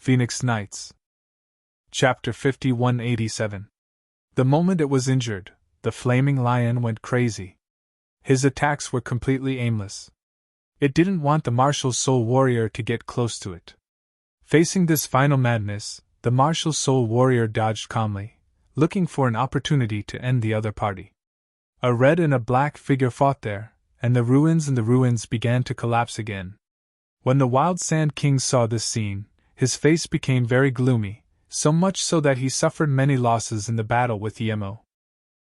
Phoenix Nights. Chapter 5187. The moment it was injured, the flaming lion went crazy. His attacks were completely aimless. It didn't want the martial soul warrior to get close to it. Facing this final madness, the martial soul warrior dodged calmly, looking for an opportunity to end the other party. A red and a black figure fought there, and the ruins began to collapse again. When the Wild Sand King saw this scene, his face became very gloomy, so much so that he suffered many losses in the battle with Emo.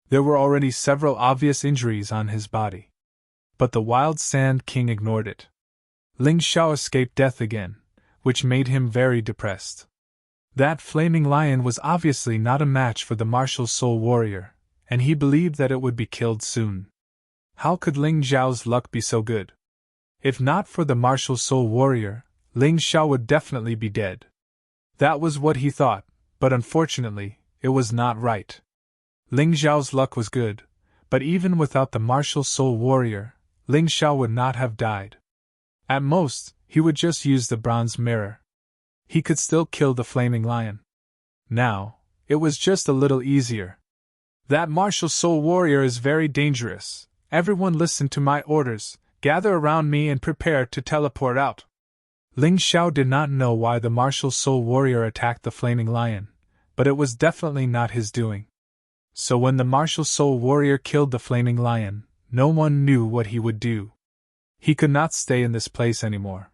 There were already several obvious injuries on his body. But the Wild Sand King ignored it. Ling Xiao escaped death again, which made him very depressed. That flaming lion was obviously not a match for the martial soul warrior, and he believed that it would be killed soon. How could Ling Xiao's luck be so good? If not for the martial soul warrior, Ling Xiao would definitely be dead. That was what he thought, but unfortunately, it was not right. Ling Xiao's luck was good, but even without the martial soul warrior, Ling Xiao would not have died. At most, he would just use the bronze mirror. He could still kill the flaming lion. Now, it was just a little easier. That martial soul warrior is very dangerous. Everyone listen to my orders, gather around me and prepare to teleport out. Ling Xiao did not know why the martial soul warrior attacked the flaming lion, but it was definitely not his doing. So when the martial soul warrior killed the flaming lion, no one knew what he would do. He could not stay in this place anymore.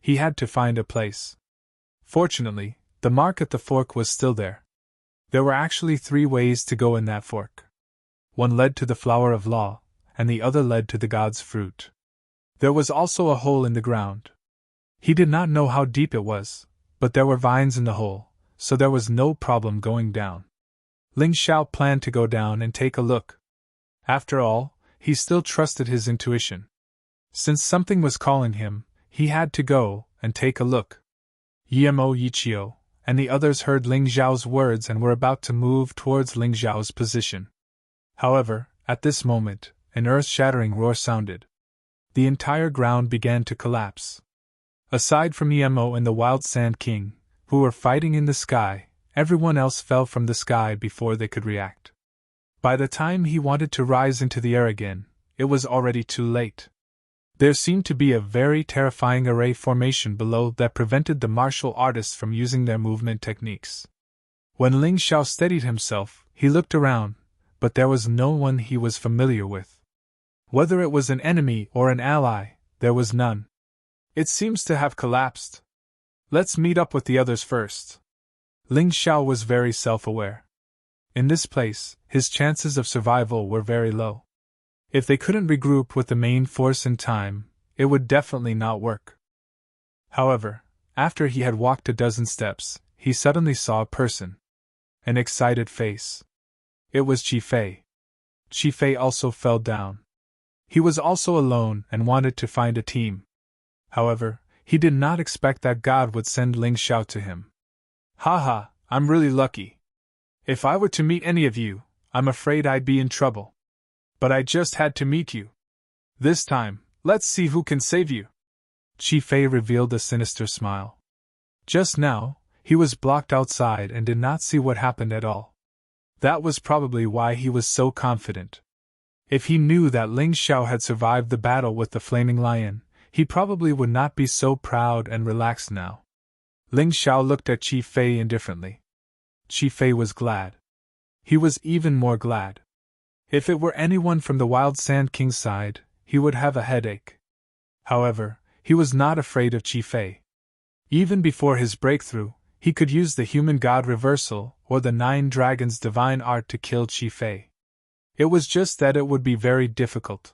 He had to find a place. Fortunately, the mark at the fork was still there. There were actually 3 ways to go in that fork. One led to the flower of law, and the other led to the god's fruit. There was also a hole in the ground. He did not know how deep it was, but there were vines in the hole, so there was no problem going down. Ling Xiao planned to go down and take a look. After all, he still trusted his intuition. Since something was calling him, he had to go and take a look. Yemo Yichio and the others heard Ling Xiao's words and were about to move towards Ling Xiao's position. However, at this moment, an earth-shattering roar sounded. The entire ground began to collapse. Aside from Yemo and the Wild Sand King, who were fighting in the sky, everyone else fell from the sky before they could react. By the time he wanted to rise into the air again, it was already too late. There seemed to be a very terrifying array formation below that prevented the martial artists from using their movement techniques. When Ling Xiao steadied himself, he looked around, but there was no one he was familiar with. Whether it was an enemy or an ally, there was none. It seems to have collapsed. Let's meet up with the others first. Ling Xiao was very self-aware. In this place, his chances of survival were very low. If they couldn't regroup with the main force in time, it would definitely not work. However, after he had walked a dozen steps, he suddenly saw a person. An excited face. It was Qi Fei. Qi Fei also fell down. He was also alone and wanted to find a team. However, he did not expect that God would send Ling Xiao to him. Haha, I'm really lucky. If I were to meet any of you, I'm afraid I'd be in trouble. But I just had to meet you. This time, let's see who can save you. Qi Fei revealed a sinister smile. Just now, he was blocked outside and did not see what happened at all. That was probably why he was so confident. If he knew that Ling Xiao had survived the battle with the flaming lion, he probably would not be so proud and relaxed now. Ling Xiao looked at Qi Fei indifferently. Qi Fei was glad. He was even more glad. If it were anyone from the Wild Sand King's side, he would have a headache. However, he was not afraid of Qi Fei. Even before his breakthrough, he could use the human god reversal or the 9 dragons divine art to kill Qi Fei. It was just that it would be very difficult.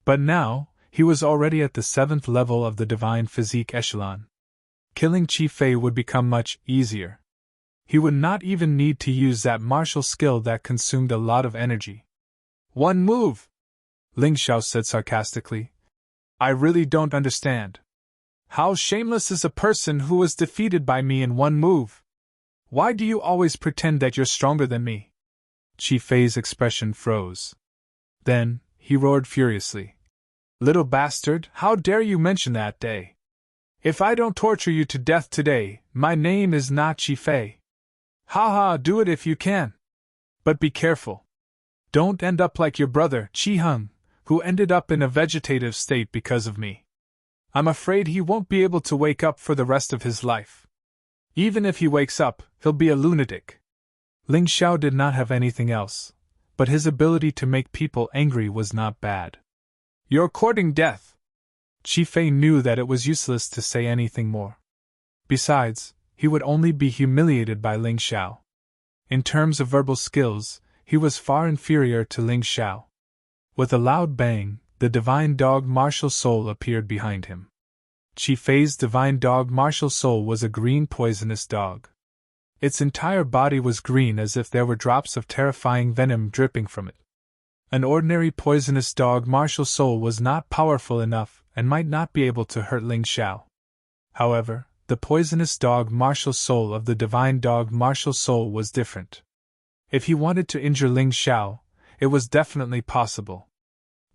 But now, he was already at the 7th level of the divine physique echelon. Killing Qi Fei would become much easier. He would not even need to use that martial skill that consumed a lot of energy. One move! Ling Xiao said sarcastically. I really don't understand. How shameless is a person who was defeated by me in one move? Why do you always pretend that you're stronger than me? Qi Fei's expression froze. Then, he roared furiously. Little bastard, how dare you mention that day? If I don't torture you to death today, my name is not Chi Fei. Ha ha, do it if you can. But be careful. Don't end up like your brother, Chi Hung, who ended up in a vegetative state because of me. I'm afraid he won't be able to wake up for the rest of his life. Even if he wakes up, he'll be a lunatic. Ling Xiao did not have anything else, but his ability to make people angry was not bad. You're courting death. Chi Fei knew that it was useless to say anything more. Besides, he would only be humiliated by Ling Xiao. In terms of verbal skills, he was far inferior to Ling Xiao. With a loud bang, the divine dog martial soul appeared behind him. Chi Fei's divine dog martial soul was a green poisonous dog. Its entire body was green as if there were drops of terrifying venom dripping from it. An ordinary poisonous dog martial soul was not powerful enough and might not be able to hurt Ling Xiao. However, the poisonous dog martial soul of the divine dog martial soul was different. If he wanted to injure Ling Xiao, it was definitely possible.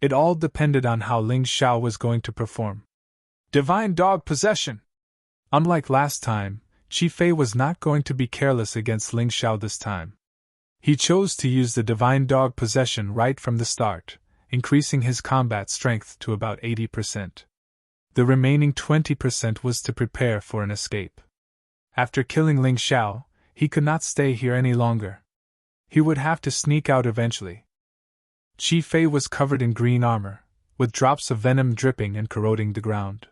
It all depended on how Ling Xiao was going to perform. Divine dog possession! Unlike last time, Chi Fei was not going to be careless against Ling Xiao this time. He chose to use the divine dog possession right from the start, increasing his combat strength to about 80%. The remaining 20% was to prepare for an escape. After killing Ling Xiao, he could not stay here any longer. He would have to sneak out eventually. Chi Fei was covered in green armor, with drops of venom dripping and corroding the ground.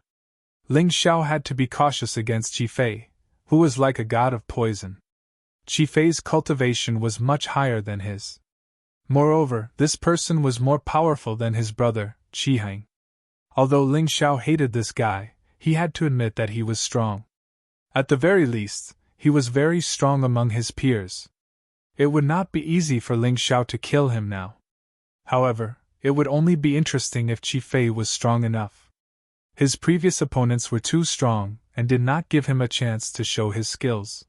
Ling Xiao had to be cautious against Chi Fei, who was like a god of poison. Chi Fei's cultivation was much higher than his. Moreover, this person was more powerful than his brother, Chi Hang. Although Ling Xiao hated this guy, he had to admit that he was strong. At the very least, he was very strong among his peers. It would not be easy for Ling Xiao to kill him now. However, it would only be interesting if Chi Fei was strong enough. His previous opponents were too strong and did not give him a chance to show his skills.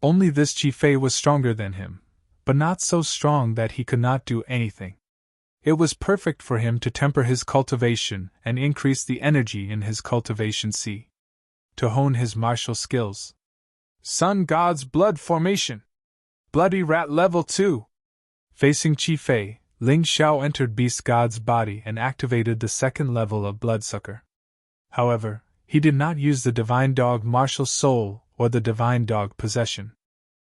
Only this Chi Fei was stronger than him, but not so strong that he could not do anything. It was perfect for him to temper his cultivation and increase the energy in his cultivation C. To hone his martial skills. Sun God's Blood Formation. Bloody Rat Level 2. Facing Chi Fei, Ling Xiao entered Beast God's body and activated the second level of Bloodsucker. However, he did not use the Divine Dog Martial Soul or the Divine Dog Possession.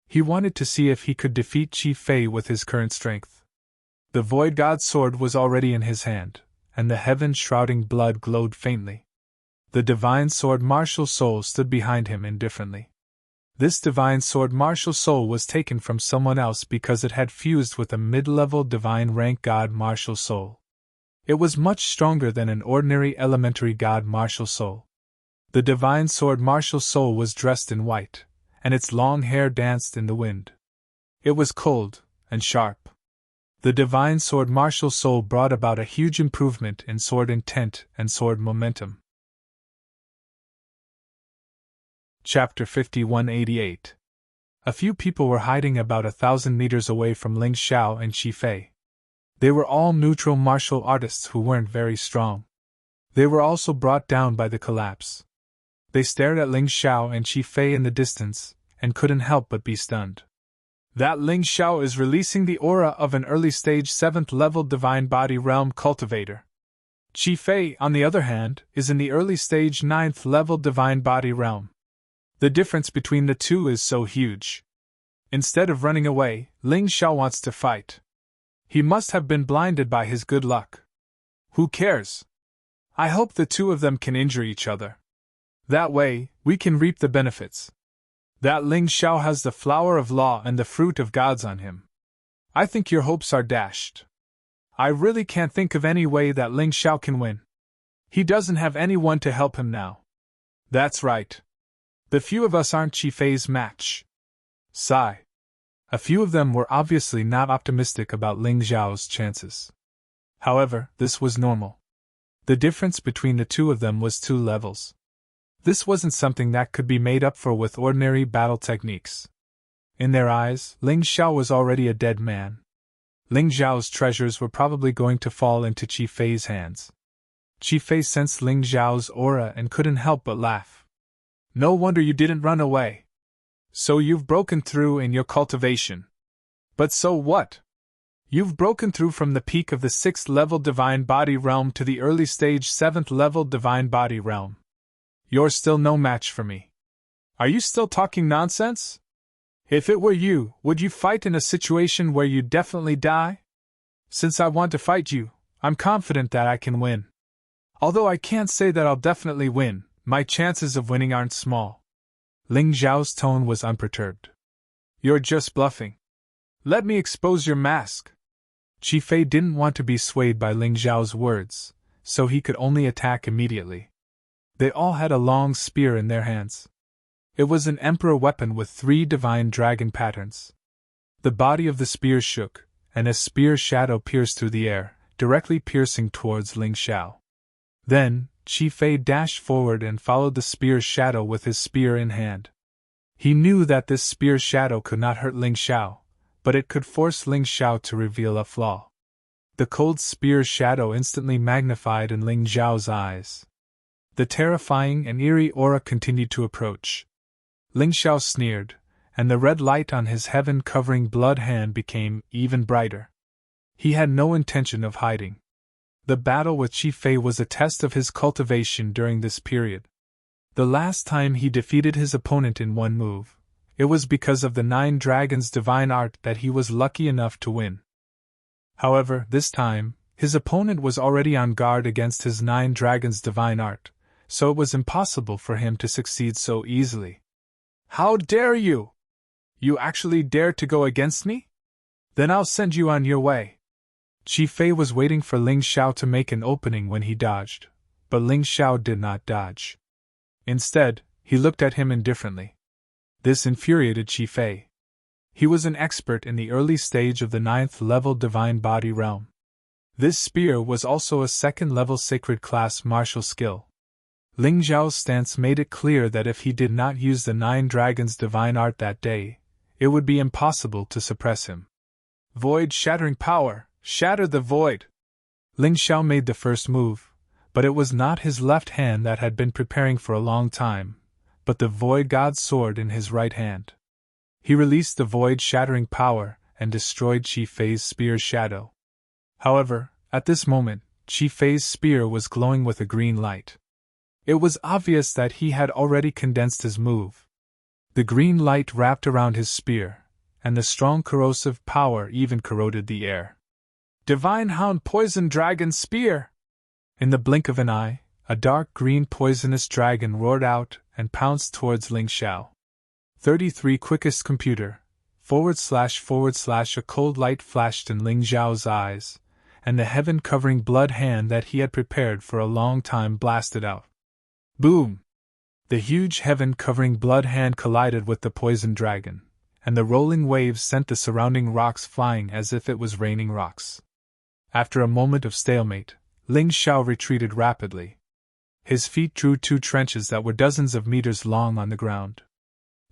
He wanted to see if he could defeat Chi Fei with his current strength. The Void God's sword was already in his hand, and the heaven-shrouding blood glowed faintly. The Divine Sword Martial Soul stood behind him indifferently. This Divine Sword Martial Soul was taken from someone else because it had fused with a mid-level Divine Rank God Martial Soul. It was much stronger than an ordinary Elementary God Martial Soul. The Divine Sword Martial Soul was dressed in white, and its long hair danced in the wind. It was cold and sharp. The Divine Sword Martial Soul brought about a huge improvement in sword intent and sword momentum. Chapter 5188. A few people were hiding about 1,000 meters away from Ling Xiao and Chi Fei. They were all neutral martial artists who weren't very strong. They were also brought down by the collapse. They stared at Ling Xiao and Chi Fei in the distance, and couldn't help but be stunned. That Ling Xiao is releasing the aura of an early-stage 7th-level Divine Body Realm cultivator. Chi Fei, on the other hand, is in the early-stage 9th-level Divine Body Realm. The difference between the two is so huge. Instead of running away, Ling Xiao wants to fight. He must have been blinded by his good luck. Who cares? I hope the two of them can injure each other. That way, we can reap the benefits. That Ling Xiao has the flower of law and the fruit of gods on him. I think your hopes are dashed. I really can't think of any way that Ling Xiao can win. He doesn't have anyone to help him now. That's right. The few of us aren't Chi Fei's match. Sigh. A few of them were obviously not optimistic about Ling Xiao's chances. However, this was normal. The difference between the two of them was 2 levels. This wasn't something that could be made up for with ordinary battle techniques. In their eyes, Ling Xiao was already a dead man. Ling Xiao's treasures were probably going to fall into Chi Fei's hands. Qi sensed Ling Xiao's aura and couldn't help but laugh. No wonder you didn't run away. So you've broken through in your cultivation. But so what? You've broken through from the peak of the 6th level Divine Body Realm to the early stage 7th level Divine Body Realm. You're still no match for me. Are you still talking nonsense? If it were you, would you fight in a situation where you'd definitely die? Since I want to fight you, I'm confident that I can win. Although I can't say that I'll definitely win, my chances of winning aren't small. Ling Xiao's tone was unperturbed. You're just bluffing. Let me expose your mask. Qi didn't want to be swayed by Ling Xiao's words, so he could only attack immediately. They all had a long spear in their hands. It was an emperor weapon with 3 divine dragon patterns. The body of the spear shook, and a spear shadow pierced through the air, directly piercing towards Ling Xiao. Then, Qi dashed forward and followed the spear's shadow with his spear in hand. He knew that this spear's shadow could not hurt Ling Xiao, but it could force Ling Xiao to reveal a flaw. The cold spear's shadow instantly magnified in Ling Xiao's eyes. The terrifying and eerie aura continued to approach. Ling Xiao sneered, and the red light on his heaven-covering blood hand became even brighter. He had no intention of hiding. The battle with Qi was a test of his cultivation during this period. The last time he defeated his opponent in one move, it was because of the 9 dragons' divine art that he was lucky enough to win. However, this time, his opponent was already on guard against his 9 dragons' divine art, so it was impossible for him to succeed so easily. How dare you! You actually dare to go against me? Then I'll send you on your way. Qi was waiting for Ling Xiao to make an opening when he dodged, but Ling Xiao did not dodge. Instead, he looked at him indifferently. This infuriated Qi. He was an expert in the early stage of the 9th level Divine Body Realm. This spear was also a 2nd level sacred class martial skill. Ling Xiao's stance made it clear that if he did not use the 9 dragons' divine art that day, it would be impossible to suppress him. Void shattering power, shatter the void! Ling Xiao made the first move, but it was not his left hand that had been preparing for a long time, but the void god's sword in his right hand. He released the void shattering power and destroyed Qi spear's shadow. However, at this moment, Qi spear was glowing with a green light. It was obvious that he had already condensed his move. The green light wrapped around his spear, and the strong corrosive power even corroded the air. Divine Hound Poison Dragon Spear! In the blink of an eye, a dark green poisonous dragon roared out and pounced towards Ling Xiao. 33 Quickest Computer, / a cold light flashed in Ling Xiao's eyes, and the heaven-covering blood hand that he had prepared for a long time blasted out. Boom! The huge heaven-covering blood hand collided with the poison dragon, and the rolling waves sent the surrounding rocks flying as if it was raining rocks. After a moment of stalemate, Ling Xiao retreated rapidly. His feet drew 2 trenches that were dozens of meters long on the ground.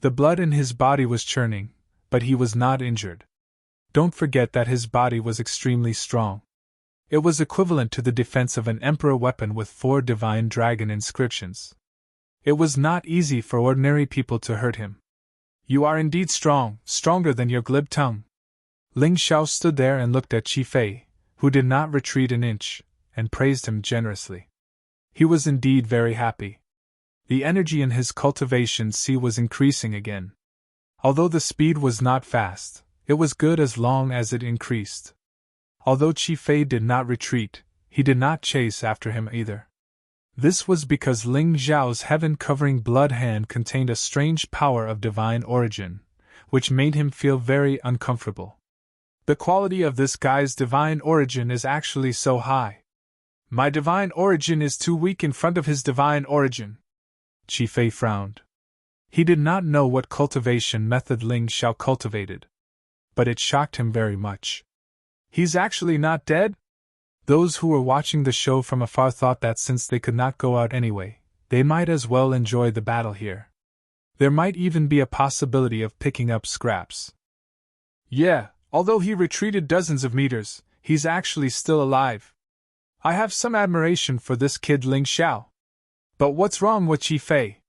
The blood in his body was churning, but he was not injured. Don't forget that his body was extremely strong. It was equivalent to the defense of an emperor weapon with 4 divine dragon inscriptions. It was not easy for ordinary people to hurt him. You are indeed strong, stronger than your glib tongue. Ling Xiao stood there and looked at Qi, who did not retreat an inch, and praised him generously. He was indeed very happy. The energy in his cultivation was increasing again. Although the speed was not fast, it was good as long as it increased. Although Qi did not retreat, he did not chase after him either. This was because Ling Xiao's heaven-covering blood hand contained a strange power of divine origin, which made him feel very uncomfortable. The quality of this guy's divine origin is actually so high. My divine origin is too weak in front of his divine origin. Qi frowned. He did not know what cultivation method Ling Xiao cultivated, but it shocked him very much. He's actually not dead? Those who were watching the show from afar thought that since they could not go out anyway, they might as well enjoy the battle here. There might even be a possibility of picking up scraps. Yeah, although he retreated dozens of meters, he's actually still alive. I have some admiration for this kid Ling Xiao. But what's wrong with Qi Fei?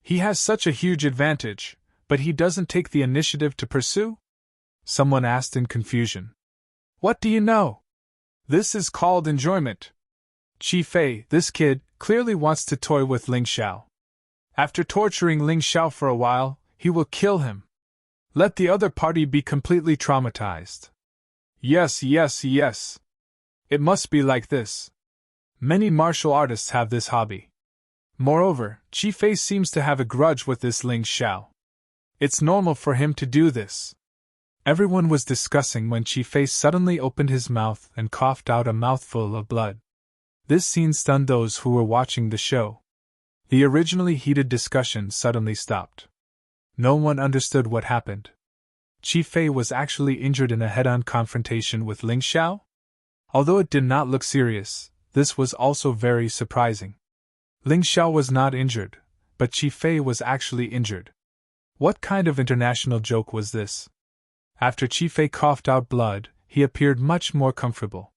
He has such a huge advantage, but he doesn't take the initiative to pursue? Someone asked in confusion. What do you know? This is called enjoyment. Qi Fei, this kid, clearly wants to toy with Ling Xiao. After torturing Ling Xiao for a while, he will kill him. Let the other party be completely traumatized. Yes. It must be like this. Many martial artists have this hobby. Moreover, Qi Fei seems to have a grudge with this Ling Xiao. It's normal for him to do this. Everyone was discussing when Qi Fei suddenly opened his mouth and coughed out a mouthful of blood. This scene stunned those who were watching the show. The originally heated discussion suddenly stopped. No one understood what happened. Qi Fei was actually injured in a head-on confrontation with Ling Xiao? Although it did not look serious, this was also very surprising. Ling Xiao was not injured, but Qi Fei was actually injured. What kind of international joke was this? After Qi Fei coughed out blood, he appeared much more comfortable.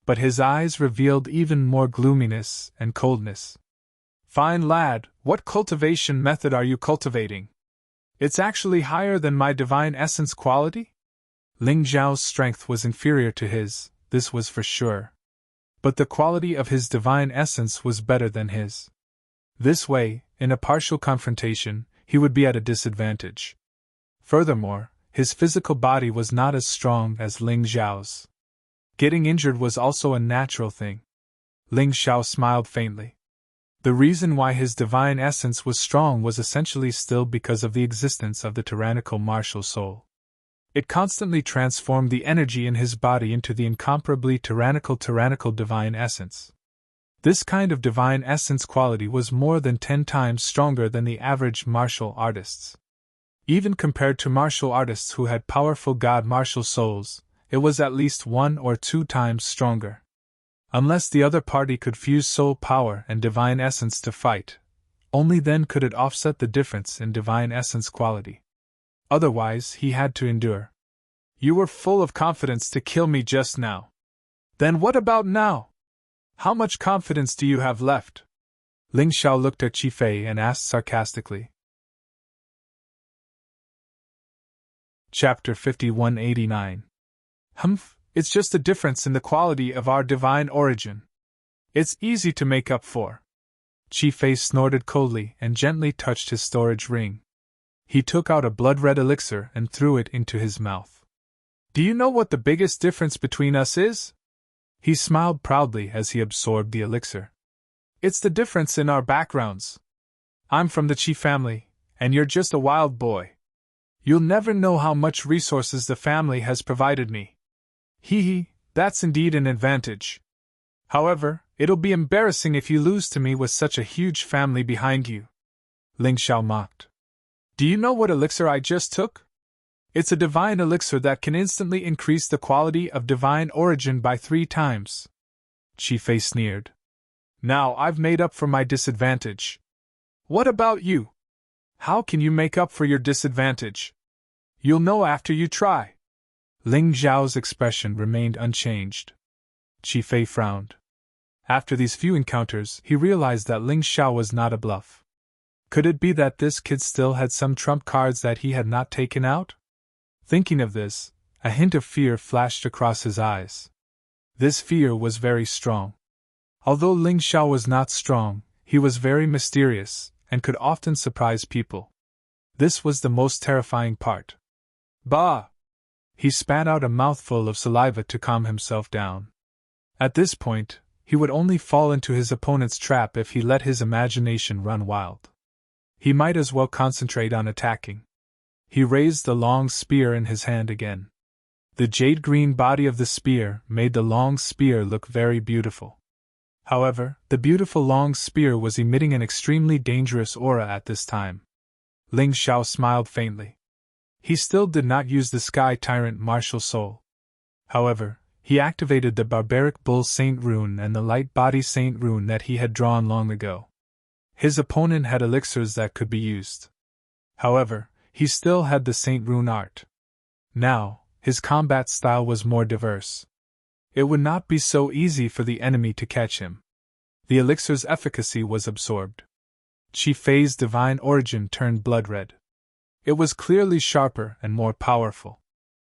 But his eyes revealed even more gloominess and coldness. Fine lad, what cultivation method are you cultivating? It's actually higher than my divine essence quality? Ling Xiao's strength was inferior to his, this was for sure. But the quality of his divine essence was better than his. This way, in a partial confrontation, he would be at a disadvantage. Furthermore, his physical body was not as strong as Ling Xiao's. Getting injured was also a natural thing. Ling Xiao smiled faintly. The reason why his divine essence was strong was essentially still because of the existence of the tyrannical martial soul. It constantly transformed the energy in his body into the incomparably tyrannical divine essence. This kind of divine essence quality was more than 10 times stronger than the average martial artists. Even compared to martial artists who had powerful god martial souls, it was at least 1 or 2 times stronger. Unless the other party could fuse soul power and divine essence to fight, only then could it offset the difference in divine essence quality. Otherwise, he had to endure. You were full of confidence to kill me just now. Then what about now? How much confidence do you have left? Ling Xiao looked at Qi Fei and asked sarcastically. Chapter 5189. Humph, it's just a difference in the quality of our divine origin. It's easy to make up for. Qi Fei snorted coldly and gently touched his storage ring. He took out a blood-red elixir and threw it into his mouth. Do you know what the biggest difference between us is? He smiled proudly as he absorbed the elixir. It's the difference in our backgrounds. I'm from the Qi family, and you're just a wild boy. You'll never know how much resources the family has provided me. That's indeed an advantage. However, it'll be embarrassing if you lose to me with such a huge family behind you. Ling Xiao mocked. Do you know what elixir I just took? It's a divine elixir that can instantly increase the quality of divine origin by 3 times. Qi Fei sneered. Now I've made up for my disadvantage. What about you? How can you make up for your disadvantage? You'll know after you try. Ling Xiao's expression remained unchanged. Qi Fei frowned. After these few encounters, he realized that Ling Xiao was not a bluff. Could it be that this kid still had some trump cards that he had not taken out? Thinking of this, a hint of fear flashed across his eyes. This fear was very strong. Although Ling Xiao was not strong, he was very mysterious, and could often surprise people. This was the most terrifying part. Bah! He spat out a mouthful of saliva to calm himself down. At this point, he would only fall into his opponent's trap if he let his imagination run wild. He might as well concentrate on attacking. He raised the long spear in his hand again. The jade-green body of the spear made the long spear look very beautiful. However, the beautiful long spear was emitting an extremely dangerous aura at this time. Ling Xiao smiled faintly. He still did not use the Sky Tyrant martial soul. However, he activated the Barbaric Bull Saint rune and the Light Body Saint rune that he had drawn long ago. His opponent had elixirs that could be used. However, he still had the Saint rune art. Now, his combat style was more diverse. It would not be so easy for the enemy to catch him. The elixir's efficacy was absorbed. Qi Fei's divine origin turned blood red. It was clearly sharper and more powerful.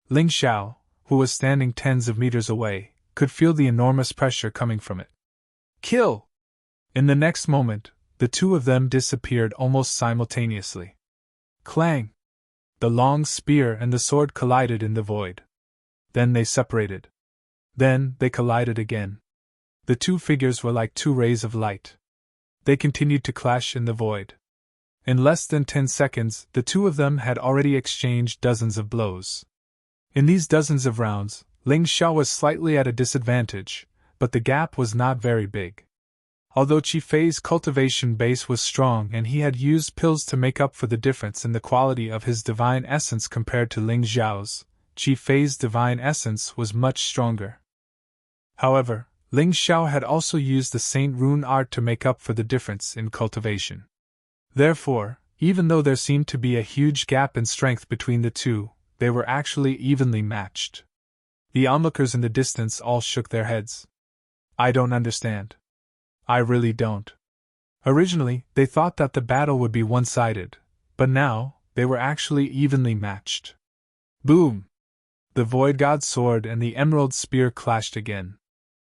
Ling Xiao, who was standing tens of meters away, could feel the enormous pressure coming from it. Kill! In the next moment, the two of them disappeared almost simultaneously. Clang! The long spear and the sword collided in the void. Then they separated. Then they collided again. The two figures were like two rays of light. They continued to clash in the void. In less than 10 seconds, the two of them had already exchanged dozens of blows. In these dozens of rounds, Ling Xiao was slightly at a disadvantage, but the gap was not very big. Although Qi Fei's cultivation base was strong and he had used pills to make up for the difference in the quality of his divine essence compared to Ling Xiao's, Qi Fei's divine essence was much stronger. However, Ling Xiao had also used the Saint Rune art to make up for the difference in cultivation. Therefore, even though there seemed to be a huge gap in strength between the two, they were actually evenly matched. The onlookers in the distance all shook their heads. I don't understand. I really don't. Originally, they thought that the battle would be one-sided, but now, they were actually evenly matched. Boom! The Void God's sword and the Emerald Spear clashed again.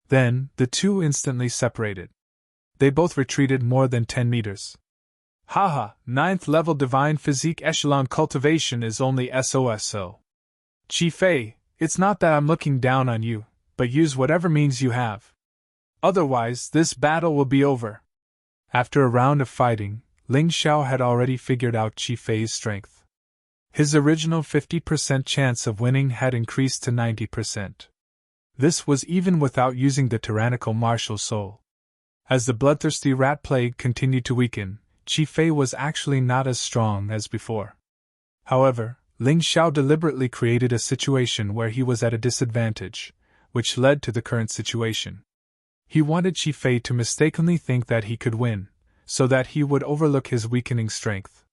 Then, the two instantly separated. They both retreated more than 10 meters. Haha, 9th level Divine Physique Echelon Cultivation is only SOSO. Qi Fei, it's not that I'm looking down on you, but use whatever means you have. Otherwise, this battle will be over. After a round of fighting, Ling Xiao had already figured out Qi Fei's strength. His original 50% chance of winning had increased to 90%. This was even without using the tyrannical martial soul. As the bloodthirsty rat plague continued to weaken, Qi Fei was actually not as strong as before. However, Ling Xiao deliberately created a situation where he was at a disadvantage, which led to the current situation. He wanted Qi Fei to mistakenly think that he could win, so that he would overlook his weakening strength.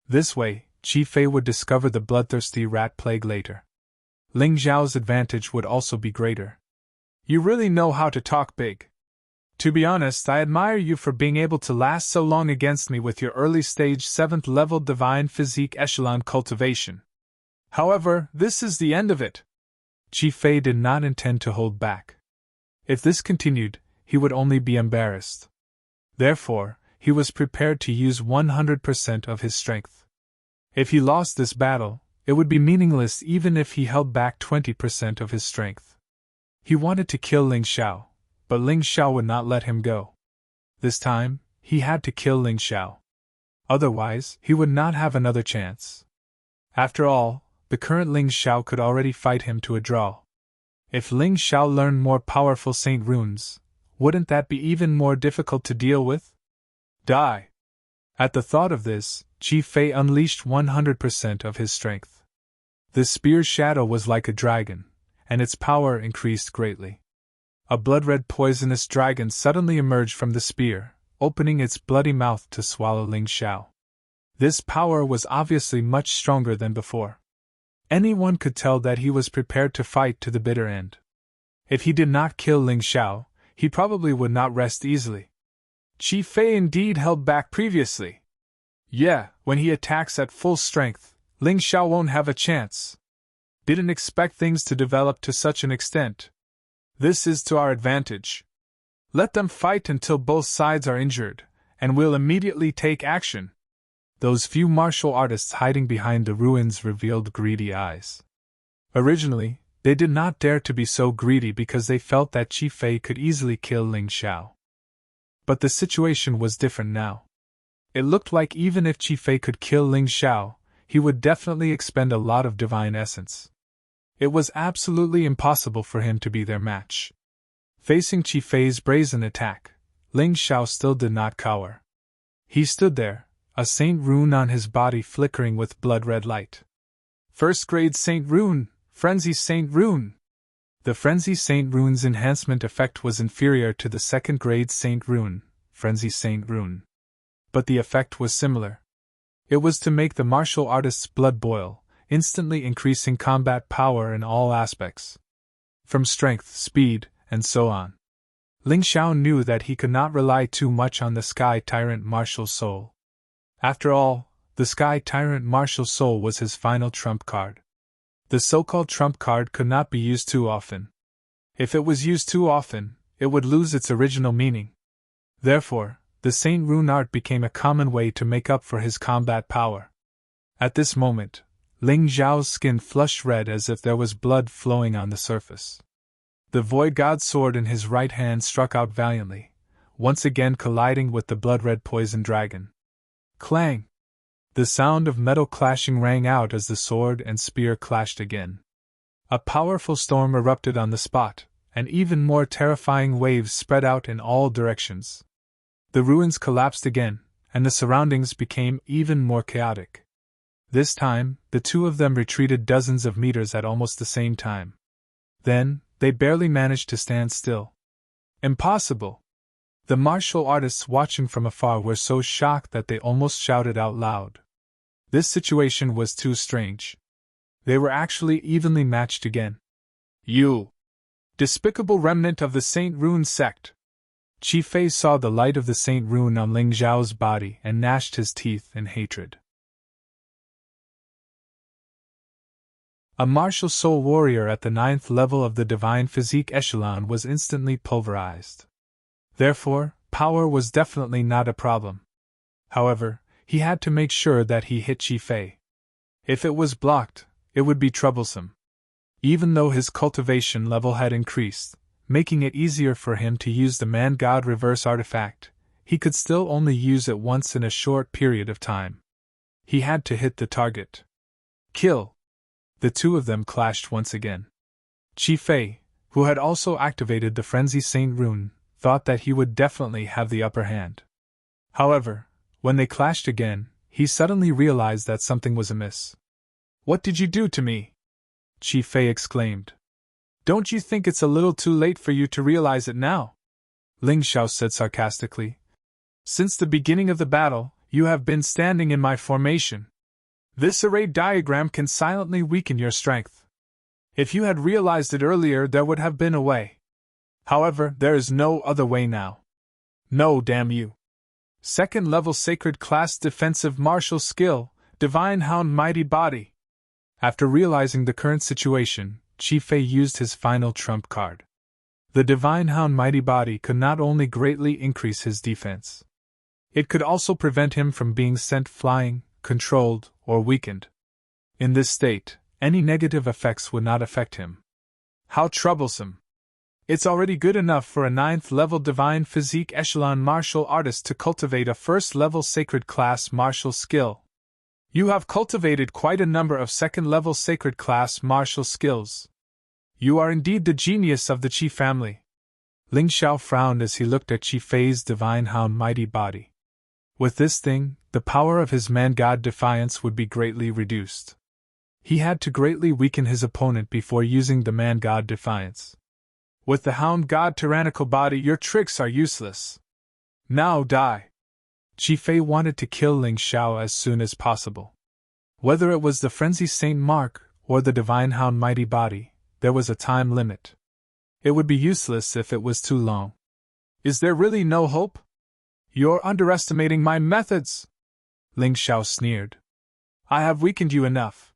This way, Qi Fei would discover the bloodthirsty rat plague later. Ling Xiao's advantage would also be greater. You really know how to talk big. To be honest, I admire you for being able to last so long against me with your early-stage 7th level Divine Physique Echelon cultivation. However, this is the end of it. Qi Fei did not intend to hold back. If this continued, he would only be embarrassed. Therefore, he was prepared to use 100% of his strength. If he lost this battle, it would be meaningless even if he held back 20% of his strength. He wanted to kill Ling Xiao, but Ling Xiao would not let him go. This time, he had to kill Ling Xiao. Otherwise, he would not have another chance. After all, the current Ling Xiao could already fight him to a draw. If Ling Xiao learned more powerful Saint Runes, wouldn't that be even more difficult to deal with? Die! At the thought of this, Qi Fei unleashed 100% of his strength. The spear's shadow was like a dragon, and its power increased greatly. A blood-red poisonous dragon suddenly emerged from the spear, opening its bloody mouth to swallow Ling Xiao. This power was obviously much stronger than before. Anyone could tell that he was prepared to fight to the bitter end. If he did not kill Ling Xiao, he probably would not rest easily. Qi Fei indeed held back previously. Yeah, when he attacks at full strength, Ling Xiao won't have a chance. Didn't expect things to develop to such an extent. This is to our advantage. Let them fight until both sides are injured, and we'll immediately take action. Those few martial artists hiding behind the ruins revealed greedy eyes. Originally, they did not dare to be so greedy because they felt that Qi Fei could easily kill Ling Xiao. But the situation was different now. It looked like even if Qi Fei could kill Ling Xiao, he would definitely expend a lot of divine essence. It was absolutely impossible for him to be their match. Facing Qi Fei's brazen attack, Ling Xiao still did not cower. He stood there, a Saint Rune on his body flickering with blood-red light. First grade Saint Rune, Frenzy Saint Rune. The Frenzy Saint Rune's enhancement effect was inferior to the second grade Saint Rune, Frenzy Saint Rune. But the effect was similar. It was to make the martial artist's blood boil, instantly increasing combat power in all aspects. from strength, speed, and so on. Ling Xiao knew that he could not rely too much on the Sky Tyrant Martial Soul. After all, the Sky Tyrant Martial Soul was his final trump card. The so-called trump card could not be used too often. If it was used too often, it would lose its original meaning. Therefore, the Saint Rune art became a common way to make up for his combat power. At this moment, Ling Xiao's skin flushed red as if there was blood flowing on the surface. The Void God's sword in his right hand struck out valiantly, once again colliding with the blood-red poison dragon. Clang! The sound of metal clashing rang out as the sword and spear clashed again. A powerful storm erupted on the spot, and even more terrifying waves spread out in all directions. The ruins collapsed again, and the surroundings became even more chaotic. This time, the two of them retreated dozens of meters at almost the same time. Then, they barely managed to stand still. Impossible! The martial artists watching from afar were so shocked that they almost shouted out loud. This situation was too strange. They were actually evenly matched again. You! Despicable remnant of the Saint Rune sect! Qi Fei saw the light of the Saint Rune on Ling Xiao's body and gnashed his teeth in hatred. A martial soul warrior at the 9th level of the divine physique echelon was instantly pulverized. Therefore, power was definitely not a problem. However, he had to make sure that he hit Qi Fei. If it was blocked, it would be troublesome. Even though his cultivation level had increased, making it easier for him to use the Man-God reverse artifact, he could still only use it once in a short period of time. He had to hit the target. Kill! The two of them clashed once again. Qi Fei, who had also activated the Frenzy Saint Rune, thought that he would definitely have the upper hand. However, when they clashed again, he suddenly realized that something was amiss. "What did you do to me?" Qi Fei exclaimed. "Don't you think it's a little too late for you to realize it now?" Ling Xiao said sarcastically. "Since the beginning of the battle, you have been standing in my formation. This array diagram can silently weaken your strength. If you had realized it earlier, there would have been a way. However, there is no other way now. No, damn you. 2nd level sacred class defensive martial skill, Divine Hound Mighty Body." After realizing the current situation, Qi Fei used his final trump card. The Divine Hound Mighty Body could not only greatly increase his defense, it could also prevent him from being sent flying, controlled, or weakened. In this state, any negative effects would not affect him. How troublesome! It's already good enough for a 9th level divine physique echelon martial artist to cultivate a 1st level sacred class martial skill. You have cultivated quite a number of 2nd level sacred class martial skills. You are indeed the genius of the Qi family. Ling Xiao frowned as he looked at Qi Fei's Divine Hound Mighty Body. With this thing, the power of his Man-God Defiance would be greatly reduced. He had to greatly weaken his opponent before using the Man-God Defiance. With the Hound God Tyrannical Body, your tricks are useless. Now die! Qi Fei wanted to kill Ling Xiao as soon as possible. Whether it was the Frenzy Saint Mark or the Divine Hound Mighty Body, there was a time limit. It would be useless if it was too long. Is there really no hope? You're underestimating my methods! Ling Xiao sneered. I have weakened you enough.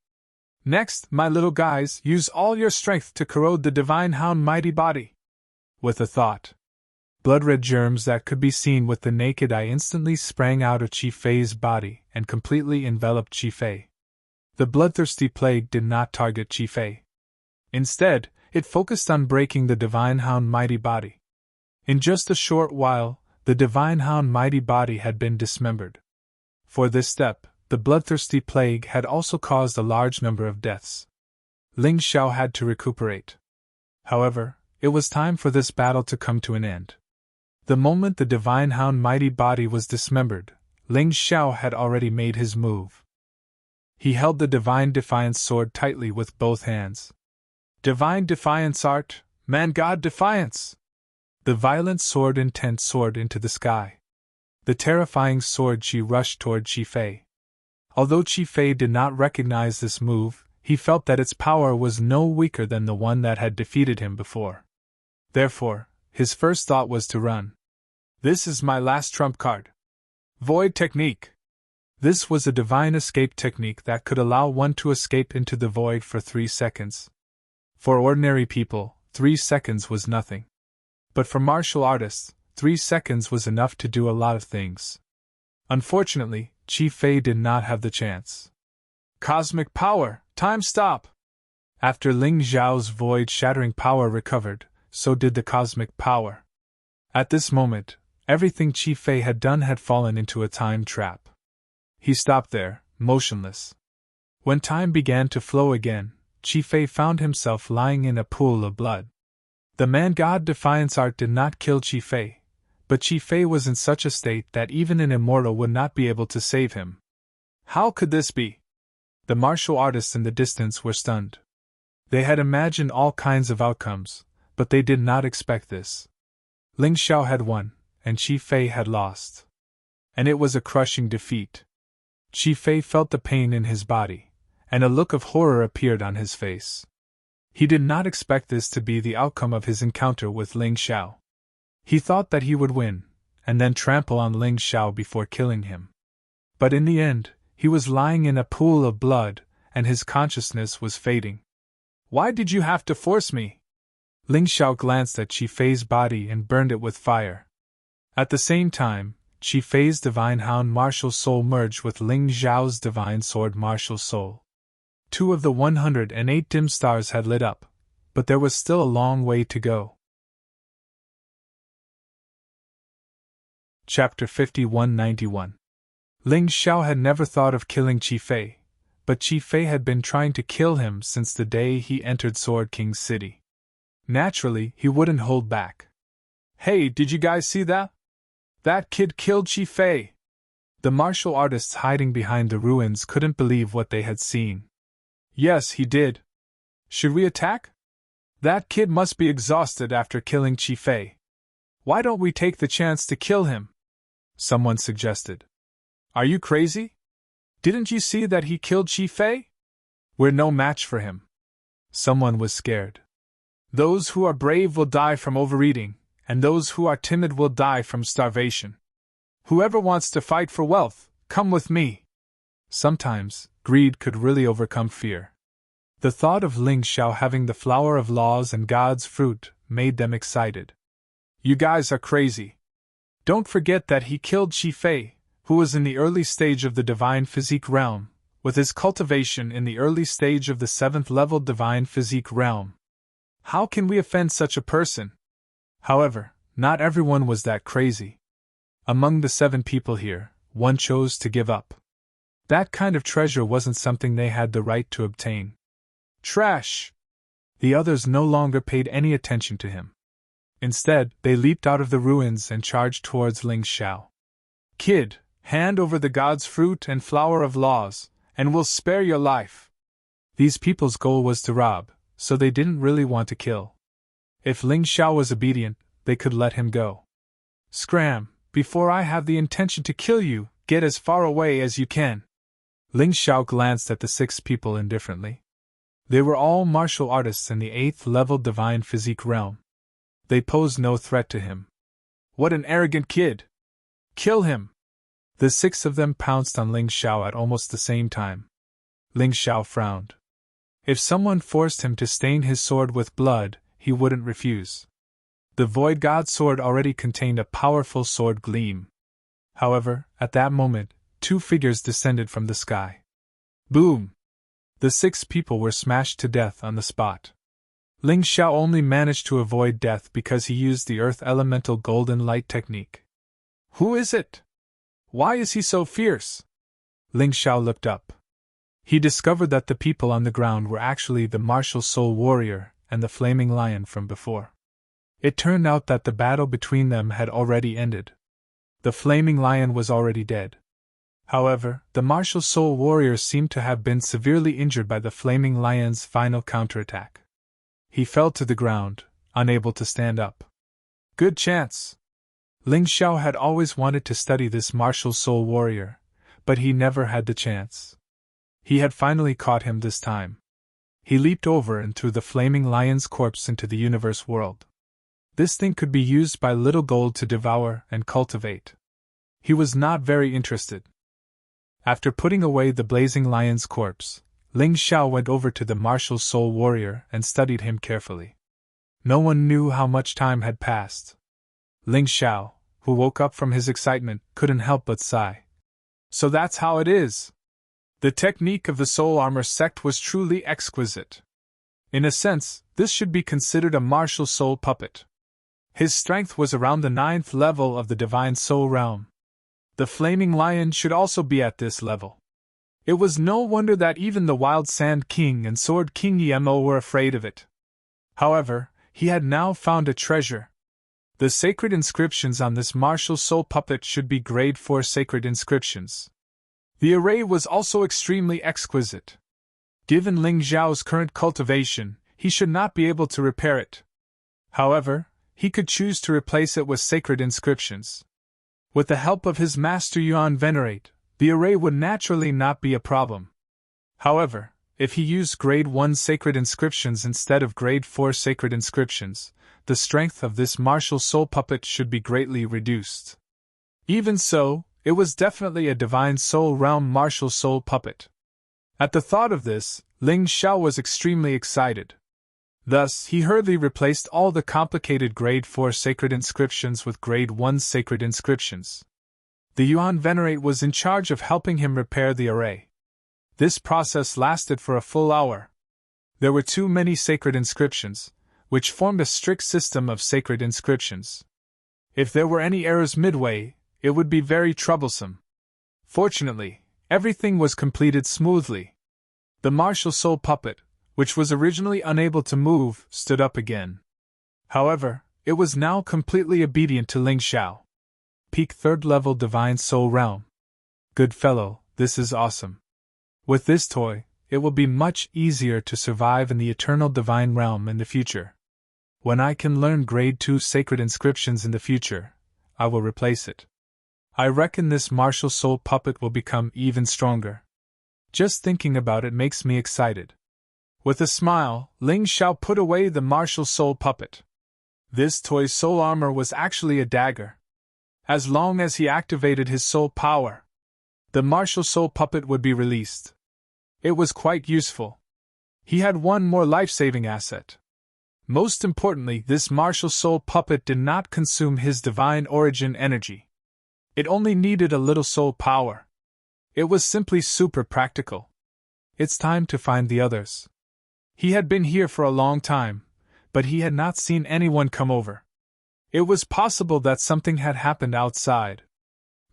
Next, my little guys, use all your strength to corrode the Divine Hound Mighty Body. With a thought, blood-red germs that could be seen with the naked eye instantly sprang out of Qi Fei's body and completely enveloped Qi Fei. The bloodthirsty plague did not target Qi Fei. Instead, it focused on breaking the Divine Hound Mighty Body. In just a short while, the Divine Hound Mighty Body had been dismembered. For this step, the bloodthirsty plague had also caused a large number of deaths. Ling Xiao had to recuperate. However, it was time for this battle to come to an end. The moment the Divine Hound Mighty Body was dismembered, Ling Xiao had already made his move. He held the Divine Defiance sword tightly with both hands. Divine Defiance Art, Man-God Defiance! The violent sword intent soared into the sky. The terrifying sword rushed toward Qi Fei. Although Qi Fei did not recognize this move, he felt that its power was no weaker than the one that had defeated him before. Therefore, his first thought was to run. This is my last trump card. Void Technique. This was a divine escape technique that could allow one to escape into the void for 3 seconds. For ordinary people, 3 seconds was nothing. But for martial artists, 3 seconds was enough to do a lot of things. Unfortunately, Chi Fei did not have the chance. Cosmic power, time stop! After Ling Xiao's void-shattering power recovered, so did the cosmic power. At this moment, everything Chi Fei had done had fallen into a time trap. He stopped there, motionless. When time began to flow again, Chi Fei found himself lying in a pool of blood. The man-god Defiance art did not kill Chi Fei, but Chi Fei was in such a state that even an immortal would not be able to save him. How could this be? The martial artists in the distance were stunned. They had imagined all kinds of outcomes, but they did not expect this. Ling Xiao had won, and Chi Fei had lost. And it was a crushing defeat. Chi Fei felt the pain in his body, and a look of horror appeared on his face. He did not expect this to be the outcome of his encounter with Ling Xiao. He thought that he would win, and then trample on Ling Xiao before killing him. But in the end, he was lying in a pool of blood, and his consciousness was fading. Why did you have to force me? Ling Xiao glanced at Chi Fei's body and burned it with fire. At the same time, Chi Fei's divine hound martial soul merged with Ling Xiao's divine sword martial soul. 2 of the 108 dim stars had lit up, but there was still a long way to go. Chapter 5191. Ling Xiao had never thought of killing Chi Fei, but Chi Fei had been trying to kill him since the day he entered Sword King's city. Naturally, he wouldn't hold back. Hey, did you guys see that? That kid killed Chi Fei! The martial artists hiding behind the ruins couldn't believe what they had seen. Yes, he did. Should we attack? That kid must be exhausted after killing Chi Fei. Why don't we take the chance to kill him? Someone suggested. Are you crazy? Didn't you see that he killed Chi Fei? We're no match for him. Someone was scared. Those who are brave will die from overeating, and those who are timid will die from starvation. Whoever wants to fight for wealth, come with me. Sometimes, greed could really overcome fear. The thought of Ling Xiao having the flower of laws and God's fruit made them excited. You guys are crazy. Don't forget that he killed Chi Fei, who was in the early stage of the divine physique realm, with his cultivation in the early stage of the 7th level divine physique realm. How can we offend such a person? However, not everyone was that crazy. Among the 7 people here, one chose to give up. That kind of treasure wasn't something they had the right to obtain. Trash! The others no longer paid any attention to him. Instead, they leaped out of the ruins and charged towards Ling Xiao. Kid, hand over the god's fruit and flower of laws, and we'll spare your life. These people's goal was to rob, so they didn't really want to kill. If Ling Xiao was obedient, they could let him go. Scram, before I have the intention to kill you, get as far away as you can. Ling Xiao glanced at the 6 people indifferently. They were all martial artists in the 8th level divine physique realm. They posed no threat to him. What an arrogant kid! Kill him! The 6 of them pounced on Ling Xiao at almost the same time. Ling Xiao frowned. If someone forced him to stain his sword with blood, he wouldn't refuse. The Void God sword already contained a powerful sword gleam. However, at that moment, 2 figures descended from the sky. Boom! The 6 people were smashed to death on the spot. Ling Xiao only managed to avoid death because he used the Earth Elemental Golden Light technique. Who is it? Why is he so fierce? Ling Xiao looked up. He discovered that the people on the ground were actually the martial soul warrior and the flaming lion from before. It turned out that the battle between them had already ended. The flaming lion was already dead. However, the martial soul warrior seemed to have been severely injured by the flaming lion's final counterattack. He fell to the ground, unable to stand up. Good chance! Ling Xiao had always wanted to study this martial soul warrior, but he never had the chance. He had finally caught him this time. He leaped over and threw the flaming lion's corpse into the universe world. This thing could be used by Little Gold to devour and cultivate. He was not very interested. After putting away the blazing lion's corpse, Ling Xiao went over to the martial soul warrior and studied him carefully. No one knew how much time had passed. Ling Xiao, who woke up from his excitement, couldn't help but sigh. So that's how it is. The technique of the soul armor sect was truly exquisite. In a sense, this should be considered a martial soul puppet. His strength was around the 9th level of the divine soul realm. The flaming lion should also be at this level. It was no wonder that even the Wild Sand King and Sword King Yemo were afraid of it. However, he had now found a treasure. The sacred inscriptions on this martial soul puppet should be grade 4 sacred inscriptions. The array was also extremely exquisite. Given Ling Xiao's current cultivation, he should not be able to repair it. However, he could choose to replace it with sacred inscriptions. With the help of his master Yuan Venerate, the array would naturally not be a problem. However, if he used grade 1 sacred inscriptions instead of grade 4 sacred inscriptions, the strength of this martial soul puppet should be greatly reduced. Even so, it was definitely a divine soul realm martial soul puppet. At the thought of this, Ling Xiao was extremely excited. Thus, he hurriedly replaced all the complicated grade 4 sacred inscriptions with grade 1 sacred inscriptions. The Yuan Venerate was in charge of helping him repair the array. This process lasted for a full hour. There were too many sacred inscriptions, which formed a strict system of sacred inscriptions. If there were any errors midway, it would be very troublesome. Fortunately, everything was completed smoothly. The martial soul puppet, which was originally unable to move, stood up again. However, it was now completely obedient to Ling Xiao. Peak 3rd level Divine Soul Realm. Good fellow, this is awesome. With this toy, it will be much easier to survive in the eternal divine realm in the future. When I can learn grade 2 sacred inscriptions in the future, I will replace it. I reckon this martial soul puppet will become even stronger. Just thinking about it makes me excited. With a smile, Ling Xiao put away the martial soul puppet. This toy's soul armor was actually a dagger. As long as he activated his soul power, the martial soul puppet would be released. It was quite useful. He had one more life-saving asset. Most importantly, this martial soul puppet did not consume his divine origin energy. It only needed a little soul power. It was simply super practical. It's time to find the others. He had been here for a long time, but he had not seen anyone come over. It was possible that something had happened outside.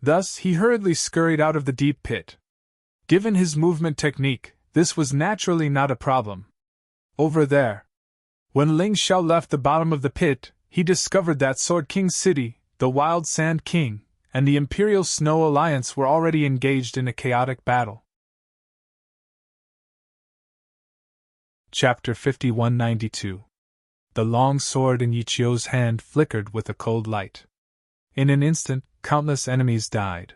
Thus, he hurriedly scurried out of the deep pit. Given his movement technique, this was naturally not a problem. Over there. When Ling Xiao left the bottom of the pit, he discovered that Sword King City, the Wild Sand King, and the Imperial Snow Alliance were already engaged in a chaotic battle. Chapter 5192. The long sword in Yichio's hand flickered with a cold light. In an instant, countless enemies died.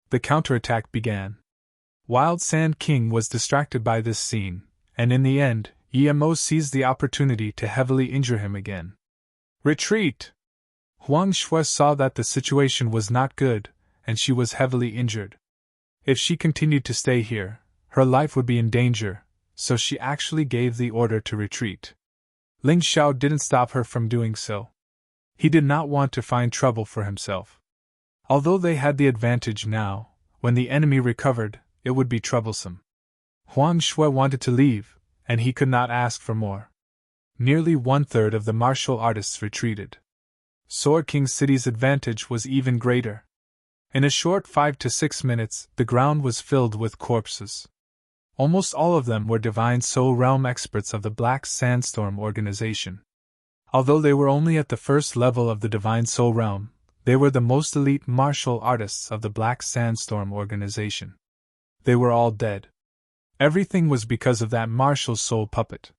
The counterattack began. Wild Sand King was distracted by this scene, and in the end, Yemo seized the opportunity to heavily injure him again. Retreat! Huang Shui saw that the situation was not good, and she was heavily injured. If she continued to stay here, her life would be in danger, so she actually gave the order to retreat. Ling Xiao didn't stop her from doing so. He did not want to find trouble for himself. Although they had the advantage now, when the enemy recovered, it would be troublesome. Huang Shui wanted to leave, and he could not ask for more. Nearly 1/3 of the martial artists retreated. Sword King City's advantage was even greater. In a short 5 to 6 minutes, the ground was filled with corpses. Almost all of them were Divine Soul Realm experts of the Black Sandstorm organization. Although they were only at the first level of the Divine Soul Realm, they were the most elite martial artists of the Black Sandstorm organization. They were all dead. Everything was because of that martial soul puppet.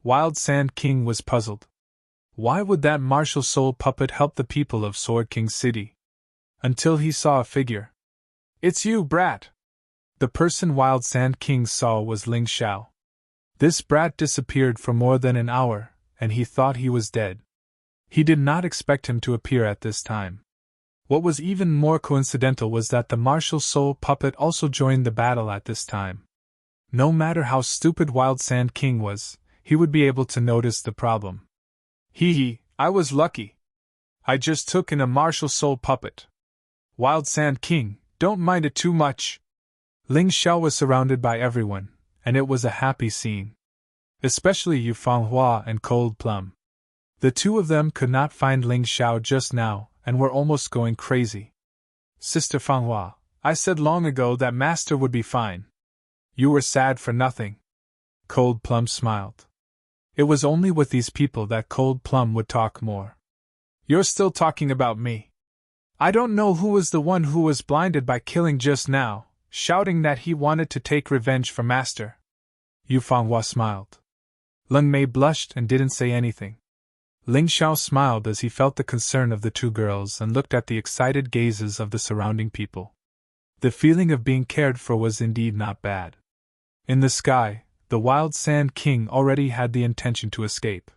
Wild Sand King was puzzled. Why would that martial soul puppet help the people of Sword King City? Until he saw a figure. "It's you, brat!" The person Wild Sand King saw was Ling Xiao. This brat disappeared for more than an hour, and he thought he was dead. He did not expect him to appear at this time. What was even more coincidental was that the martial soul puppet also joined the battle at this time. No matter how stupid Wild Sand King was, he would be able to notice the problem. I was lucky. I just took in a martial soul puppet. Wild Sand King, don't mind it too much. Ling Xiao was surrounded by everyone, and it was a happy scene. Especially Yu Fanghua and Cold Plum. The two of them could not find Ling Xiao just now, and were almost going crazy. Sister Fanghua, I said long ago that Master would be fine. You were sad for nothing. Cold Plum smiled. It was only with these people that Cold Plum would talk more. You're still talking about me. I don't know who was the one who was blinded by killing just now, shouting that he wanted to take revenge for Master. Yu Fanghua smiled. Leng Mei blushed and didn't say anything. Ling Xiao smiled as he felt the concern of the two girls and looked at the excited gazes of the surrounding people. The feeling of being cared for was indeed not bad. In the sky, the Wild Sand King already had the intention to escape.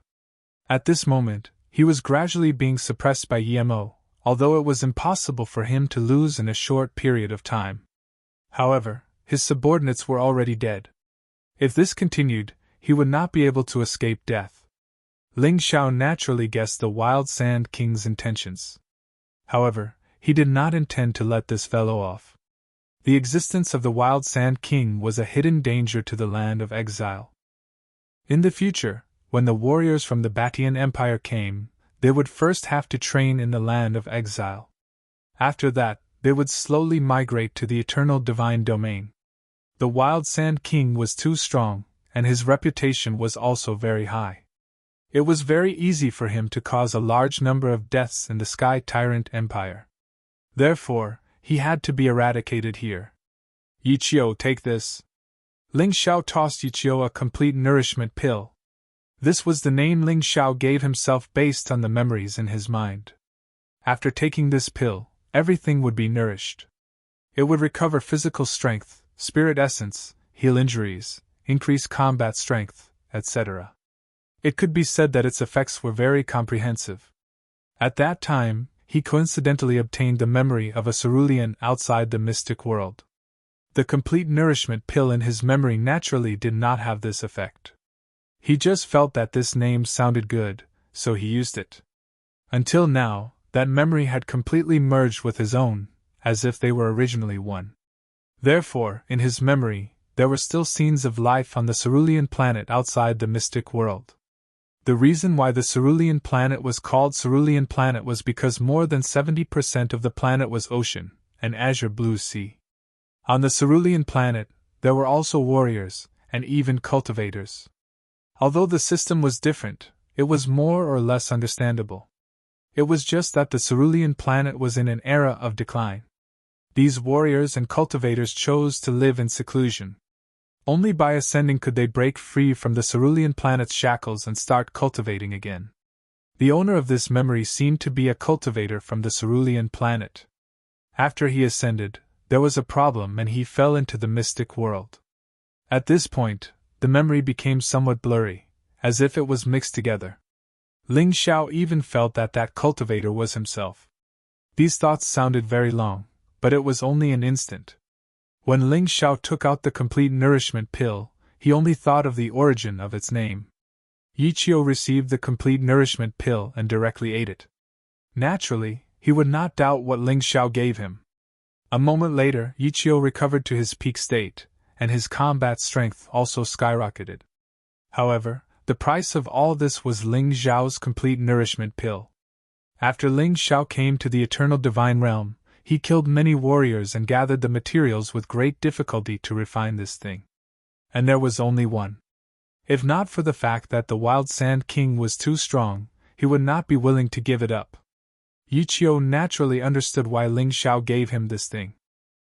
At this moment, he was gradually being suppressed by Yemo, although it was impossible for him to lose in a short period of time. However, his subordinates were already dead. If this continued, he would not be able to escape death. Ling Xiao naturally guessed the Wild Sand King's intentions. However, he did not intend to let this fellow off. The existence of the Wild Sand King was a hidden danger to the land of exile. In the future, when the warriors from the Batian Empire came, they would first have to train in the land of exile. After that, they would slowly migrate to the eternal divine domain. The Wild Sand King was too strong, and his reputation was also very high. It was very easy for him to cause a large number of deaths in the Sky Tyrant Empire. Therefore, he had to be eradicated here. Yichio, take this. Ling Xiao tossed Yichio a complete nourishment pill. This was the name Ling Xiao gave himself based on the memories in his mind. After taking this pill, everything would be nourished. It would recover physical strength, spirit essence, heal injuries, increase combat strength, etc. It could be said that its effects were very comprehensive. At that time, he coincidentally obtained the memory of a cerulean outside the mystic world. The complete nourishment pill in his memory naturally did not have this effect. He just felt that this name sounded good, so he used it. Until now, that memory had completely merged with his own, as if they were originally one. Therefore, in his memory, there were still scenes of life on the cerulean planet outside the mystic world. The reason why the cerulean planet was called cerulean planet was because more than 70% of the planet was ocean, an azure blue sea. On the cerulean planet, there were also warriors, and even cultivators. Although the system was different, it was more or less understandable. It was just that the cerulean planet was in an era of decline. These warriors and cultivators chose to live in seclusion. Only by ascending could they break free from the cerulean planet's shackles and start cultivating again. The owner of this memory seemed to be a cultivator from the cerulean planet. After he ascended, there was a problem and he fell into the mystic world. At this point, the memory became somewhat blurry, as if it was mixed together. Ling Xiao even felt that that cultivator was himself. These thoughts sounded very long, but it was only an instant. When Ling Xiao took out the complete nourishment pill, he only thought of the origin of its name. Yichio received the complete nourishment pill and directly ate it. Naturally, he would not doubt what Ling Xiao gave him. A moment later, Yichio recovered to his peak state, and his combat strength also skyrocketed. However, the price of all this was Ling Xiao's complete nourishment pill. After Ling Xiao came to the eternal divine realm, he killed many warriors and gathered the materials with great difficulty to refine this thing. And there was only one. If not for the fact that the Wild Sand King was too strong, he would not be willing to give it up. Yichio naturally understood why Ling Xiao gave him this thing.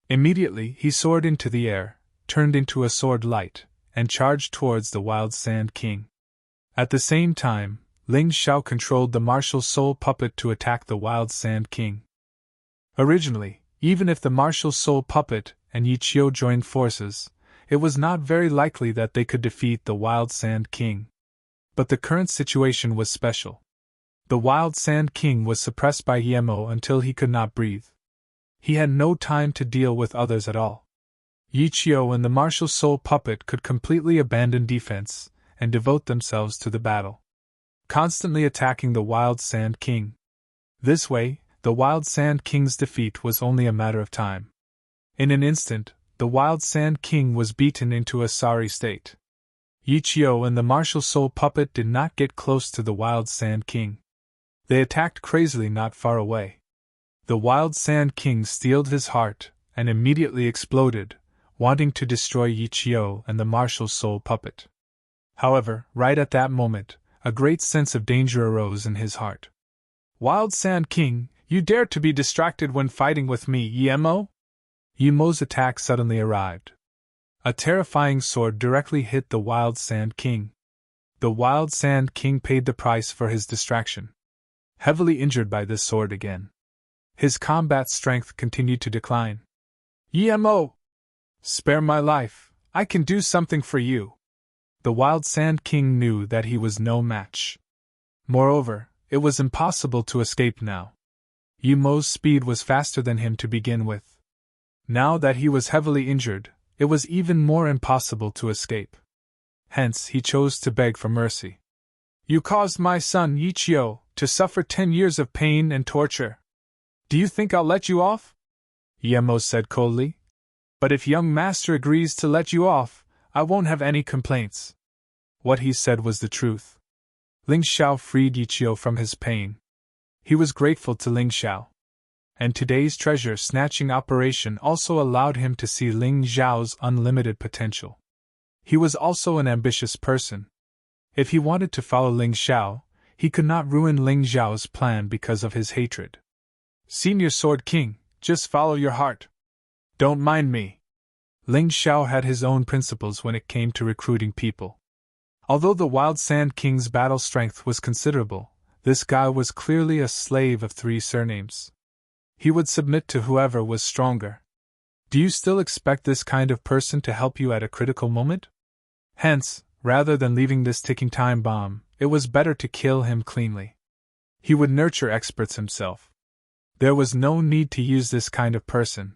Immediately he soared into the air, turned into a sword light, and charged towards the Wild Sand King. At the same time, Ling Xiao controlled the martial soul puppet to attack the Wild Sand King. Originally, even if the martial soul puppet and Yichio joined forces, it was not very likely that they could defeat the Wild Sand King. But the current situation was special. The Wild Sand King was suppressed by Emo until he could not breathe. He had no time to deal with others at all. Yichio and the martial soul puppet could completely abandon defense and devote themselves to the battle, constantly attacking the Wild Sand King. This way, the Wild Sand King's defeat was only a matter of time. In an instant, the Wild Sand King was beaten into a sorry state. Yichio and the martial soul puppet did not get close to the Wild Sand King. They attacked crazily not far away. The Wild Sand King steeled his heart and immediately exploded, wanting to destroy Yichio and the martial soul puppet. However, right at that moment, a great sense of danger arose in his heart. Wild Sand King, you dare to be distracted when fighting with me, Emo? Emo's attack suddenly arrived. A terrifying sword directly hit the Wild Sand King. The Wild Sand King paid the price for his distraction, heavily injured by this sword again. His combat strength continued to decline. Emo! Spare my life, I can do something for you. The Wild Sand King knew that he was no match. Moreover, it was impossible to escape now. Emo's speed was faster than him to begin with. Now that he was heavily injured, it was even more impossible to escape. Hence, he chose to beg for mercy. You caused my son, Yichio, to suffer 10 years of pain and torture. Do you think I'll let you off? Emo said coldly. But if young master agrees to let you off, I won't have any complaints. What he said was the truth. Ling Xiao freed Yichio from his pain. He was grateful to Ling Xiao. And today's treasure-snatching operation also allowed him to see Ling Xiao's unlimited potential. He was also an ambitious person. If he wanted to follow Ling Xiao, he could not ruin Ling Xiao's plan because of his hatred. Senior Sword King, just follow your heart. Don't mind me. Ling Xiao had his own principles when it came to recruiting people. Although the Wild Sand King's battle strength was considerable, this guy was clearly a slave of 3 surnames. He would submit to whoever was stronger. Do you still expect this kind of person to help you at a critical moment? Hence, rather than leaving this ticking time bomb, it was better to kill him cleanly. He would nurture experts himself. There was no need to use this kind of person.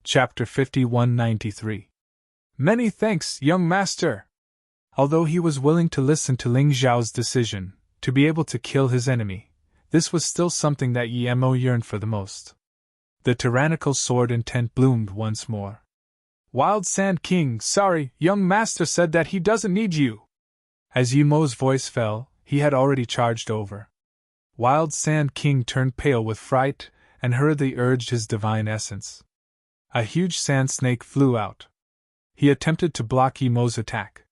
Chapter 5193. Many thanks, young master! Although he was willing to listen to Ling Xiao's decision, to be able to kill his enemy, this was still something that Emo yearned for the most. The tyrannical sword intent bloomed once more. Wild Sand King, sorry, young master said that he doesn't need you. As Emo's voice fell, he had already charged over. Wild Sand King turned pale with fright and hurriedly urged his divine essence. A huge sand snake flew out. He attempted to block Emo's attack.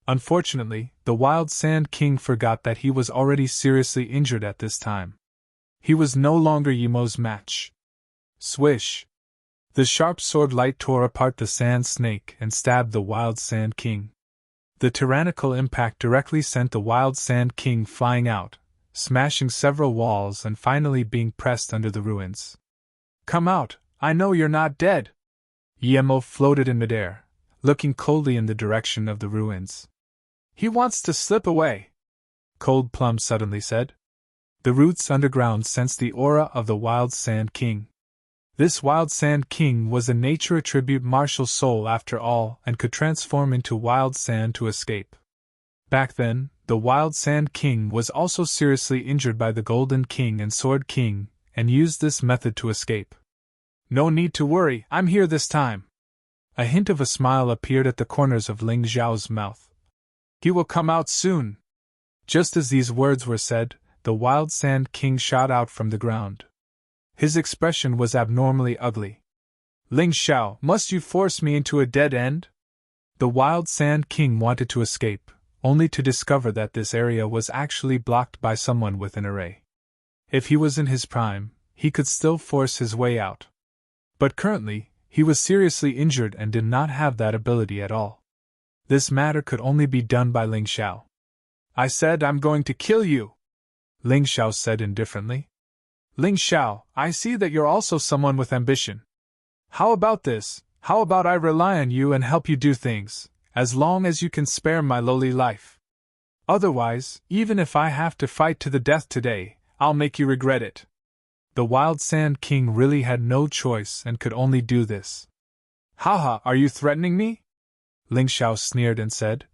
Unfortunately, the Wild Sand King forgot that he was already seriously injured at this time. He was no longer Emo's match. Swish! The sharp sword light tore apart the sand snake and stabbed the Wild Sand King. The tyrannical impact directly sent the Wild Sand King flying out, smashing several walls and finally being pressed under the ruins. Come out, I know you're not dead! Emo floated in midair, looking coldly in the direction of the ruins. He wants to slip away, Cold Plum suddenly said. The roots underground sensed the aura of the Wild Sand King. This Wild Sand King was a nature attribute martial soul after all and could transform into wild sand to escape. Back then, the Wild Sand King was also seriously injured by the Golden King and Sword King, and used this method to escape. No need to worry, I'm here this time. A hint of a smile appeared at the corners of Ling Xiao's mouth. He will come out soon. Just as these words were said, the Wild Sand King shot out from the ground. His expression was abnormally ugly. Ling Xiao, must you force me into a dead end? The Wild Sand King wanted to escape, only to discover that this area was actually blocked by someone with an array. If he was in his prime, he could still force his way out. But currently, he was seriously injured and did not have that ability at all. This matter could only be done by Ling Xiao. I said I'm going to kill you, Ling Xiao said indifferently. Ling Xiao, I see that you're also someone with ambition. How about this? How about I rely on you and help you do things, as long as you can spare my lowly life? Otherwise, even if I have to fight to the death today, I'll make you regret it. The Wild Sand King really had no choice and could only do this. Haha, are you threatening me? Ling Xiao sneered and said.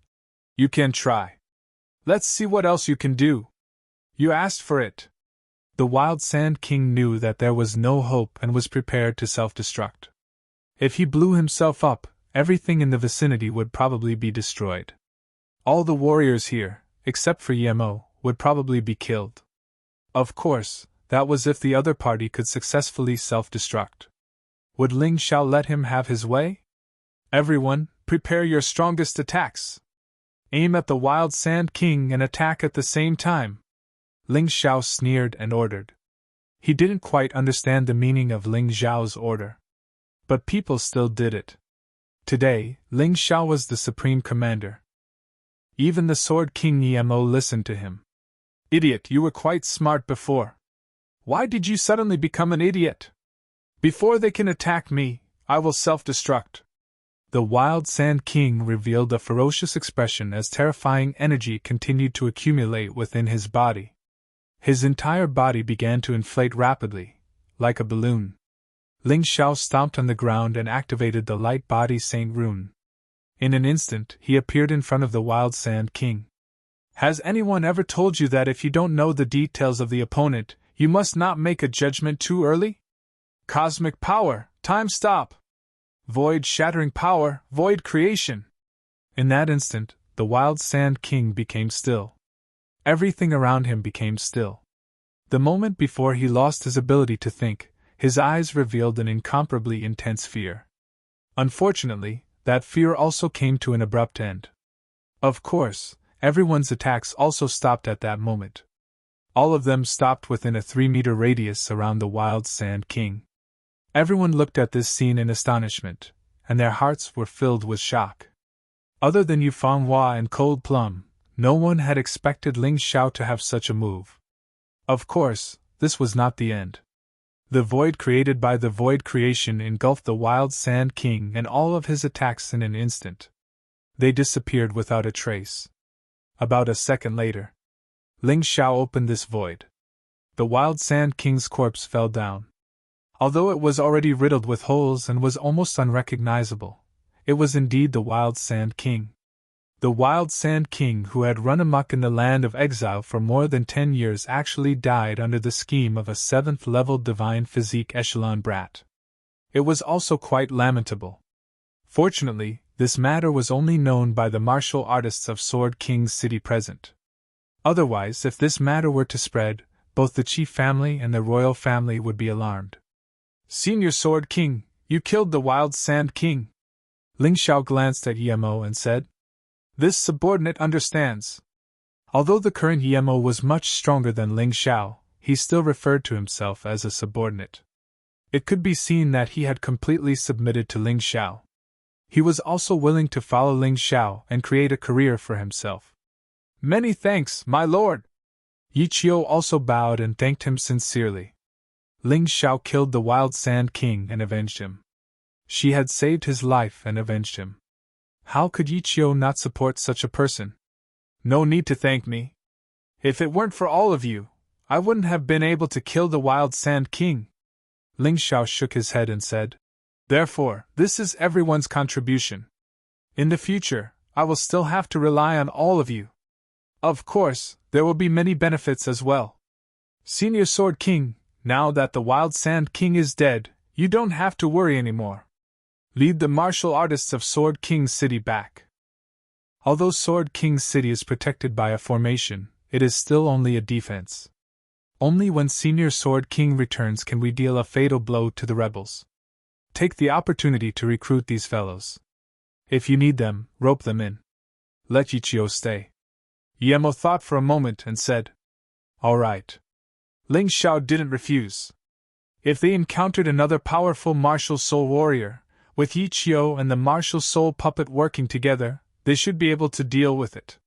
You can try. Let's see what else you can do. You asked for it. The Wild Sand King knew that there was no hope and was prepared to self-destruct. If he blew himself up, everything in the vicinity would probably be destroyed. All the warriors here, except for Yemo, would probably be killed. Of course, that was if the other party could successfully self-destruct. Would Ling Xiao let him have his way? Everyone, prepare your strongest attacks. Aim at the Wild Sand King and attack at the same time. Ling Xiao sneered and ordered. He didn't quite understand the meaning of Ling Xiao's order. But people still did it. Today, Ling Xiao was the supreme commander. Even the Sword King Yemo listened to him. Idiot, you were quite smart before. Why did you suddenly become an idiot? Before they can attack me, I will self-destruct. The Wild Sand King revealed a ferocious expression as terrifying energy continued to accumulate within his body. His entire body began to inflate rapidly, like a balloon. Ling Xiao stomped on the ground and activated the Light Body Saint rune. In an instant, he appeared in front of the Wild Sand King. Has anyone ever told you that if you don't know the details of the opponent, you must not make a judgment too early? Cosmic power, time stop! Void-shattering power, void creation! In that instant, the Wild Sand King became still. Everything around him became still. The moment before he lost his ability to think, his eyes revealed an incomparably intense fear. Unfortunately, that fear also came to an abrupt end. Of course, everyone's attacks also stopped at that moment. All of them stopped within a 3-meter radius around the Wild Sand King. Everyone looked at this scene in astonishment, and their hearts were filled with shock. Other than Yufeng Hua and Cold Plum, no one had expected Ling Xiao to have such a move. Of course, this was not the end. The void created by the void creation engulfed the Wild Sand King and all of his attacks in an instant. They disappeared without a trace. About a second later, Ling Xiao opened this void. The Wild Sand King's corpse fell down. Although it was already riddled with holes and was almost unrecognizable, it was indeed the Wild Sand King. The Wild Sand King, who had run amok in the land of exile for more than 10 years, actually died under the scheme of a 7th-level divine physique echelon brat. It was also quite lamentable. Fortunately, this matter was only known by the martial artists of Sword King's city present. Otherwise, if this matter were to spread, both the chief family and the royal family would be alarmed. Senior Sword King, you killed the Wild Sand King. Ling Xiao glanced at Yemo and said. This subordinate understands. Although the current Yemo was much stronger than Ling Xiao, he still referred to himself as a subordinate. It could be seen that he had completely submitted to Ling Xiao. He was also willing to follow Ling Xiao and create a career for himself. Many thanks, my lord! Yi Qiu also bowed and thanked him sincerely. Ling Xiao killed the Wild Sand King and avenged him. She had saved his life and avenged him. How could Yi Qiu not support such a person? No need to thank me. If it weren't for all of you, I wouldn't have been able to kill the Wild Sand King. Ling Xiao shook his head and said, Therefore, this is everyone's contribution. In the future, I will still have to rely on all of you. Of course, there will be many benefits as well. Senior Sword King, now that the Wild Sand King is dead, you don't have to worry anymore. Lead the martial artists of Sword King's city back. Although Sword King's city is protected by a formation, it is still only a defense. Only when Senior Sword King returns can we deal a fatal blow to the rebels. Take the opportunity to recruit these fellows. If you need them, rope them in. Let Yi Qiu stay. Yemo thought for a moment and said, All right. Ling Xiao didn't refuse. If they encountered another powerful martial soul warrior, with Yi Qiu and the martial soul puppet working together, they should be able to deal with it.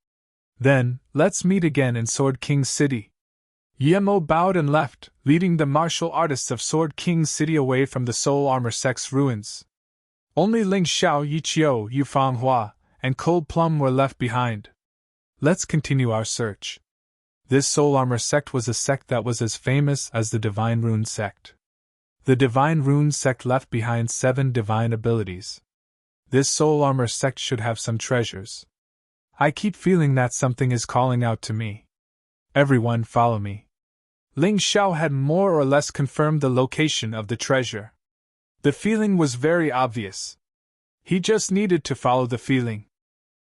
Then, let's meet again in Sword King's city. Yemo bowed and left, leading the martial artists of Sword King's city away from the Soul Armor sect's ruins. Only Ling Xiao, Yiqiu, Yufang Hua, and Cold Plum were left behind. Let's continue our search. This Soul Armor sect was a sect that was as famous as the Divine Rune sect. The Divine Rune sect left behind 7 divine abilities. This Soul Armor sect should have some treasures. I keep feeling that something is calling out to me. Everyone follow me. Ling Xiao had more or less confirmed the location of the treasure. The feeling was very obvious. He just needed to follow the feeling.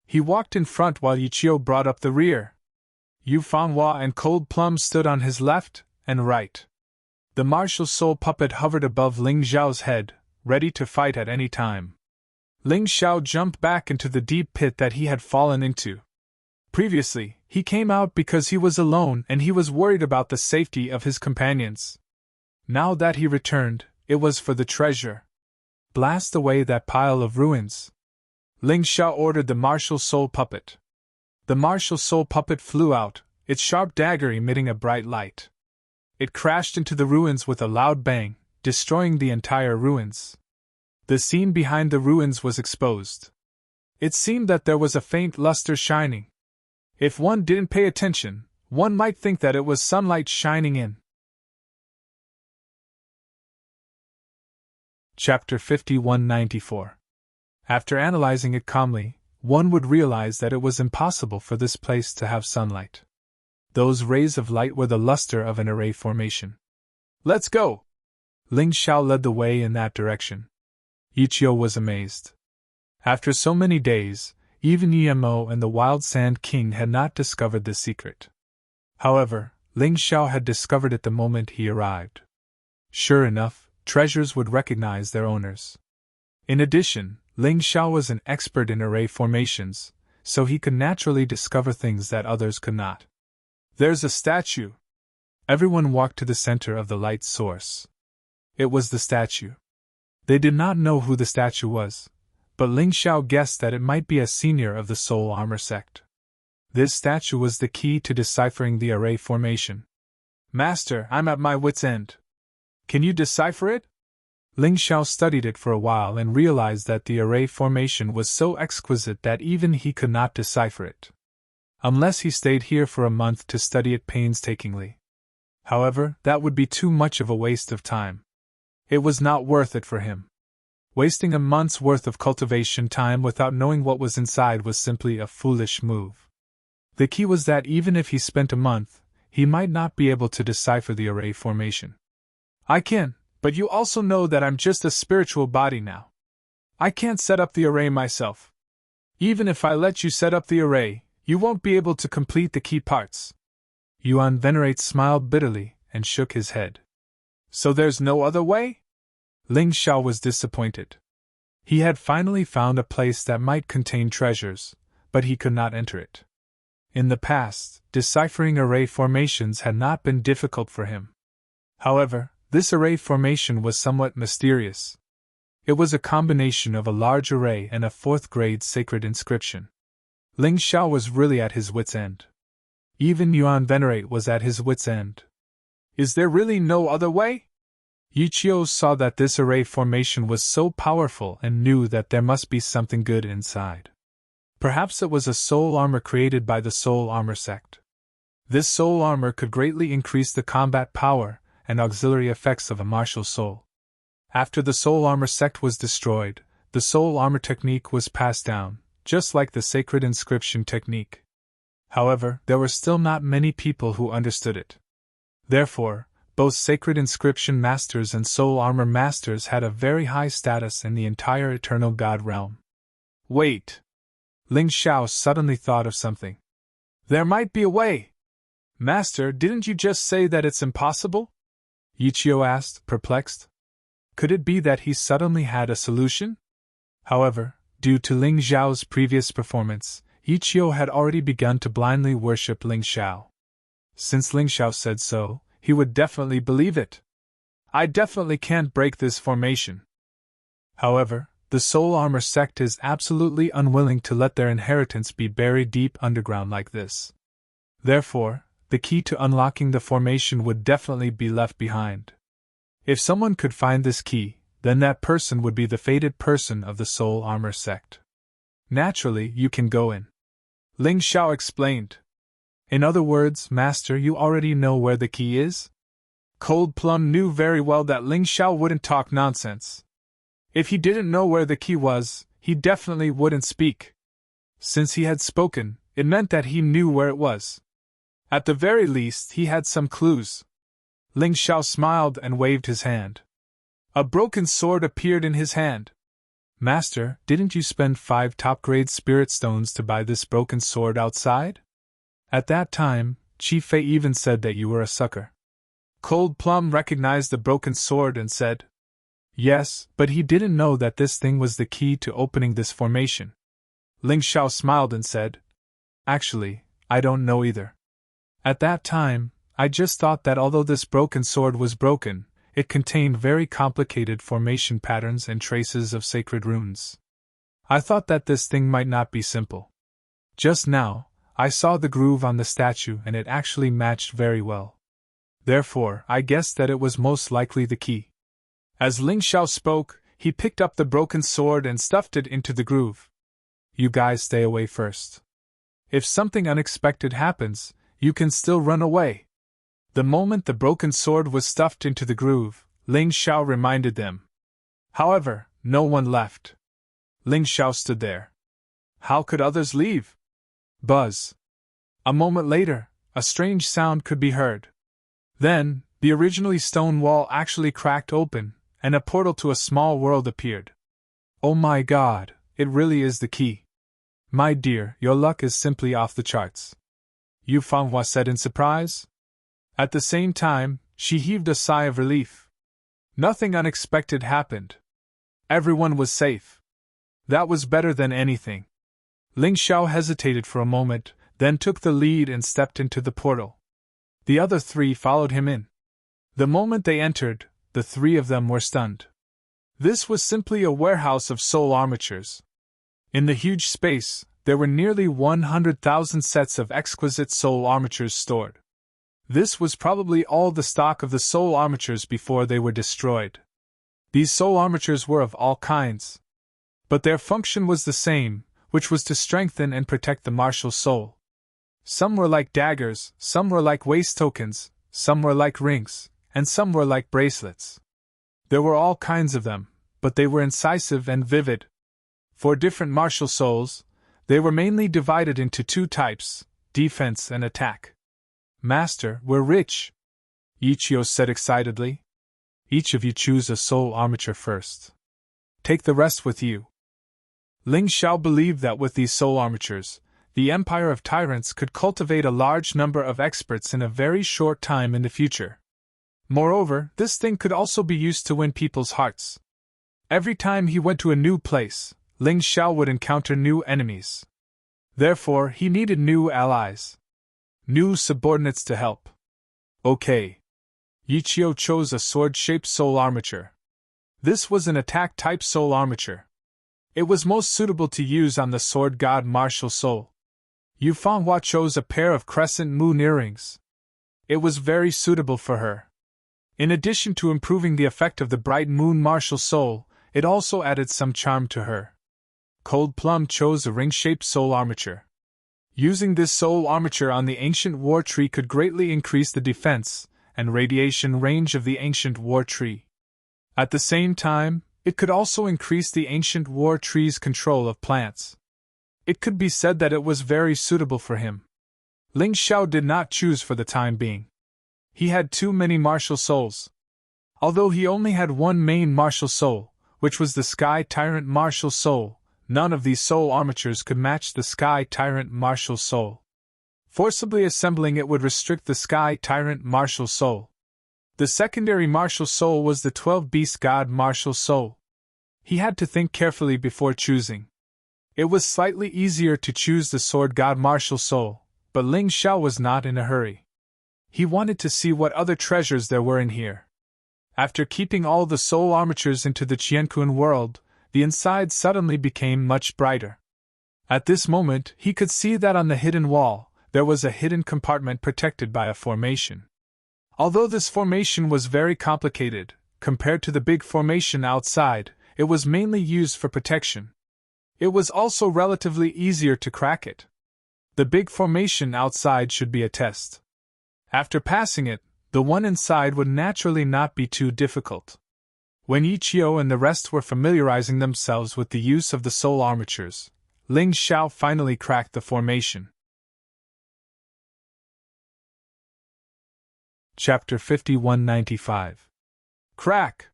He walked in front while Yiqiu brought up the rear. Yu Fanghua and Cold Plum stood on his left and right. The martial soul puppet hovered above Ling Xiao's head, ready to fight at any time. Ling Xiao jumped back into the deep pit that he had fallen into. Previously, he came out because he was alone and he was worried about the safety of his companions. Now that he returned, it was for the treasure. Blast away that pile of ruins. Ling Xiao ordered the martial soul puppet. The martial soul puppet flew out, its sharp dagger emitting a bright light. It crashed into the ruins with a loud bang, destroying the entire ruins. The scene behind the ruins was exposed. It seemed that there was a faint luster shining. If one didn't pay attention, one might think that it was sunlight shining in. Chapter 5194. After analyzing it calmly, one would realize that it was impossible for this place to have sunlight. Those rays of light were the luster of an array formation. Let's go! Ling Xiao led the way in that direction. Yiqiu was amazed. After so many days, even Yemo and the Wild Sand King had not discovered the secret. However, Ling Xiao had discovered it the moment he arrived. Sure enough, treasures would recognize their owners. In addition, Ling Xiao was an expert in array formations, so he could naturally discover things that others could not. There's a statue! Everyone walked to the center of the light source. It was the statue. They did not know who the statue was, but Ling Xiao guessed that it might be a senior of the Soul Armor sect. This statue was the key to deciphering the array formation. Master, I'm at my wit's end. Can you decipher it? Ling Xiao studied it for a while and realized that the array formation was so exquisite that even he could not decipher it. Unless he stayed here for a month to study it painstakingly. However, that would be too much of a waste of time. It was not worth it for him. Wasting a month's worth of cultivation time without knowing what was inside was simply a foolish move. The key was that even if he spent a month, he might not be able to decipher the array formation. I can, but you also know that I'm just a spiritual body now. I can't set up the array myself. Even if I let you set up the array, you won't be able to complete the key parts. Yuan Venerate smiled bitterly and shook his head. So there's no other way? Ling Xiao was disappointed. He had finally found a place that might contain treasures, but he could not enter it. In the past, deciphering array formations had not been difficult for him. However, this array formation was somewhat mysterious. It was a combination of a large array and a 4th-grade sacred inscription. Ling Xiao was really at his wit's end. Even Yuan Venerate was at his wit's end. Is there really no other way? Yiqiu saw that this array formation was so powerful and knew that there must be something good inside. Perhaps it was a soul armor created by the Soul Armor sect. This soul armor could greatly increase the combat power and auxiliary effects of a martial soul. After the Soul Armor sect was destroyed, the Soul Armor technique was passed down, just like the Sacred Inscription technique. However, there were still not many people who understood it. Therefore, both Sacred Inscription Masters and Soul Armor Masters had a very high status in the entire Eternal God realm. Wait! Ling Xiao suddenly thought of something. There might be a way! Master, didn't you just say that it's impossible? Yiqiu asked, perplexed. Could it be that he suddenly had a solution? However, due to Ling Xiao's previous performance, Yiqiu had already begun to blindly worship Ling Xiao. Since Ling Xiao said so, he would definitely believe it. I definitely can't break this formation. However, the Soul Armor sect is absolutely unwilling to let their inheritance be buried deep underground like this. Therefore, the key to unlocking the formation would definitely be left behind. If someone could find this key, then that person would be the fated person of the soul armor sect. Naturally, you can go in. Ling Xiao explained. In other words, Master, you already know where the key is? Cold Plum knew very well that Ling Xiao wouldn't talk nonsense. If he didn't know where the key was, he definitely wouldn't speak. Since he had spoken, it meant that he knew where it was. At the very least, he had some clues. Ling Xiao smiled and waved his hand. A broken sword appeared in his hand. Master, didn't you spend 5 top-grade spirit stones to buy this broken sword outside? At that time, Chi Fei even said that you were a sucker. Cold Plum recognized the broken sword and said, Yes, but he didn't know that this thing was the key to opening this formation. Ling Xiao smiled and said, Actually, I don't know either. At that time, I just thought that although this broken sword was broken, it contained very complicated formation patterns and traces of sacred runes. I thought that this thing might not be simple. Just now, I saw the groove on the statue and it actually matched very well. Therefore, I guessed that it was most likely the key. As Ling Xiao spoke, he picked up the broken sword and stuffed it into the groove. You guys stay away first. If something unexpected happens, you can still run away. The moment the broken sword was stuffed into the groove, Ling Xiao reminded them. However, no one left. Ling Xiao stood there. How could others leave? Buzz. A moment later, a strange sound could be heard. Then, the originally stone wall actually cracked open, and a portal to a small world appeared. Oh my God, it really is the key. My dear, your luck is simply off the charts. Yu Fanghua said in surprise. At the same time, she heaved a sigh of relief. Nothing unexpected happened. Everyone was safe. That was better than anything. Ling Xiao hesitated for a moment, then took the lead and stepped into the portal. The other 3 followed him in. The moment they entered, the 3 of them were stunned. This was simply a warehouse of soul armatures. In the huge space, there were nearly 100,000 sets of exquisite soul armatures stored. This was probably all the stock of the soul armatures before they were destroyed. These soul armatures were of all kinds. But their function was the same, which was to strengthen and protect the martial soul. Some were like daggers, some were like waist tokens, some were like rings, and some were like bracelets. There were all kinds of them, but they were incisive and vivid. For different martial souls, they were mainly divided into 2 types, defense and attack. Master, we're rich, Yichio said excitedly. Each of you choose a soul armature first. Take the rest with you. Ling Xiao believed that with these soul armatures, the Empire of Tyrants could cultivate a large number of experts in a very short time in the future. Moreover, this thing could also be used to win people's hearts. Every time he went to a new place, Ling Xiao would encounter new enemies. Therefore, he needed new allies. New subordinates to help. Okay. Yichio chose a sword-shaped soul armature. This was an attack-type soul armature. It was most suitable to use on the sword god martial soul. Yu Fanghua chose a pair of crescent moon earrings. It was very suitable for her. In addition to improving the effect of the bright moon martial soul, it also added some charm to her. Cold Plum chose a ring-shaped soul armature. Using this soul armature on the ancient war tree could greatly increase the defense and radiation range of the ancient war tree. At the same time, it could also increase the ancient war tree's control of plants. It could be said that it was very suitable for him. Ling Xiao did not choose for the time being. He had too many martial souls. Although he only had one main martial soul, which was the Sky Tyrant martial soul, none of these soul armatures could match the Sky Tyrant martial soul. Forcibly assembling it would restrict the Sky Tyrant martial soul. The secondary martial soul was the 12-beast god martial soul. He had to think carefully before choosing. It was slightly easier to choose the sword god martial soul, but Ling Xiao was not in a hurry. He wanted to see what other treasures there were in here. After keeping all the soul armatures into the Qiankun world, the inside suddenly became much brighter. At this moment, he could see that on the hidden wall, There was a hidden compartment protected by a formation. Although this formation was very complicated, compared to the big formation outside, it was mainly used for protection. It was also relatively easier to crack it. The big formation outside should be a test. After passing it, the one inside would naturally not be too difficult. When Ichio and the rest were familiarizing themselves with the use of the soul armatures, Ling Xiao finally cracked the formation. Chapter 5195. Crack!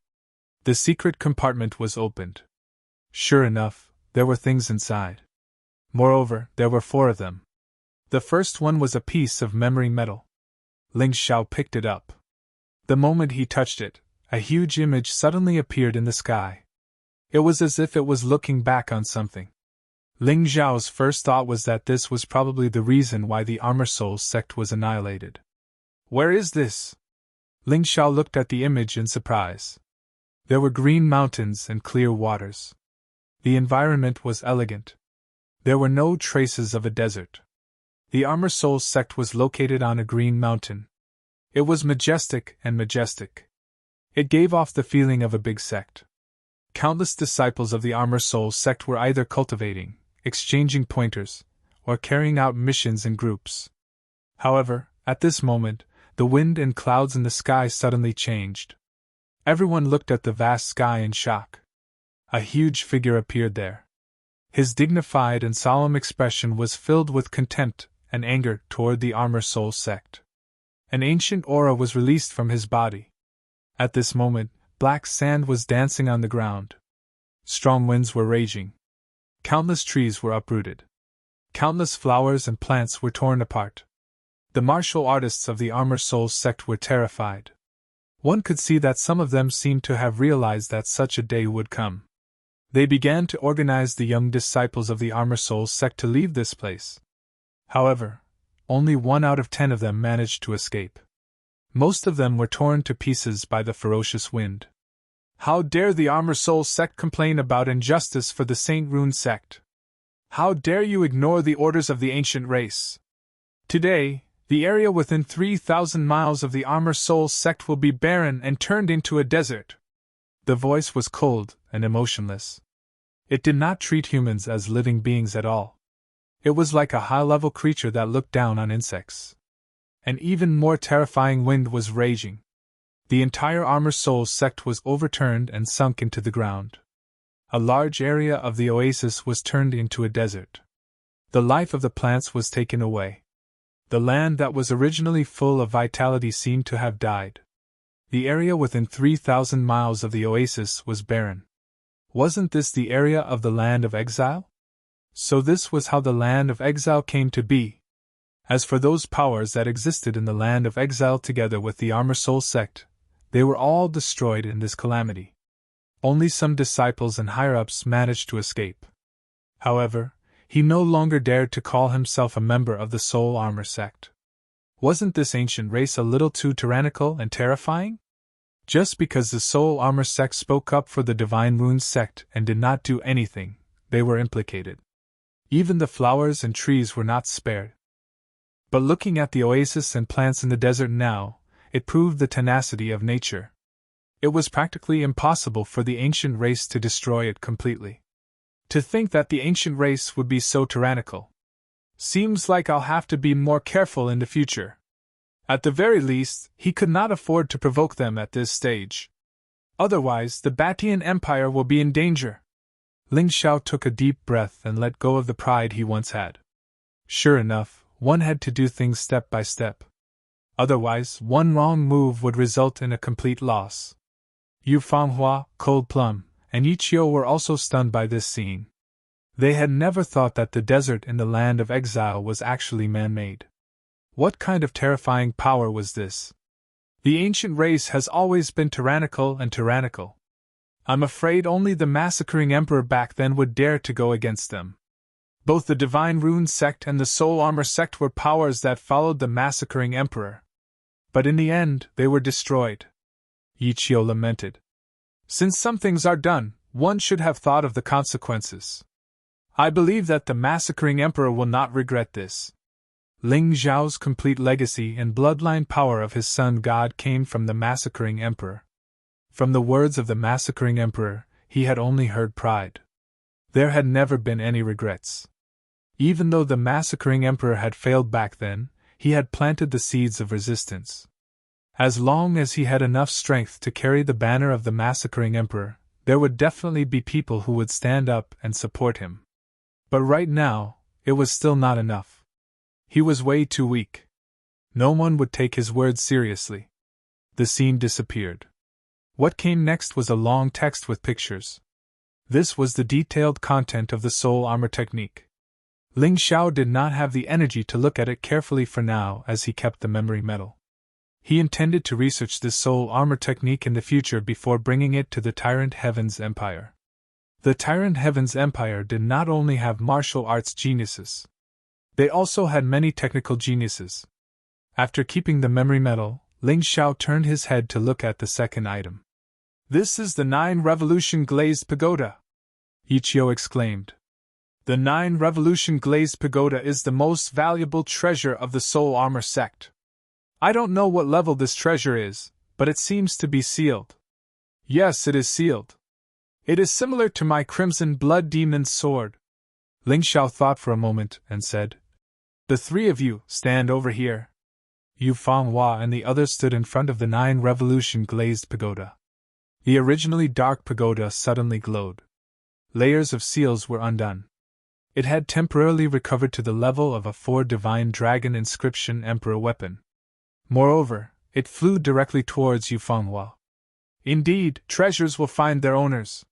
The secret compartment was opened. Sure enough, there were things inside. Moreover, there were 4 of them. The first one was a piece of memory metal. Ling Xiao picked it up. The moment he touched it, a huge image suddenly appeared in the sky. It was as if it was looking back on something. Ling Xiao's first thought was that this was probably the reason why the Armor Soul sect was annihilated. Where is this? Ling Xiao looked at the image in surprise. There were green mountains and clear waters. The environment was elegant. There were no traces of a desert. The Armor Soul sect was located on a green mountain. It was majestic and majestic. It gave off the feeling of a big sect. Countless disciples of the Armor Soul sect were either cultivating, exchanging pointers, or carrying out missions in groups. However, at this moment, the wind and clouds in the sky suddenly changed. Everyone looked at the vast sky in shock. A huge figure appeared there. His dignified and solemn expression was filled with contempt and anger toward the Armor Soul sect. An ancient aura was released from his body. At this moment, black sand was dancing on the ground. Strong winds were raging. Countless trees were uprooted. Countless flowers and plants were torn apart. The martial artists of the Armor Soul sect were terrified. One could see that some of them seemed to have realized that such a day would come. They began to organize the young disciples of the Armor Soul sect to leave this place. However, only 1 out of 10 of them managed to escape. Most of them were torn to pieces by the ferocious wind. How dare the Armor Soul sect complain about injustice for the Saint Rune sect? How dare you ignore the orders of the ancient race? Today, the area within 3,000 miles of the Armor Soul sect will be barren and turned into a desert. The voice was cold and emotionless. It did not treat humans as living beings at all. It was like a high-level creature that looked down on insects. An even more terrifying wind was raging. The entire Armor Soul sect was overturned and sunk into the ground. A large area of the oasis was turned into a desert. The life of the plants was taken away. The land that was originally full of vitality seemed to have died. The area within 3,000 miles of the oasis was barren. Wasn't this the area of the land of exile? So this was how the land of exile came to be. As for those powers that existed in the land of exile together with the Armor Soul sect, they were all destroyed in this calamity. Only some disciples and higher-ups managed to escape. However, he no longer dared to call himself a member of the Soul Armor sect. Wasn't this ancient race a little too tyrannical and terrifying? Just because the Soul Armor sect spoke up for the Divine Runes sect and did not do anything, they were implicated. Even the flowers and trees were not spared. But looking at the oasis and plants in the desert now, it proved the tenacity of nature. It was practically impossible for the ancient race to destroy it completely. To think that the ancient race would be so tyrannical. Seems like I'll have to be more careful in the future. At the very least, he could not afford to provoke them at this stage. Otherwise, the Batian Empire will be in danger. Ling Xiao took a deep breath and let go of the pride he once had. Sure enough, one had to do things step by step. Otherwise, one wrong move would result in a complete loss. Yu Fanghua, Cold Plum, and Ichio were also stunned by this scene. They had never thought that the desert in the land of exile was actually man-made. What kind of terrifying power was this? The ancient race has always been tyrannical and tyrannical. I'm afraid only the massacring emperor back then would dare to go against them. Both the Divine Rune sect and the Soul Armor sect were powers that followed the massacring emperor. But in the end, they were destroyed. Ichio lamented. Since some things are done, one should have thought of the consequences. I believe that the massacring emperor will not regret this. Ling Xiao's complete legacy and bloodline power of his sun god came from the massacring emperor. From the words of the massacring emperor, he had only heard pride. There had never been any regrets. Even though the massacring emperor had failed back then, he had planted the seeds of resistance. As long as he had enough strength to carry the banner of the massacring emperor, there would definitely be people who would stand up and support him. But right now, it was still not enough. He was way too weak. No one would take his words seriously. The scene disappeared. What came next was a long text with pictures. This was the detailed content of the soul armor technique. Ling Xiao did not have the energy to look at it carefully for now as he kept the memory metal. He intended to research this soul armor technique in the future before bringing it to the Tyrant Heaven's Empire. The Tyrant Heaven's Empire did not only have martial arts geniuses. They also had many technical geniuses. After keeping the memory metal, Ling Xiao turned his head to look at the second item. "This is the 9 Revolution Glazed Pagoda!" Yichio exclaimed. "The 9 Revolution Glazed Pagoda is the most valuable treasure of the Soul Armor sect. I don't know what level this treasure is, but it seems to be sealed." "Yes, it is sealed. It is similar to my Crimson Blood Demon's sword." Ling Xiao thought for a moment and said, "The 3 of you, stand over here." Yu Fanghua and the others stood in front of the 9 Revolution Glazed Pagoda. The originally dark pagoda suddenly glowed. Layers of seals were undone. It had temporarily recovered to the level of a 4 Divine Dragon inscription Emperor weapon. Moreover, it flew directly towards Yu Fanghua. "Indeed, treasures will find their owners.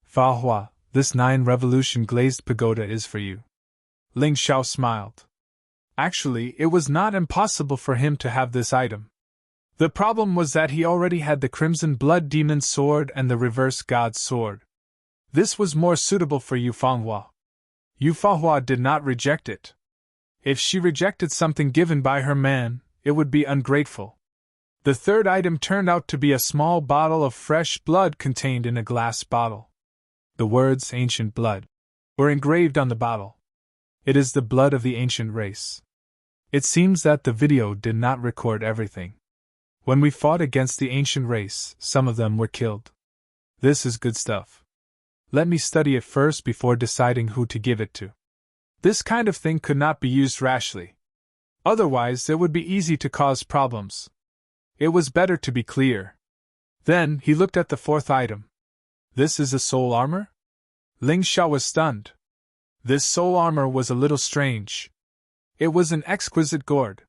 Fanghua, this 9 Revolution Glazed Pagoda is for you." Ling Xiao smiled. Actually, it was not impossible for him to have this item. The problem was that he already had the Crimson Blood Demon's sword and the Reverse God's sword. This was more suitable for Yu Fanghua. Yu Fanghua did not reject it. If she rejected something given by her man, it would be ungrateful. The third item turned out to be a small bottle of fresh blood contained in a glass bottle. The words "Ancient Blood" were engraved on the bottle. It is the blood of the ancient race. It seems that the video did not record everything. When we fought against the ancient race, some of them were killed. This is good stuff. Let me study it first before deciding who to give it to. This kind of thing could not be used rashly. Otherwise, it would be easy to cause problems. It was better to be clear. Then, he looked at the 4th item. "This is a soul armor?" Ling Xiao was stunned. This soul armor was a little strange. It was an exquisite gourd.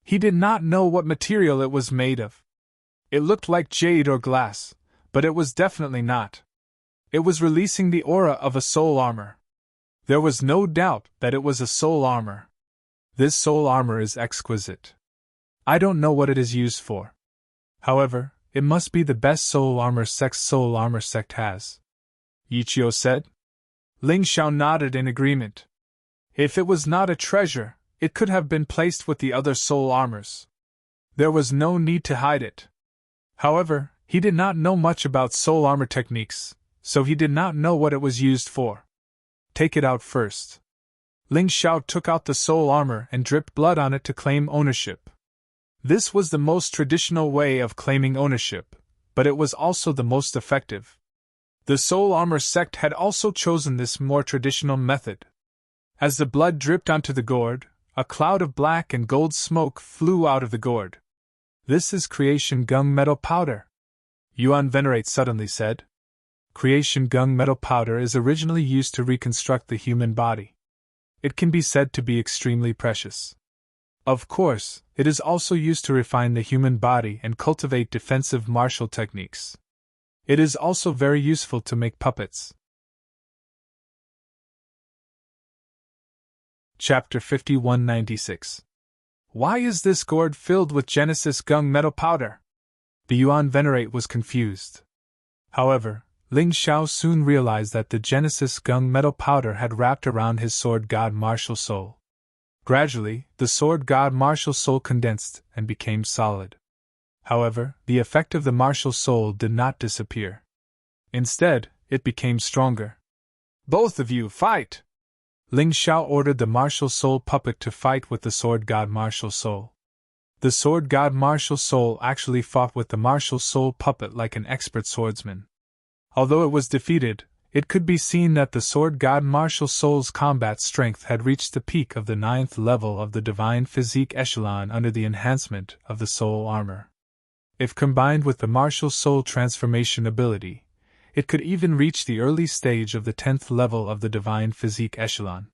He did not know what material it was made of. It looked like jade or glass, but it was definitely not. It was releasing the aura of a soul armor. There was no doubt that it was a soul armor. This soul armor is exquisite. I don't know what it is used for. However, it must be the best soul armor sect has. Yichio said. Ling Xiao nodded in agreement. If it was not a treasure, it could have been placed with the other soul armors. There was no need to hide it. However, he did not know much about soul armor techniques, so he did not know what it was used for. "Take it out first." Ling Xiao took out the soul armor and dripped blood on it to claim ownership. This was the most traditional way of claiming ownership, but it was also the most effective. The soul armor sect had also chosen this more traditional method. As the blood dripped onto the gourd, a cloud of black and gold smoke flew out of the gourd. "This is Creation Gung Metal Powder," Yuan Venerate suddenly said. Creation Gung Metal Powder is originally used to reconstruct the human body. It can be said to be extremely precious. Of course, it is also used to refine the human body and cultivate defensive martial techniques. It is also very useful to make puppets. Chapter 5196. Why is this gourd filled with Genesis Gung Metal Powder? The Yuan Venerate was confused. However, Ling Xiao soon realized that the Genesis Gung Metal Powder had wrapped around his sword god martial soul. Gradually, the sword god martial soul condensed and became solid. However, the effect of the martial soul did not disappear. Instead, it became stronger. "Both of you, fight!" Ling Xiao ordered the martial soul puppet to fight with the sword god martial soul. The sword god martial soul actually fought with the martial soul puppet like an expert swordsman. Although it was defeated, it could be seen that the sword god martial soul's combat strength had reached the peak of the 9th level of the divine physique echelon under the enhancement of the soul armor. If combined with the martial soul transformation ability, it could even reach the early stage of the 10th level of the divine physique echelon.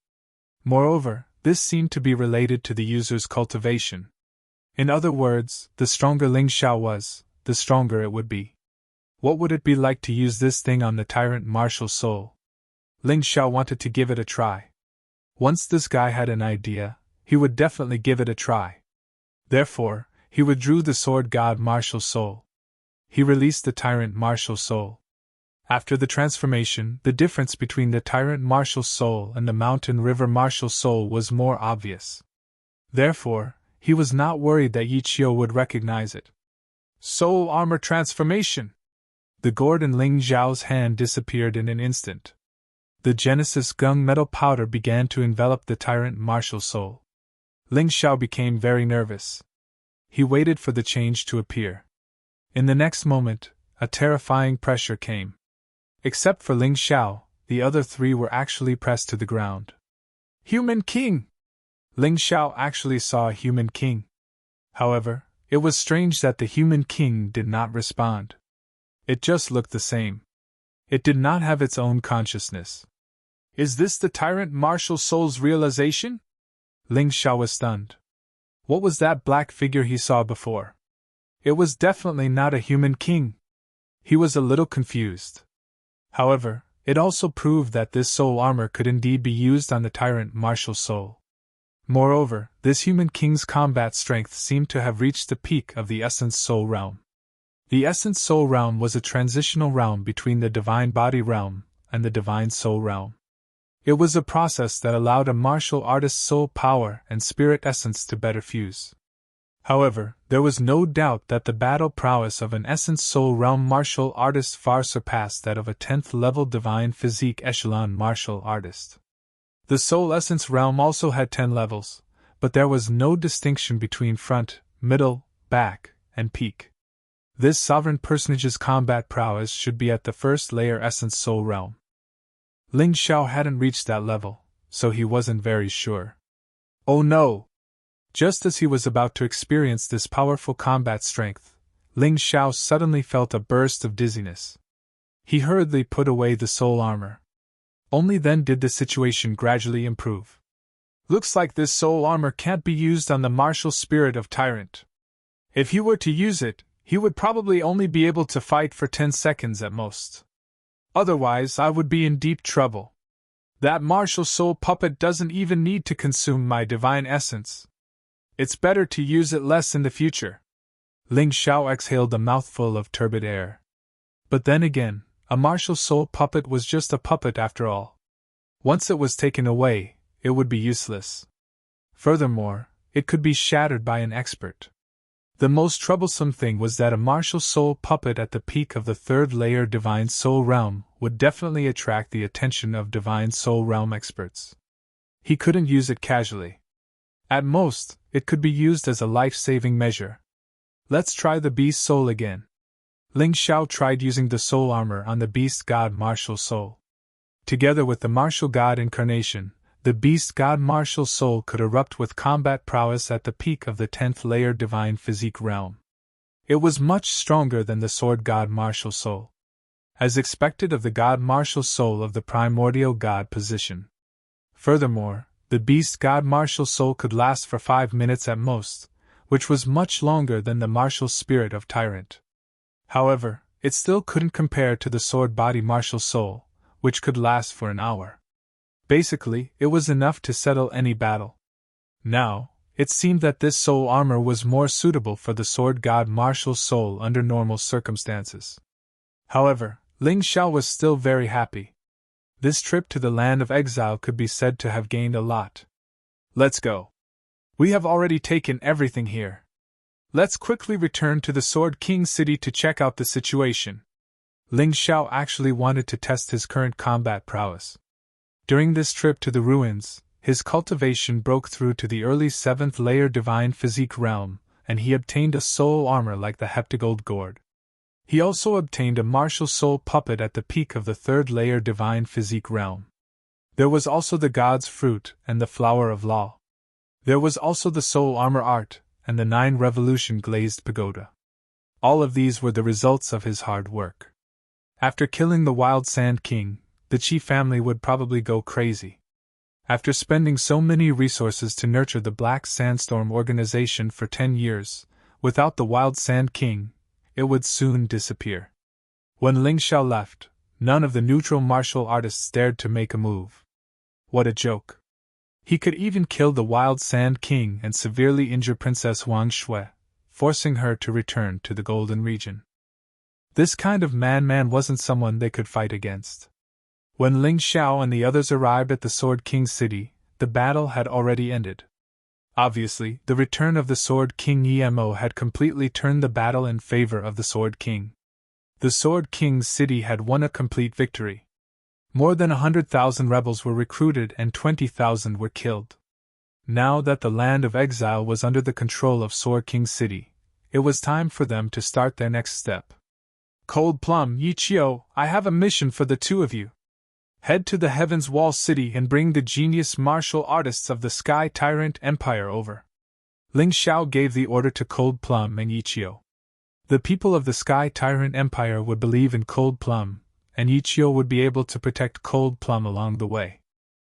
Moreover, this seemed to be related to the user's cultivation. In other words, the stronger Ling Xiao was, the stronger it would be. What would it be like to use this thing on the Tyrant martial soul? Ling Xiao wanted to give it a try. Once this guy had an idea, he would definitely give it a try. Therefore, he withdrew the sword god martial soul. He released the Tyrant martial soul. After the transformation, the difference between the Tyrant martial soul and the Mountain River martial soul was more obvious. Therefore, he was not worried that Yi Qiu would recognize it. Soul armor transformation! The gourd in Ling Xiao's hand disappeared in an instant. The Genesis gung metal powder began to envelop the Tyrant martial soul. Ling Xiao became very nervous. He waited for the change to appear. In the next moment, a terrifying pressure came. Except for Ling Xiao, the other three were actually pressed to the ground. Human King! Ling Xiao actually saw a human king. However, it was strange that the human king did not respond. It just looked the same. It did not have its own consciousness. Is this the Tyrant martial soul's realization? Ling Xiao was stunned. What was that black figure he saw before? It was definitely not a human king. He was a little confused. However, it also proved that this soul armor could indeed be used on the Tyrant martial soul. Moreover, this human king's combat strength seemed to have reached the peak of the Essence Soul realm. The Essence Soul realm was a transitional realm between the Divine Body realm and the Divine Soul realm. It was a process that allowed a martial artist's soul power and spirit essence to better fuse. However, there was no doubt that the battle prowess of an Essence Soul realm martial artist far surpassed that of a 10th level Divine Physique echelon martial artist. The Soul Essence realm also had 10 levels, but there was no distinction between front, middle, back, and peak. This sovereign personage's combat prowess should be at the first layer Essence Soul realm. Ling Xiao hadn't reached that level, so he wasn't very sure. Oh no! Just as he was about to experience this powerful combat strength, Ling Xiao suddenly felt a burst of dizziness. He hurriedly put away the soul armor. Only then did the situation gradually improve. Looks like this soul armor can't be used on the martial spirit of Tyrant. If he were to use it, he would probably only be able to fight for 10 seconds at most. Otherwise, I would be in deep trouble. That martial soul puppet doesn't even need to consume my divine essence. It's better to use it less in the future. Ling Xiao exhaled a mouthful of turbid air. But then again, a martial soul puppet was just a puppet after all. Once it was taken away, it would be useless. Furthermore, it could be shattered by an expert. The most troublesome thing was that a martial soul puppet at the peak of the 3rd layer Divine Soul realm would definitely attract the attention of Divine Soul realm experts. He couldn't use it casually. At most, it could be used as a life-saving measure. Let's try the beast soul again. Ling Xiao tried using the soul armor on the beast god martial soul. Together with the martial god incarnation, the beast god martial soul could erupt with combat prowess at the peak of the 10th layer divine physique realm. It was much stronger than the sword god martial soul. As expected of the god martial soul of the primordial god position. Furthermore, the beast god martial soul could last for 5 minutes at most, which was much longer than the martial spirit of Tyrant. However, it still couldn't compare to the sword body martial soul, which could last for an hour. Basically, it was enough to settle any battle. Now, it seemed that this soul armor was more suitable for the sword god martial soul under normal circumstances. However, Ling Xiao was still very happy. This trip to the land of exile could be said to have gained a lot. Let's go. We have already taken everything here. Let's quickly return to the Sword King city to check out the situation. Ling Xiao actually wanted to test his current combat prowess. During this trip to the ruins, his cultivation broke through to the early 7th layer divine physique realm, and he obtained a soul armor like the Heptagold Gourd. He also obtained a martial soul puppet at the peak of the 3rd layer divine physique realm. There was also the God's Fruit and the Flower of Law. There was also the soul armor art and the 9 revolution glazed pagoda. All of these were the results of his hard work. After killing the Wild Sand King, the Chi family would probably go crazy. After spending so many resources to nurture the Black Sandstorm organization for 10 years, without the Wild Sand King, it would soon disappear. When Ling Xiao left, none of the neutral martial artists dared to make a move. What a joke. He could even kill the Wild Sand King and severely injure Princess Wang Shui, forcing her to return to the Golden Region. This kind of man wasn't someone they could fight against. When Ling Xiao and the others arrived at the Sword King city, the battle had already ended. Obviously, the return of the Sword King Emo had completely turned the battle in favor of the Sword King. The Sword King's city had won a complete victory. More than 100,000 rebels were recruited and 20,000 were killed. Now that the land of exile was under the control of Sword King City, it was time for them to start their next step. Cold Plum, Yichio, I have a mission for the two of you. Head to the Heaven's Wall City and bring the genius martial artists of the Sky Tyrant Empire over. Ling Xiao gave the order to Cold Plum and Yichio. The people of the Sky Tyrant Empire would believe in Cold Plum, and Yichio would be able to protect Cold Plum along the way.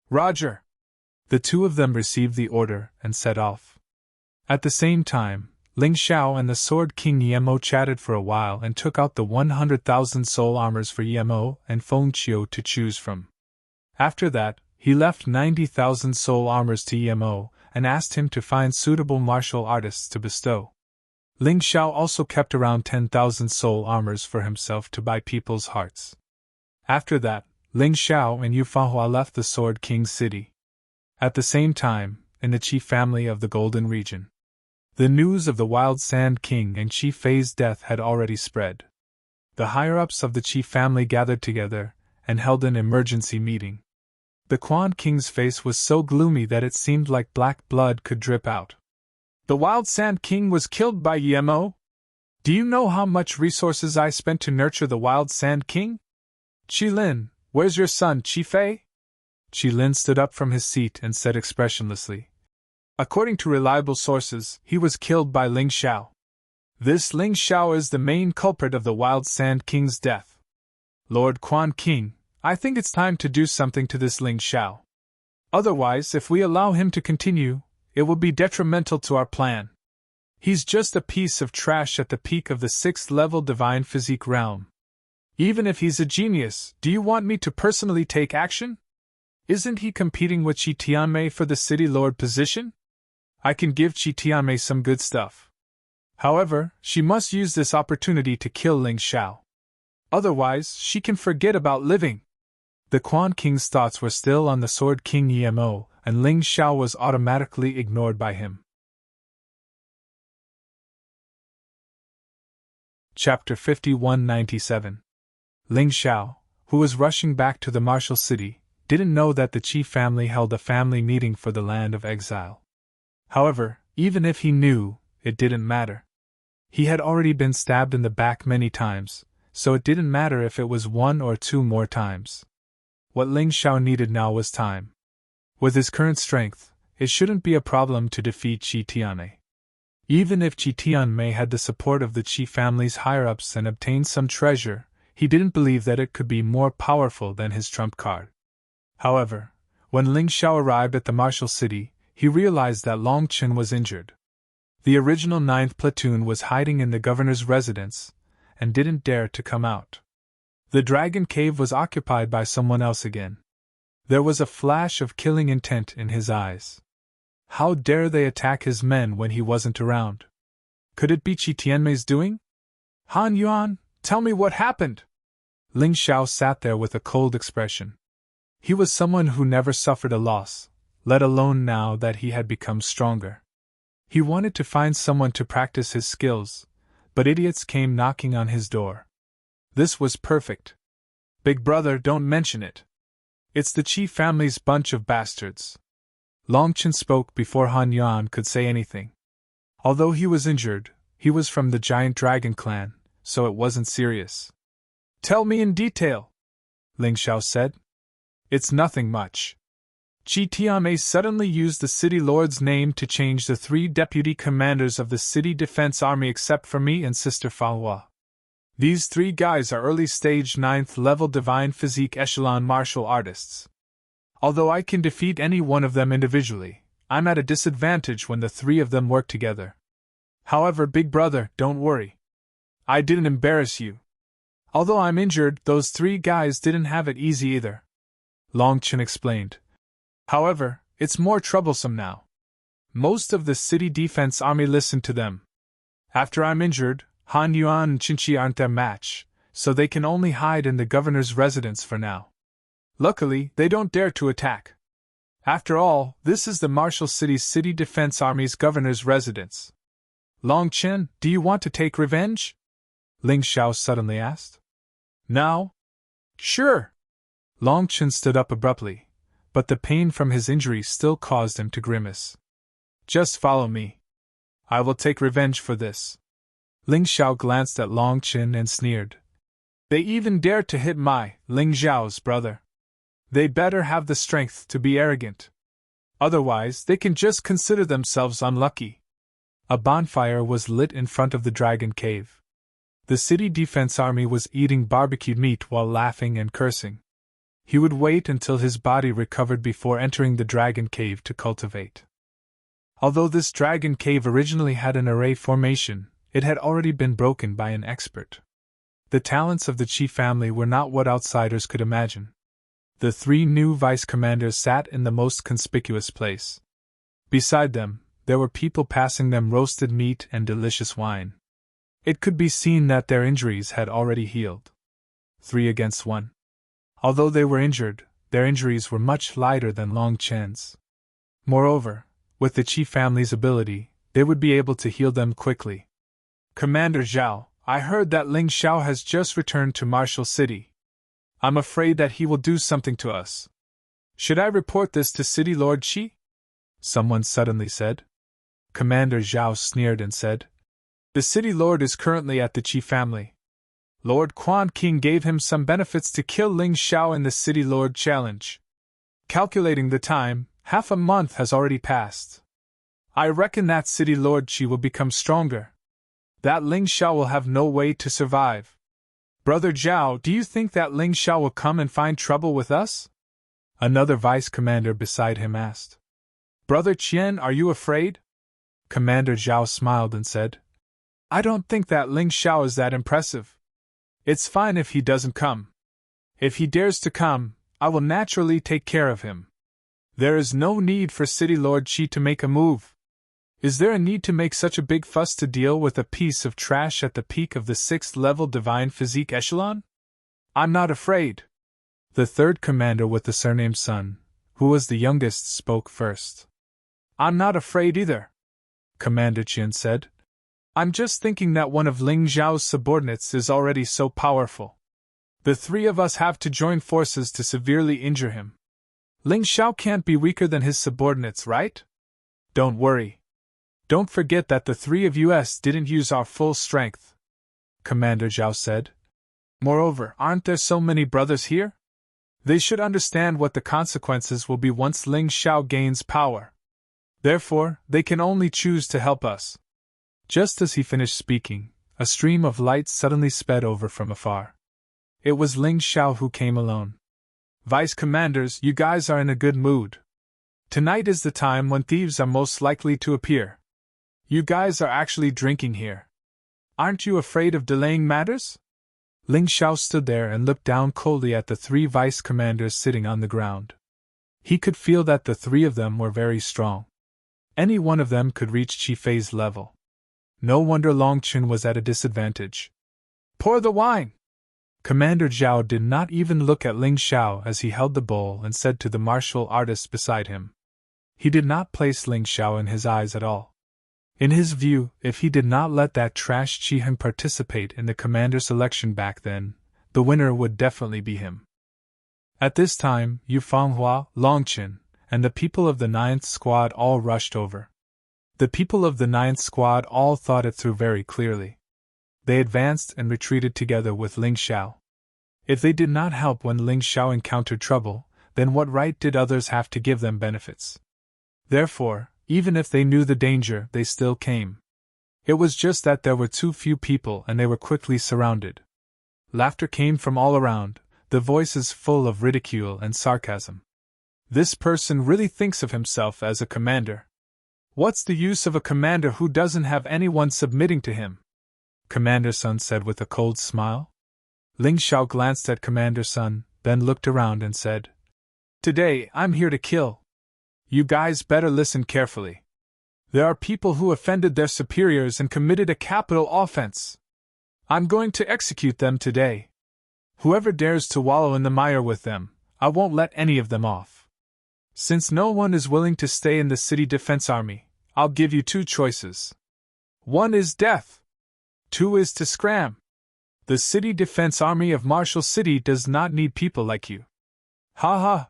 Roger! The two of them received the order and set off. At the same time, Ling Xiao and the Sword King Yemo chatted for a while and took out the 100,000 soul armors for Yemo and Feng Qiu to choose from. After that, he left 90,000 soul armors to Yemo and asked him to find suitable martial artists to bestow. Ling Xiao also kept around 10,000 soul armors for himself to buy people's hearts. After that, Ling Xiao and Yu Fanhua left the Sword King's city. At the same time, in the Qi family of the Golden Region, the news of the Wild Sand King and Qi Fei's death had already spread. The higher-ups of the Qi family gathered together and held an emergency meeting. The Quan King's face was so gloomy that it seemed like black blood could drip out. The Wild Sand King was killed by Yemo? Do you know how much resources I spent to nurture the Wild Sand King? Qi Lin, where's your son, Qi Fei? Qi Lin stood up from his seat and said expressionlessly, according to reliable sources, he was killed by Ling Xiao. This Ling Xiao is the main culprit of the Wild Sand King's death. Lord Quan King, I think it's time to do something to this Ling Xiao. Otherwise, if we allow him to continue, it will be detrimental to our plan. He's just a piece of trash at the peak of the 6th level divine physique realm. Even if he's a genius, do you want me to personally take action? Isn't he competing with Qi Tianmei for the city lord position? I can give Qi Tianmei some good stuff. However, she must use this opportunity to kill Ling Xiao. Otherwise, she can forget about living. The Quan King's thoughts were still on the Sword King Yemo, and Ling Xiao was automatically ignored by him. Chapter 5197. Ling Xiao, who was rushing back to the martial city, didn't know that the Qi family held a family meeting for the land of exile. However, even if he knew, it didn't matter. He had already been stabbed in the back many times, so it didn't matter if it was 1 or 2 more times. What Ling Xiao needed now was time. With his current strength, it shouldn't be a problem to defeat Qi Tianmei. Even if Qi Tianmei had the support of the Qi family's higher-ups and obtained some treasure, he didn't believe that it could be more powerful than his trump card. However, when Ling Xiao arrived at the martial city, he realized that Long Chen was injured. The original 9th platoon was hiding in the governor's residence, and didn't dare to come out. The dragon cave was occupied by someone else again. There was a flash of killing intent in his eyes. How dare they attack his men when he wasn't around? Could it be Qi Tianmei's doing? Han Yuan, tell me what happened! Ling Xiao sat there with a cold expression. He was someone who never suffered a loss, let alone now that he had become stronger. He wanted to find someone to practice his skills, but idiots came knocking on his door. This was perfect. Big brother, don't mention it. It's the Qi family's bunch of bastards. Long Chen spoke before Han Yuan could say anything. Although he was injured, he was from the giant dragon clan, so it wasn't serious. Tell me in detail, Ling Xiao said. It's nothing much. Qi Tianmei suddenly used the city lord's name to change the 3 deputy commanders of the city defense army except for me and Sister Fanhua. These 3 guys are early-stage 9th level divine physique echelon martial artists. Although I can defeat any one of them individually, I'm at a disadvantage when the 3 of them work together. However, big brother, don't worry. I didn't embarrass you. Although I'm injured, those 3 guys didn't have it easy either. Long Chen explained. However, it's more troublesome now. Most of the city defense army listened to them. After I'm injured, Han Yuan and Qinqi aren't their match, so they can only hide in the governor's residence for now. Luckily, they don't dare to attack. After all, this is the Martial City's City Defense Army's governor's residence. Long Chen, do you want to take revenge? Ling Xiao suddenly asked. Now? Sure. Long Chen stood up abruptly, but the pain from his injury still caused him to grimace. Just follow me. I will take revenge for this. Ling Xiao glanced at Long Chen and sneered. They even dared to hit my, Ling Xiao's brother. They better have the strength to be arrogant. Otherwise, they can just consider themselves unlucky. A bonfire was lit in front of the dragon cave. The city defense army was eating barbecued meat while laughing and cursing. He would wait until his body recovered before entering the dragon cave to cultivate. Although this dragon cave originally had an array formation, it had already been broken by an expert. The talents of the Qi family were not what outsiders could imagine. The 3 new vice commanders sat in the most conspicuous place. Beside them, there were people passing them roasted meat and delicious wine. It could be seen that their injuries had already healed. 3 against 1. Although they were injured, their injuries were much lighter than Long Chen's. Moreover, with the Qi family's ability, they would be able to heal them quickly. Commander Zhao, I heard that Ling Xiao has just returned to Martial City. I'm afraid that he will do something to us. Should I report this to City Lord Qi? Someone suddenly said. Commander Zhao sneered and said, The City Lord is currently at the Qi family. Lord Quan King gave him some benefits to kill Ling Xiao in the City Lord challenge. Calculating the time, half a month has already passed. I reckon that City Lord Qi will become stronger. That Ling Xiao will have no way to survive. Brother Zhao, do you think that Ling Xiao will come and find trouble with us? Another vice commander beside him asked. Brother Qian, are you afraid? Commander Zhao smiled and said, I don't think that Ling Xiao is that impressive. It's fine if he doesn't come. If he dares to come, I will naturally take care of him. There is no need for City Lord Qi to make a move. Is there a need to make such a big fuss to deal with a piece of trash at the peak of the 6th level divine physique echelon? I'm not afraid. The 3rd commander with the surname Sun, who was the youngest, spoke first. I'm not afraid either, Commander Qian said. I'm just thinking that one of Ling Xiao's subordinates is already so powerful. The 3 of us have to join forces to severely injure him. Ling Xiao can't be weaker than his subordinates, right? Don't worry. Don't forget that the 3 of us didn't use our full strength, Commander Zhao said. Moreover, aren't there so many brothers here? They should understand what the consequences will be once Ling Xiao gains power. Therefore, they can only choose to help us. Just as he finished speaking, a stream of light suddenly sped over from afar. It was Ling Xiao who came alone. Vice Commanders, you guys are in a good mood. Tonight is the time when thieves are most likely to appear. You guys are actually drinking here. Aren't you afraid of delaying matters? Ling Xiao stood there and looked down coldly at the 3 vice commanders sitting on the ground. He could feel that the 3 of them were very strong. Any one of them could reach Qi Fei's level. No wonder Long Chen was at a disadvantage. Pour the wine! Commander Zhao did not even look at Ling Xiao as he held the bowl and said to the martial artist beside him. He did not place Ling Xiao in his eyes at all. In his view, if he did not let that trash Qi participate in the commander selection back then, the winner would definitely be him. At this time, Yu Fanghua, Longqin, and the people of the Ninth Squad all rushed over. The people of the Ninth Squad all thought it through very clearly. They advanced and retreated together with Ling Xiao. If they did not help when Ling Xiao encountered trouble, then what right did others have to give them benefits? Therefore, even if they knew the danger, they still came. It was just that there were too few people and they were quickly surrounded. Laughter came from all around, the voices full of ridicule and sarcasm. This person really thinks of himself as a commander. What's the use of a commander who doesn't have anyone submitting to him? Commander Sun said with a cold smile. Ling Xiao glanced at Commander Sun, then looked around and said, "Today, I'm here to kill. You guys better listen carefully. There are people who offended their superiors and committed a capital offense. I'm going to execute them today. Whoever dares to wallow in the mire with them, I won't let any of them off. Since no one is willing to stay in the city defense army, I'll give you two choices. One is death. Two is to scram. The city defense army of Marshall City does not need people like you." Ha ha!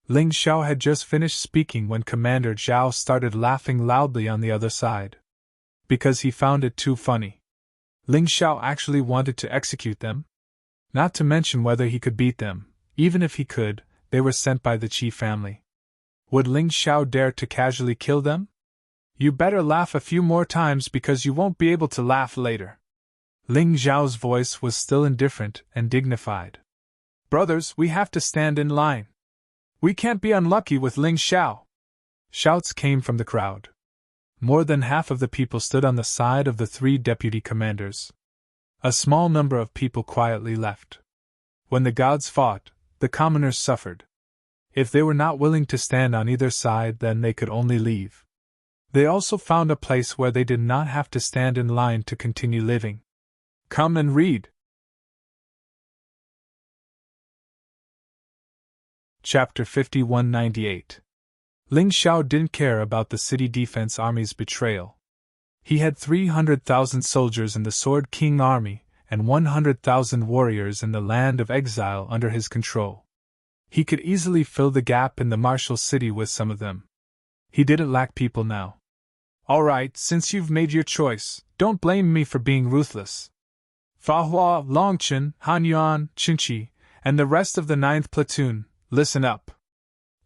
Ling Xiao had just finished speaking when Commander Zhao started laughing loudly on the other side. Because he found it too funny. Ling Xiao actually wanted to execute them? Not to mention whether he could beat them. Even if he could, they were sent by the Qi family. Would Ling Xiao dare to casually kill them? You better laugh a few more times because you won't be able to laugh later. Ling Xiao's voice was still indifferent and dignified. Brothers, we have to stand in line. We can't be unlucky with Ling Xiao. Shouts came from the crowd. More than half of the people stood on the side of the three deputy commanders. A small number of people quietly left. When the gods fought, the commoners suffered. If they were not willing to stand on either side, then they could only leave. They also found a place where they did not have to stand in line to continue living. Come and read. Chapter 5198. Ling Xiao didn't care about the City Defense Army's betrayal. He had 300,000 soldiers in the Sword King Army and 100,000 warriors in the Land of Exile under his control. He could easily fill the gap in the Martial City with some of them. He didn't lack people now. Alright, since you've made your choice, don't blame me for being ruthless. Fa Hua, Longqin, Han Yuan, Qinqi, and the rest of the 9th Platoon, listen up.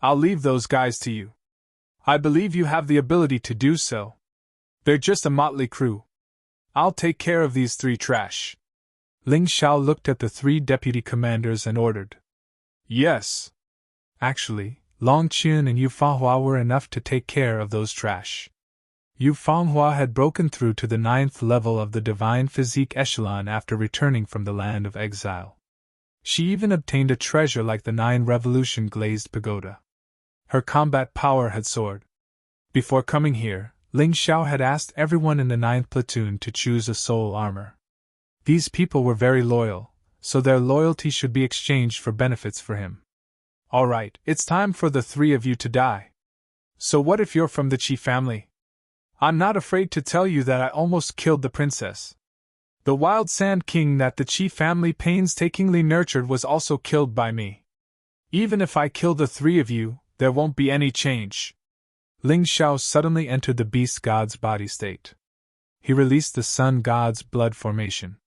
I'll leave those guys to you. I believe you have the ability to do so. They're just a motley crew. I'll take care of these three trash. Ling Xiao looked at the three deputy commanders and ordered. Yes. Actually, Longqin and Yu Fanghua were enough to take care of those trash. Yu Fanghua had broken through to the 9th level of the Divine Physique Echelon after returning from the Land of Exile. She even obtained a treasure like the 9 Revolution Glazed Pagoda. Her combat power had soared. Before coming here, Ling Xiao had asked everyone in the 9th platoon to choose a soul armor. These people were very loyal, so their loyalty should be exchanged for benefits for him. Alright, it's time for the three of you to die. So what if you're from the Qi family? I'm not afraid to tell you that I almost killed the princess. The Wild Sand King that the Qi family painstakingly nurtured was also killed by me. Even if I kill the three of you, there won't be any change. Ling Xiao suddenly entered the Beast God's body state. He released the Sun God's blood formation.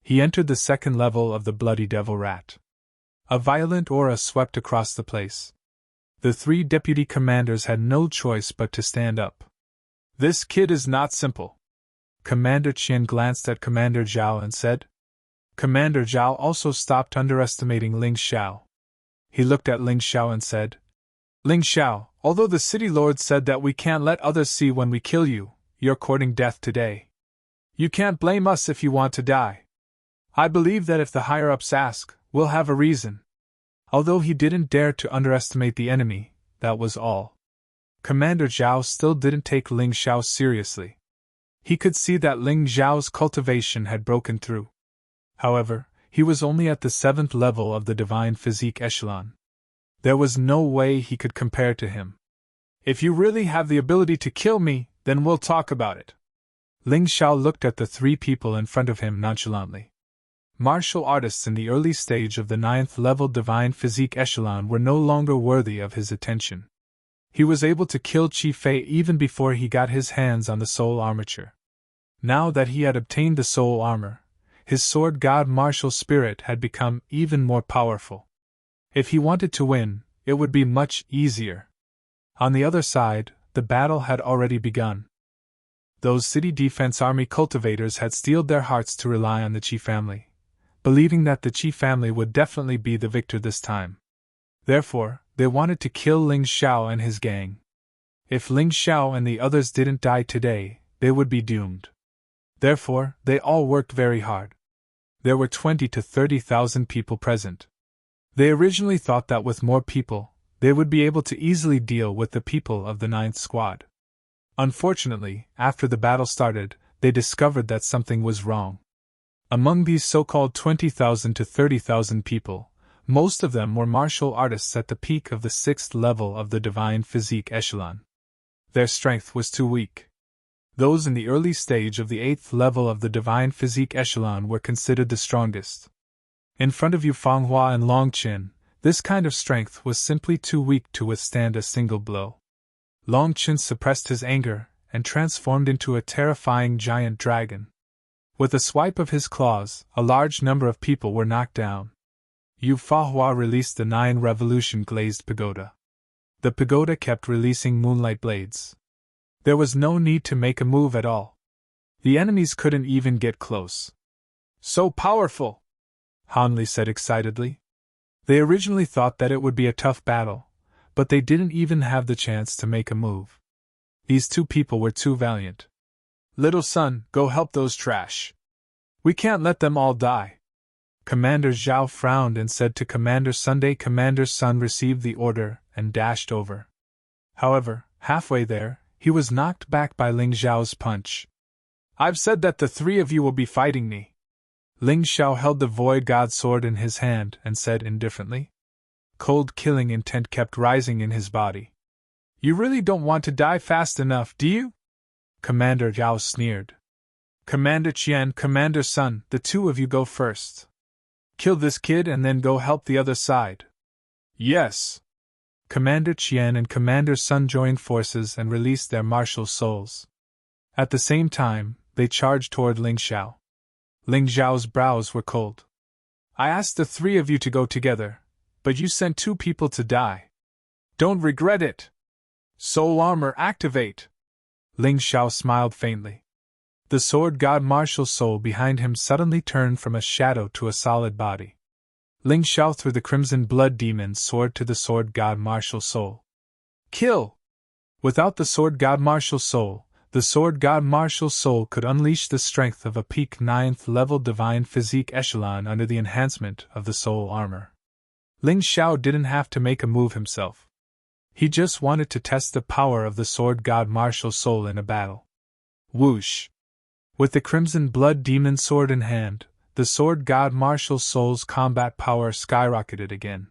He entered the 2nd level of the Bloody Devil Rat. A violent aura swept across the place. The three deputy commanders had no choice but to stand up. This kid is not simple. Commander Qian glanced at Commander Zhao and said. Commander Zhao also stopped underestimating Ling Xiao. He looked at Ling Xiao and said, Ling Xiao, although the city lord said that we can't let others see when we kill you, you're courting death today. You can't blame us if you want to die. I believe that if the higher-ups ask, we'll have a reason. Although he didn't dare to underestimate the enemy, that was all. Commander Zhao still didn't take Ling Xiao seriously. He could see that Ling Xiao's cultivation had broken through. However, he was only at the 7th level of the Divine Physique Echelon. There was no way he could compare to him. If you really have the ability to kill me, then we'll talk about it. Ling Xiao looked at the three people in front of him nonchalantly. Martial artists in the early stage of the 9th level divine physique echelon were no longer worthy of his attention. He was able to kill Chi Fei even before he got his hands on the soul armature. Now that he had obtained the soul armor, his sword god martial spirit had become even more powerful. If he wanted to win, it would be much easier. On the other side, the battle had already begun. Those city defense army cultivators had steeled their hearts to rely on the Qi family, believing that the Qi family would definitely be the victor this time. Therefore, they wanted to kill Ling Xiao and his gang. If Ling Xiao and the others didn't die today, they would be doomed. Therefore, they all worked very hard. There were 20 to 30,000 people present. They originally thought that with more people, they would be able to easily deal with the people of the 9th squad. Unfortunately, after the battle started, they discovered that something was wrong. Among these so-called 20,000 to 30,000 people, most of them were martial artists at the peak of the 6th level of the divine physique echelon. Their strength was too weak. Those in the early stage of the 8th level of the divine physique echelon were considered the strongest. In front of Yu Fanghua and Long Qin, this kind of strength was simply too weak to withstand a single blow. Long Qin suppressed his anger and transformed into a terrifying giant dragon. With a swipe of his claws, a large number of people were knocked down. Yu Fanghua released the 9 revolution glazed pagoda. The pagoda kept releasing moonlight blades. There was no need to make a move at all. The enemies couldn't even get close. So powerful! Hanli said excitedly. They originally thought that it would be a tough battle, but they didn't even have the chance to make a move. These two people were too valiant. Little son, go help those trash. We can't let them all die. Commander Zhao frowned and said to Commander Sunday. Commander Sun received the order and dashed over. However, halfway there, he was knocked back by Ling Xiao's punch. I've said that the 3 of you will be fighting me. Ling Xiao held the void god sword in his hand and said indifferently. Cold killing intent kept rising in his body. You really don't want to die fast enough, do you? Commander Zhao sneered. Commander Qian, Commander Sun, the 2 of you go first. Kill this kid and then go help the other side. Yes. Commander Qian and Commander Sun joined forces and released their martial souls. At the same time, they charged toward Ling Xiao. Ling Xiao's brows were cold. I asked the 3 of you to go together, but you sent 2 people to die. Don't regret it. Soul armor activate. Ling Xiao smiled faintly. The sword god martial soul behind him suddenly turned from a shadow to a solid body. Ling Xiao threw the crimson blood demon's sword to the sword god martial soul. Kill! Without the sword god martial soul, the sword god martial soul could unleash the strength of a peak 9th level divine physique echelon under the enhancement of the soul armor. Ling Xiao didn't have to make a move himself. He just wanted to test the power of the sword god martial soul in a battle. Whoosh! With the crimson blood demon sword in hand, the sword god martial soul's combat power skyrocketed again.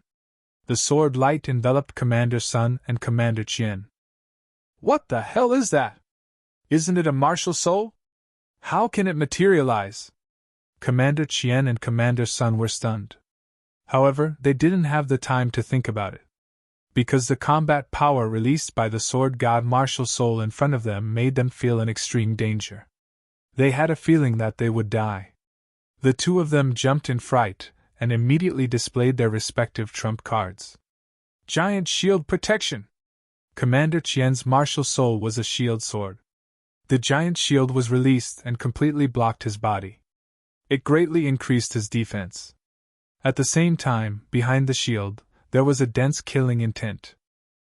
The sword light enveloped Commander Sun and Commander Qian. What the hell is that? Isn't it a martial soul? How can it materialize? Commander Qian and Commander Sun were stunned. However, they didn't have the time to think about it. Because the combat power released by the sword god martial soul in front of them made them feel in extreme danger. They had a feeling that they would die. The 2 of them jumped in fright and immediately displayed their respective trump cards. Giant shield protection! Commander Qian's martial soul was a shield sword. The giant shield was released and completely blocked his body. It greatly increased his defense. At the same time, behind the shield, there was a dense killing intent.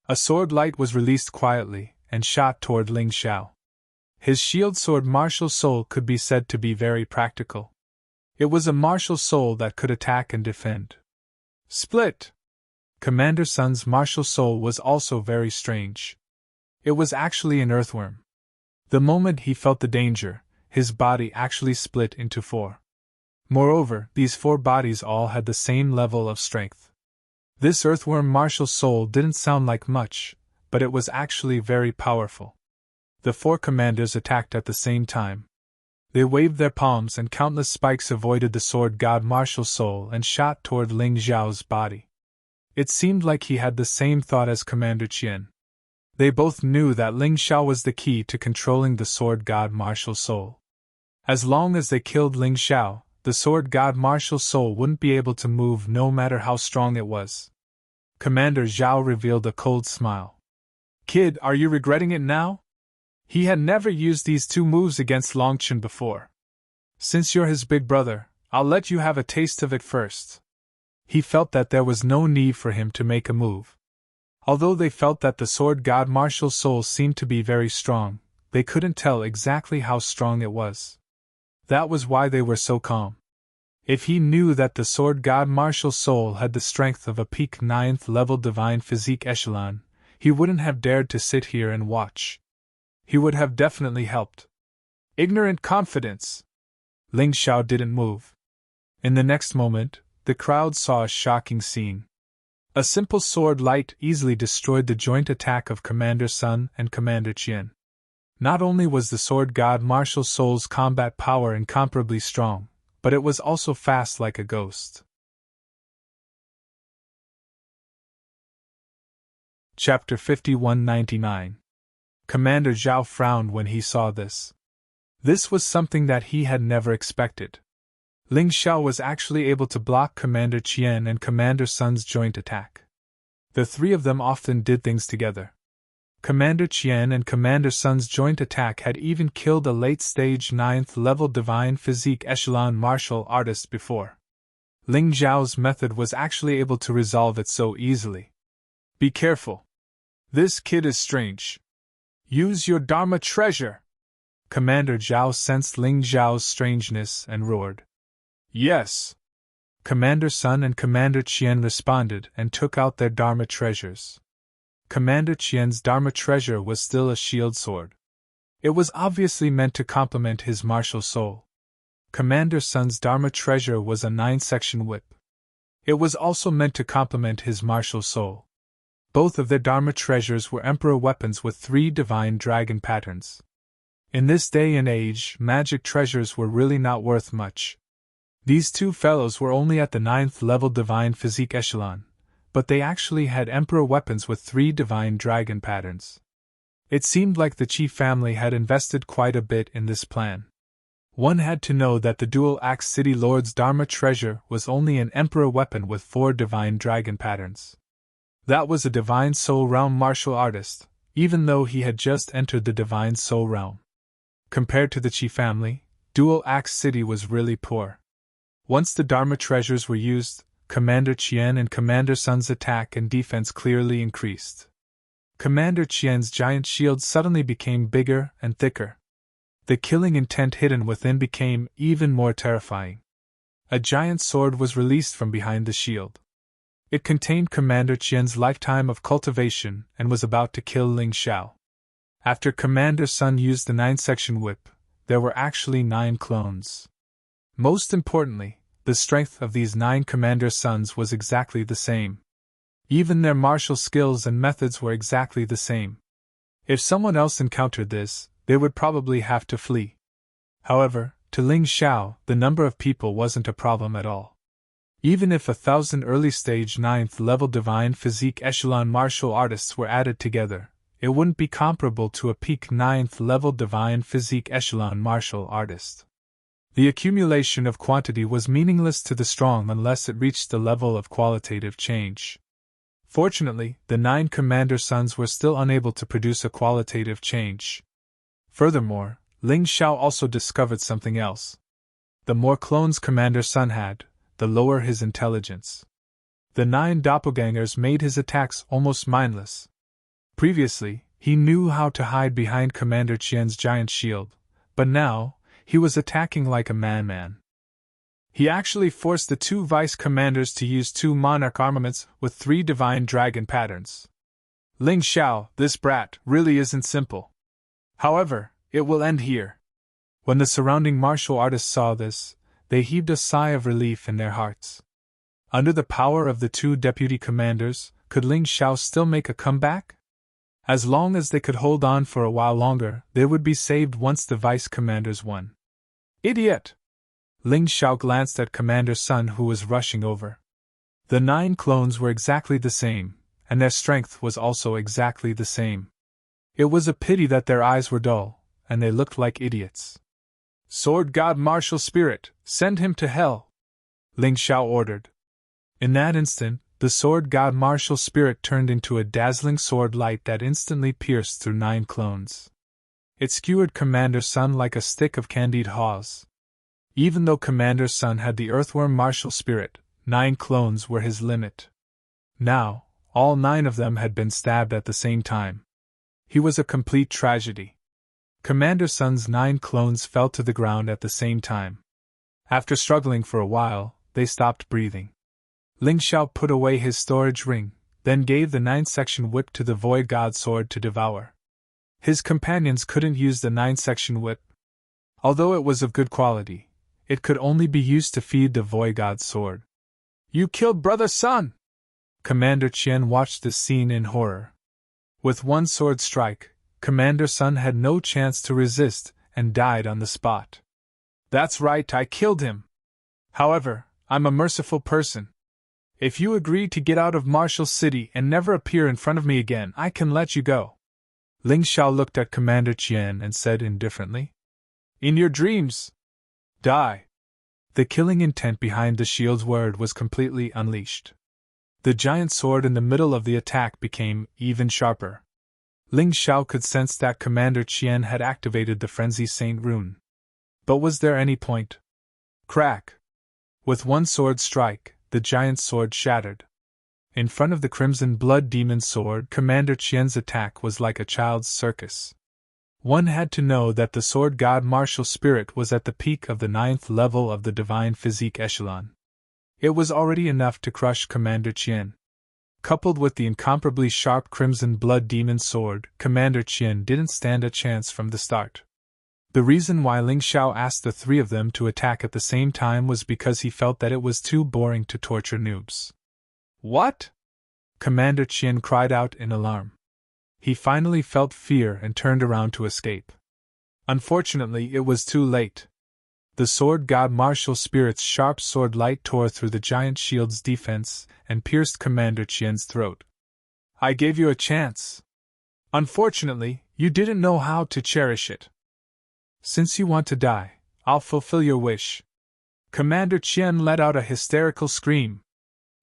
A sword light was released quietly and shot toward Ling Xiao. His shield sword martial soul could be said to be very practical. It was a martial soul that could attack and defend. Split! Commander Sun's martial soul was also very strange. It was actually an earthworm. The moment he felt the danger, his body actually split into 4. Moreover, these 4 bodies all had the same level of strength. This earthworm martial soul didn't sound like much, but it was actually very powerful. The 4 commanders attacked at the same time. They waved their palms and countless spikes avoided the sword god martial soul and shot toward Ling Xiao's body. It seemed like he had the same thought as Commander Qian. They both knew that Ling Xiao was the key to controlling the sword god martial soul. As long as they killed Ling Xiao, the sword god martial soul wouldn't be able to move no matter how strong it was. Commander Zhao revealed a cold smile. Kid, are you regretting it now? He had never used these two moves against Longchen before. Since you're his big brother, I'll let you have a taste of it first. He felt that there was no need for him to make a move. Although they felt that the sword god martial soul seemed to be very strong, they couldn't tell exactly how strong it was. That was why they were so calm. If he knew that the sword god martial soul had the strength of a peak 9th level divine physique echelon, he wouldn't have dared to sit here and watch. He would have definitely helped. Ignorant confidence! Ling Xiao didn't move. In the next moment, the crowd saw a shocking scene. A simple sword light easily destroyed the joint attack of Commander Sun and Commander Qian. Not only was the sword god martial soul's combat power incomparably strong, but it was also fast like a ghost. Chapter 5199. Commander Zhao frowned when he saw this. This was something that he had never expected. Ling Xiao was actually able to block Commander Qian and Commander Sun's joint attack. The three of them often did things together. Commander Qian and Commander Sun's joint attack had even killed a late-stage 9th level divine physique echelon martial artist before. Ling Xiao's method was actually able to resolve it so easily. Be careful. This kid is strange. Use your Dharma treasure! Commander Zhao sensed Ling Xiao's strangeness and roared. Yes! Commander Sun and Commander Qian responded and took out their Dharma treasures. Commander Qian's Dharma treasure was still a shield sword. It was obviously meant to complement his martial soul. Commander Sun's Dharma treasure was a 9-section whip. It was also meant to complement his martial soul. Both of their Dharma treasures were emperor weapons with 3 divine dragon patterns. In this day and age, magic treasures were really not worth much. These two fellows were only at the 9th level divine physique echelon, but they actually had emperor weapons with 3 divine dragon patterns. It seemed like the Qi family had invested quite a bit in this plan. One had to know that the dual-axe city lord's Dharma treasure was only an emperor weapon with 4 divine dragon patterns. That was a divine soul realm martial artist, even though he had just entered the divine soul realm. Compared to the Qi family, dual-axe city was really poor. Once the Dharma treasures were used, Commander Qian and Commander Sun's attack and defense clearly increased. Commander Qian's giant shield suddenly became bigger and thicker. The killing intent hidden within became even more terrifying. A giant sword was released from behind the shield. It contained Commander Qian's lifetime of cultivation and was about to kill Ling Xiao. After Commander Sun used the 9-section whip, there were actually 9 clones. Most importantly, the strength of these 9 Commander Suns was exactly the same. Even their martial skills and methods were exactly the same. If someone else encountered this, they would probably have to flee. However, to Ling Xiao, the number of people wasn't a problem at all. Even if 1,000 early-stage 9th level divine physique echelon martial artists were added together, it wouldn't be comparable to a peak 9th level divine physique echelon martial artist. The accumulation of quantity was meaningless to the strong unless it reached the level of qualitative change. Fortunately, the 9 Commander Suns were still unable to produce a qualitative change. Furthermore, Ling Xiao also discovered something else. The more clones Commander Sun had, the lower his intelligence. The 9 doppelgangers made his attacks almost mindless. Previously, he knew how to hide behind Commander Qian's giant shield, but now, he was attacking like a man. He actually forced the 2 vice commanders to use 2 monarch armaments with 3 divine dragon patterns. Ling Xiao, this brat, really isn't simple. However, it will end here. When the surrounding martial artists saw this, they heaved a sigh of relief in their hearts. Under the power of the 2 deputy commanders, could Ling Xiao still make a comeback? As long as they could hold on for a while longer, they would be saved once the vice commanders won. Idiot! Ling Xiao glanced at Commander Sun, who was rushing over. The 9 clones were exactly the same, and their strength was also exactly the same. It was a pity that their eyes were dull, and they looked like idiots. Sword God Martial Spirit, send him to hell! Ling Xiao ordered. In that instant, the Sword God Martial Spirit turned into a dazzling sword light that instantly pierced through 9 clones. It skewered Commander Sun like a stick of candied haws. Even though Commander Sun had the Earthworm Martial Spirit, 9 clones were his limit. Now, all 9 of them had been stabbed at the same time. He was a complete tragedy. Commander Sun's 9 clones fell to the ground at the same time. After struggling for a while, they stopped breathing. Ling Xiao put away his storage ring, then gave the 9-section whip to the Void God Sword to devour. His companions couldn't use the 9-section whip. Although it was of good quality, it could only be used to feed the Void God Sword. You killed Brother Sun! Commander Qian watched this scene in horror. With one sword strike, Commander Sun had no chance to resist and died on the spot. That's right, I killed him. However, I'm a merciful person. If you agree to get out of Martial City and never appear in front of me again, I can let you go. Ling Xiao looked at Commander Qian and said indifferently, In your dreams! Die! The killing intent behind the shield's word was completely unleashed. The giant sword in the middle of the attack became even sharper. Ling Xiao could sense that Commander Qian had activated the Frenzy Saint rune. But was there any point? Crack! With one sword strike, the giant sword shattered. In front of the Crimson Blood Demon sword, Commander Qian's attack was like a child's circus. One had to know that the Sword God Martial Spirit was at the peak of the 9th level of the Divine Physique Echelon. It was already enough to crush Commander Qian. Coupled with the incomparably sharp Crimson Blood Demon sword, Commander Qian didn't stand a chance from the start. The reason why Ling Xiao asked the 3 of them to attack at the same time was because he felt that it was too boring to torture noobs. What? Commander Qian cried out in alarm. He finally felt fear and turned around to escape. Unfortunately, it was too late. The Sword God Martial Spirit's sharp sword light tore through the giant shield's defense and pierced Commander Qian's throat. I gave you a chance. Unfortunately, you didn't know how to cherish it. Since you want to die, I'll fulfill your wish. Commander Qian let out a hysterical scream.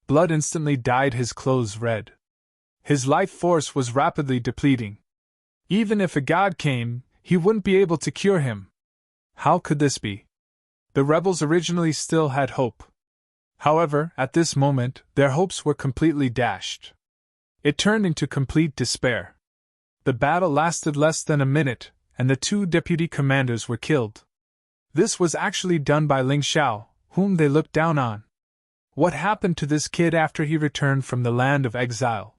Blood instantly dyed his clothes red. His life force was rapidly depleting. Even if a god came, he wouldn't be able to cure him. How could this be? The rebels originally still had hope. However, at this moment, their hopes were completely dashed. It turned into complete despair. The battle lasted less than a minute, and the 2 deputy commanders were killed. This was actually done by Ling Xiao, whom they looked down on. What happened to this kid after he returned from the land of exile?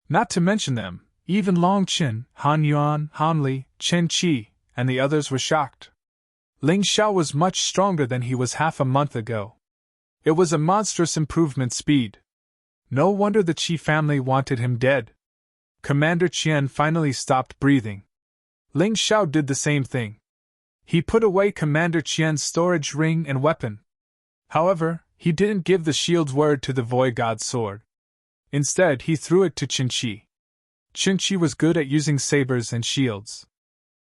Not to mention them, even Long Qin, Han Yuan, Han Li, Chen Qi, and the others were shocked. Ling Xiao was much stronger than he was half a month ago. It was a monstrous improvement speed. No wonder the Qi family wanted him dead. Commander Qian finally stopped breathing. Ling Xiao did the same thing. He put away Commander Qian's storage ring and weapon. However, he didn't give the shield's word to the Void God sword. Instead, he threw it to Chen Qi. Chen Qi was good at using sabers and shields.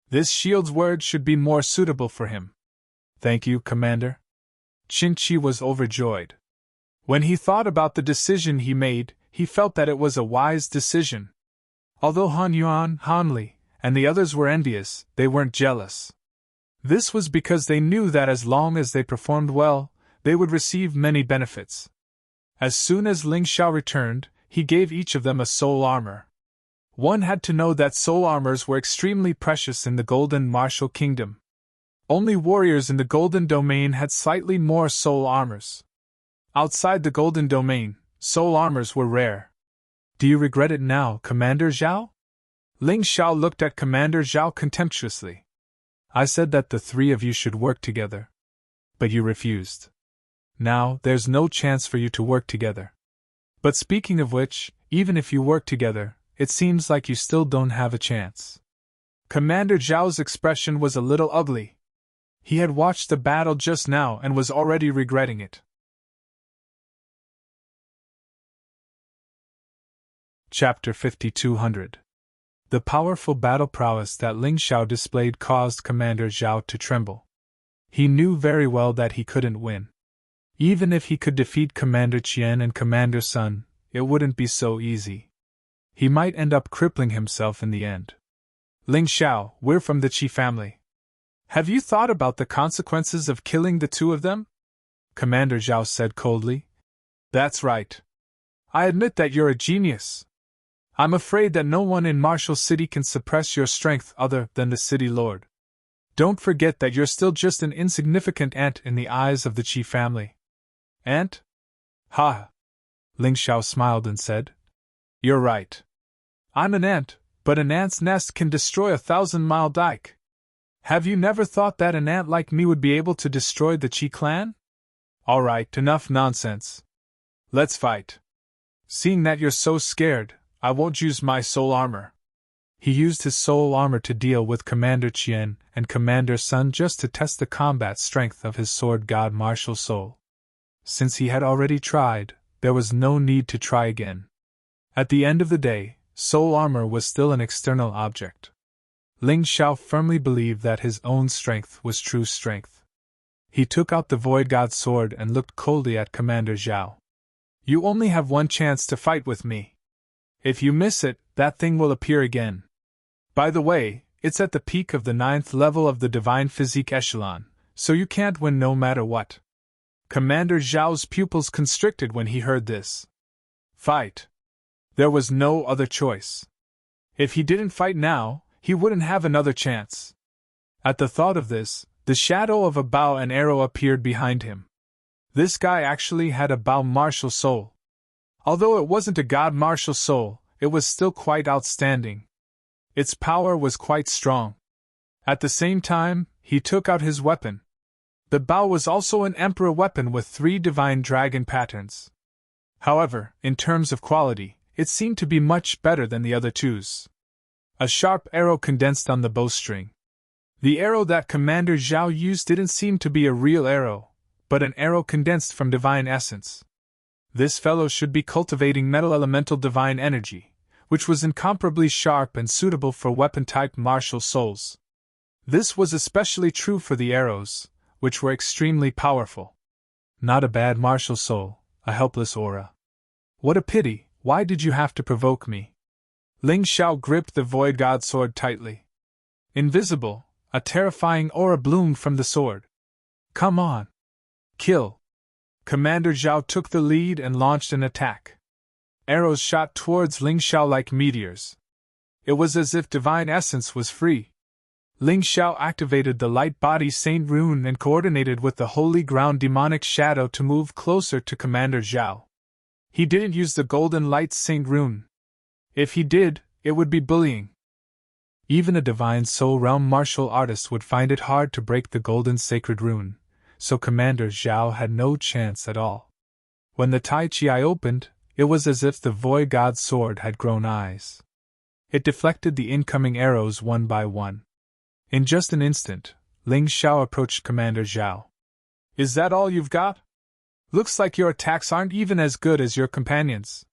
This shield's word should be more suitable for him. Thank you, Commander. Chen Qi was overjoyed. When he thought about the decision he made, he felt that it was a wise decision. Although Han Yuan, Han Li, and the others were envious, they weren't jealous. This was because they knew that as long as they performed well, they would receive many benefits. As soon as Ling Xiao returned, he gave each of them a soul armor. One had to know that soul armors were extremely precious in the Golden Martial Kingdom. Only warriors in the Golden Domain had slightly more soul armors. Outside the Golden Domain, soul armors were rare. Do you regret it now, Commander Zhao? Ling Xiao looked at Commander Zhao contemptuously. I said that the 3 of you should work together. But you refused. Now, there's no chance for you to work together. But speaking of which, even if you work together, it seems like you still don't have a chance. Commander Zhao's expression was a little ugly. He had watched the battle just now and was already regretting it. Chapter 5200. The powerful battle prowess that Ling Xiao displayed caused Commander Zhao to tremble. He knew very well that he couldn't win. Even if he could defeat Commander Qian and Commander Sun, it wouldn't be so easy. He might end up crippling himself in the end. Ling Xiao, we're from the Qi family. Have you thought about the consequences of killing the two of them? Commander Zhao said coldly. That's right. I admit that you're a genius. I'm afraid that no one in Martial City can suppress your strength other than the city lord. Don't forget that you're still just an insignificant ant in the eyes of the Qi family. Ant? Ha! Ling Xiao smiled and said. You're right. I'm an ant, but an ant's nest can destroy a 1,000-mile dike. Have you never thought that an ant like me would be able to destroy the Qi clan? All right, enough nonsense. Let's fight. Seeing that you're so scared, I won't use my soul armor. He used his soul armor to deal with Commander Qian and Commander Sun just to test the combat strength of his sword god martial soul. Since he had already tried, there was no need to try again. At the end of the day, soul armor was still an external object. Ling Xiao firmly believed that his own strength was true strength. He took out the Void God sword and looked coldly at Commander Zhao. You only have one chance to fight with me. If you miss it, that thing will appear again. By the way, it's at the peak of the 9th level of the Divine Physique Echelon, so you can't win no matter what. Commander Zhao's pupils constricted when he heard this. Fight. There was no other choice. If he didn't fight now, he wouldn't have another chance. At the thought of this, the shadow of a bow and arrow appeared behind him. This guy actually had a bow martial soul. Although it wasn't a god martial soul, it was still quite outstanding. Its power was quite strong. At the same time, he took out his weapon. The bow was also an emperor weapon with 3 divine dragon patterns. However, in terms of quality, it seemed to be much better than the other twos. A sharp arrow condensed on the bowstring. The arrow that Commander Zhao used didn't seem to be a real arrow, but an arrow condensed from divine essence. This fellow should be cultivating metal elemental divine energy, which was incomparably sharp and suitable for weapon-type martial souls. This was especially true for the arrows, which were extremely powerful. Not a bad martial soul, a helpless aura. What a pity, why did you have to provoke me? Ling Xiao gripped the Void God sword tightly. Invisible, a terrifying aura bloomed from the sword. Come on. Kill. Commander Zhao took the lead and launched an attack. Arrows shot towards Ling Xiao like meteors. It was as if divine essence was free. Ling Xiao activated the light body Saint Rune and coordinated with the holy ground demonic shadow to move closer to Commander Zhao. He didn't use the golden light Saint Rune. If he did, it would be bullying. Even a divine soul realm martial artist would find it hard to break the golden sacred rune, so Commander Zhao had no chance at all. When the Tai Chi eye opened, it was as if the Void God's sword had grown eyes. It deflected the incoming arrows one by one. In just an instant, Ling Xiao approached Commander Zhao. Is that all you've got? Looks like your attacks aren't even as good as your companions.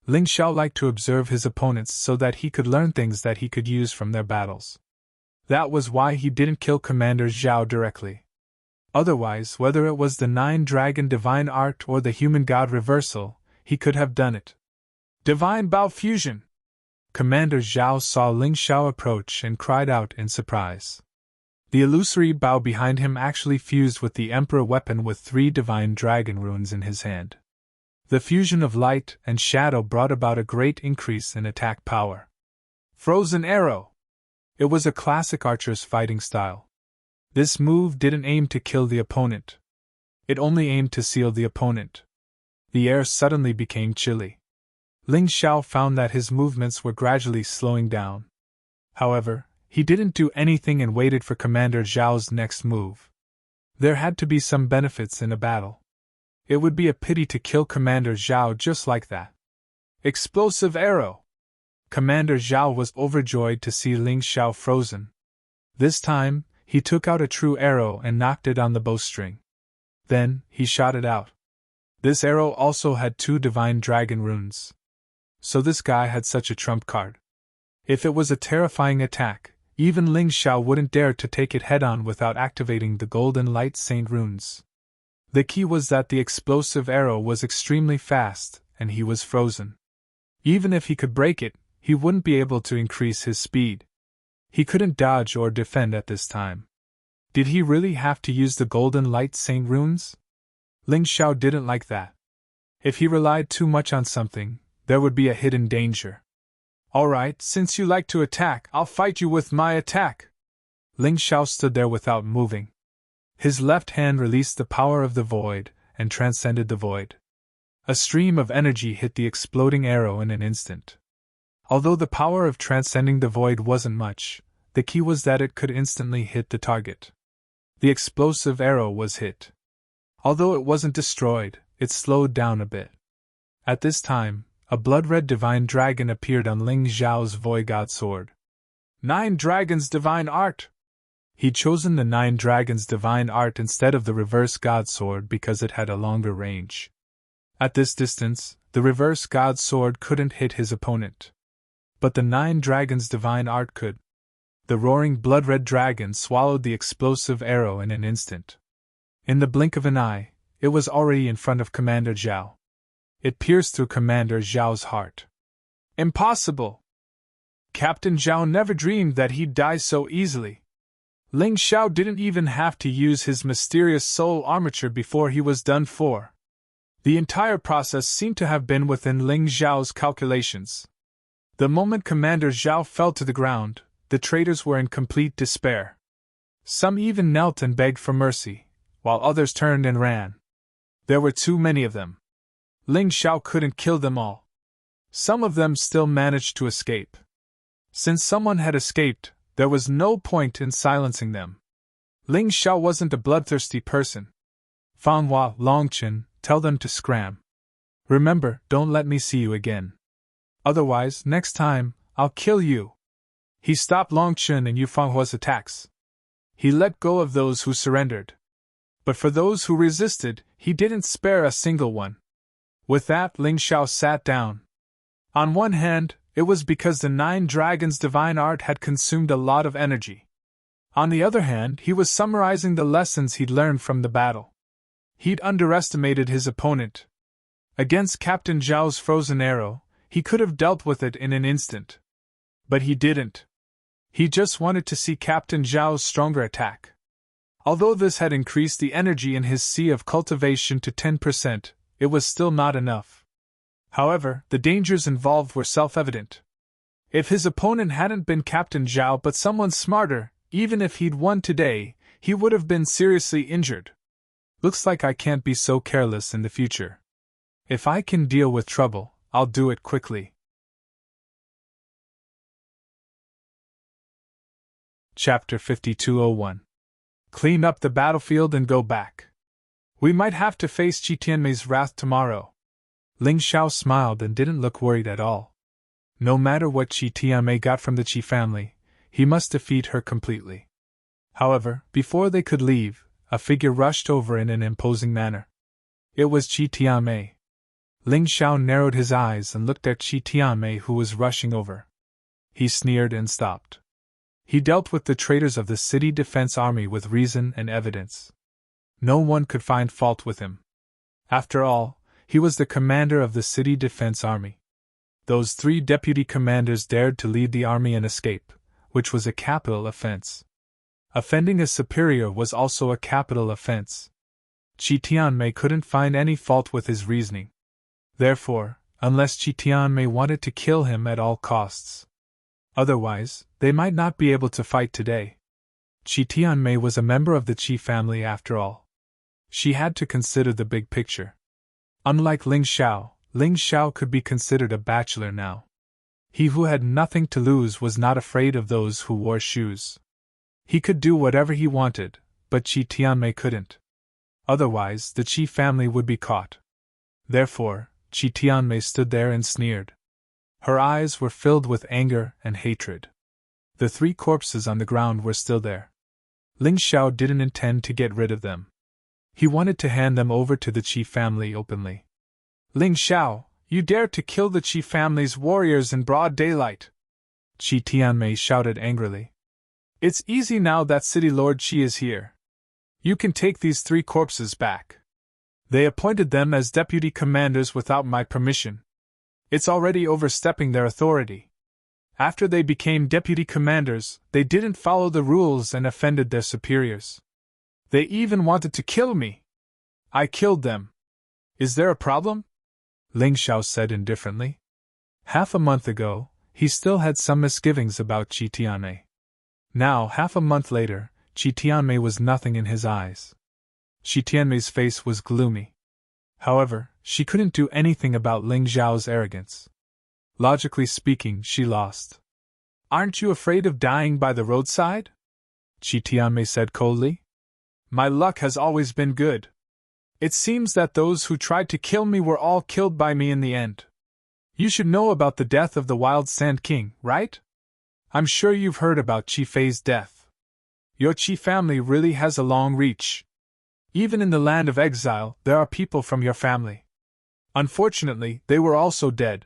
Ling Xiao liked to observe his opponents so that he could learn things that he could use from their battles. That was why he didn't kill Commander Zhao directly. Otherwise, whether it was the 9-dragon divine art or the human god reversal, he could have done it. Divine Bow Fusion! Commander Zhao saw Ling Xiao approach and cried out in surprise. The illusory bow behind him actually fused with the Emperor weapon with 3 divine dragon runes in his hand. The fusion of light and shadow brought about a great increase in attack power. Frozen Arrow! It was a classic archer's fighting style. This move didn't aim to kill the opponent. It only aimed to seal the opponent. The air suddenly became chilly. Ling Xiao found that his movements were gradually slowing down. However, he didn't do anything and waited for Commander Zhao's next move. There had to be some benefits in a battle. It would be a pity to kill Commander Zhao just like that. Explosive Arrow! Commander Zhao was overjoyed to see Ling Xiao frozen. This time, he took out a true arrow and knocked it on the bowstring. Then, he shot it out. This arrow also had 2 divine dragon runes. So this guy had such a trump card. If it was a terrifying attack, even Ling Xiao wouldn't dare to take it head-on without activating the Golden Light Saint runes. The key was that the explosive arrow was extremely fast, and he was frozen. Even if he could break it, he wouldn't be able to increase his speed. He couldn't dodge or defend at this time. Did he really have to use the Golden Light Saint runes? Ling Xiao didn't like that. If he relied too much on something, there would be a hidden danger. Alright, since you like to attack, I'll fight you with my attack. Ling Xiao stood there without moving. His left hand released the power of the void, and transcended the void. A stream of energy hit the exploding arrow in an instant. Although the power of transcending the void wasn't much, the key was that it could instantly hit the target. The explosive arrow was hit. Although it wasn't destroyed, it slowed down a bit. At this time, a blood-red divine dragon appeared on Ling Xiao's Void God sword. 9 Dragons Divine Art! He'd chosen the 9 Dragons Divine Art instead of the Reverse God sword because it had a longer range. At this distance, the Reverse God sword couldn't hit his opponent. But the 9 Dragons Divine Art could. The roaring blood-red dragon swallowed the explosive arrow in an instant. In the blink of an eye, it was already in front of Commander Zhao. It pierced through Commander Zhao's heart. Impossible! Captain Zhao never dreamed that he'd die so easily. Ling Xiao didn't even have to use his mysterious soul armature before he was done for. The entire process seemed to have been within Ling Xiao's calculations. The moment Commander Zhao fell to the ground, the traitors were in complete despair. Some even knelt and begged for mercy, while others turned and ran. There were too many of them. Ling Xiao couldn't kill them all. Some of them still managed to escape. Since someone had escaped, there was no point in silencing them. Ling Xiao wasn't a bloodthirsty person. Fanghua, Longchen, tell them to scram. Remember, don't let me see you again. Otherwise, next time, I'll kill you. He stopped Longchen and Yu Fanghua's attacks. He let go of those who surrendered. But for those who resisted, he didn't spare a single one. With that, Ling Xiao sat down. On one hand, it was because the 9 Dragons Divine Art had consumed a lot of energy. On the other hand, he was summarizing the lessons he'd learned from the battle. He'd underestimated his opponent. Against Captain Zhao's frozen arrow, he could have dealt with it in an instant. But he didn't. He just wanted to see Captain Zhao's stronger attack. Although this had increased the energy in his sea of cultivation to 10%, it was still not enough. However, the dangers involved were self-evident. If his opponent hadn't been Captain Zhao but someone smarter, even if he'd won today, he would have been seriously injured. Looks like I can't be so careless in the future. If I can deal with trouble, I'll do it quickly. Chapter 5201. Clean up the battlefield and go back. We might have to face Qi Tianmei's wrath tomorrow. Ling Xiao smiled and didn't look worried at all. No matter what Qi Tianmei got from the Qi family, he must defeat her completely. However, before they could leave, a figure rushed over in an imposing manner. It was Qi Tianmei. Ling Xiao narrowed his eyes and looked at Qi Tianmei, who was rushing over. He sneered and stopped. He dealt with the traitors of the city defense army with reason and evidence. No one could find fault with him. After all, he was the commander of the city defense army. Those 3 deputy commanders dared to lead the army and escape, which was a capital offense. Offending a superior was also a capital offense. Qi Tianmei couldn't find any fault with his reasoning. Therefore, unless Qi Tianmei wanted to kill him at all costs. Otherwise, they might not be able to fight today. Qi Tianmei was a member of the Qi family after all. She had to consider the big picture. Unlike Ling Xiao could be considered a bachelor now. He who had nothing to lose was not afraid of those who wore shoes. He could do whatever he wanted, but Qi Tianmei couldn't. Otherwise, the Qi family would be caught. Therefore, Qi Tianmei stood there and sneered. Her eyes were filled with anger and hatred. The 3 corpses on the ground were still there. Ling Xiao didn't intend to get rid of them. He wanted to hand them over to the Qi family openly. Ling Xiao, you dare to kill the Qi family's warriors in broad daylight! Qi Tianmei shouted angrily. It's easy now that City Lord Qi is here. You can take these 3 corpses back. They appointed them as deputy commanders without my permission. It's already overstepping their authority. After they became deputy commanders, they didn't follow the rules and offended their superiors. They even wanted to kill me. I killed them. Is there a problem? Ling Xiao said indifferently. Half a month ago, he still had some misgivings about Qi Tianmei. Now, half a month later, Qi Tianmei was nothing in his eyes. Qi Tianmei's face was gloomy. However, she couldn't do anything about Ling Xiao's arrogance. Logically speaking, she lost. Aren't you afraid of dying by the roadside? Qi Tianmei said coldly. My luck has always been good. It seems that those who tried to kill me were all killed by me in the end. You should know about the death of the Wild Sand King, right? I'm sure you've heard about Qi Fei's death. Your Qi family really has a long reach. Even in the land of exile, there are people from your family. Unfortunately, they were also dead.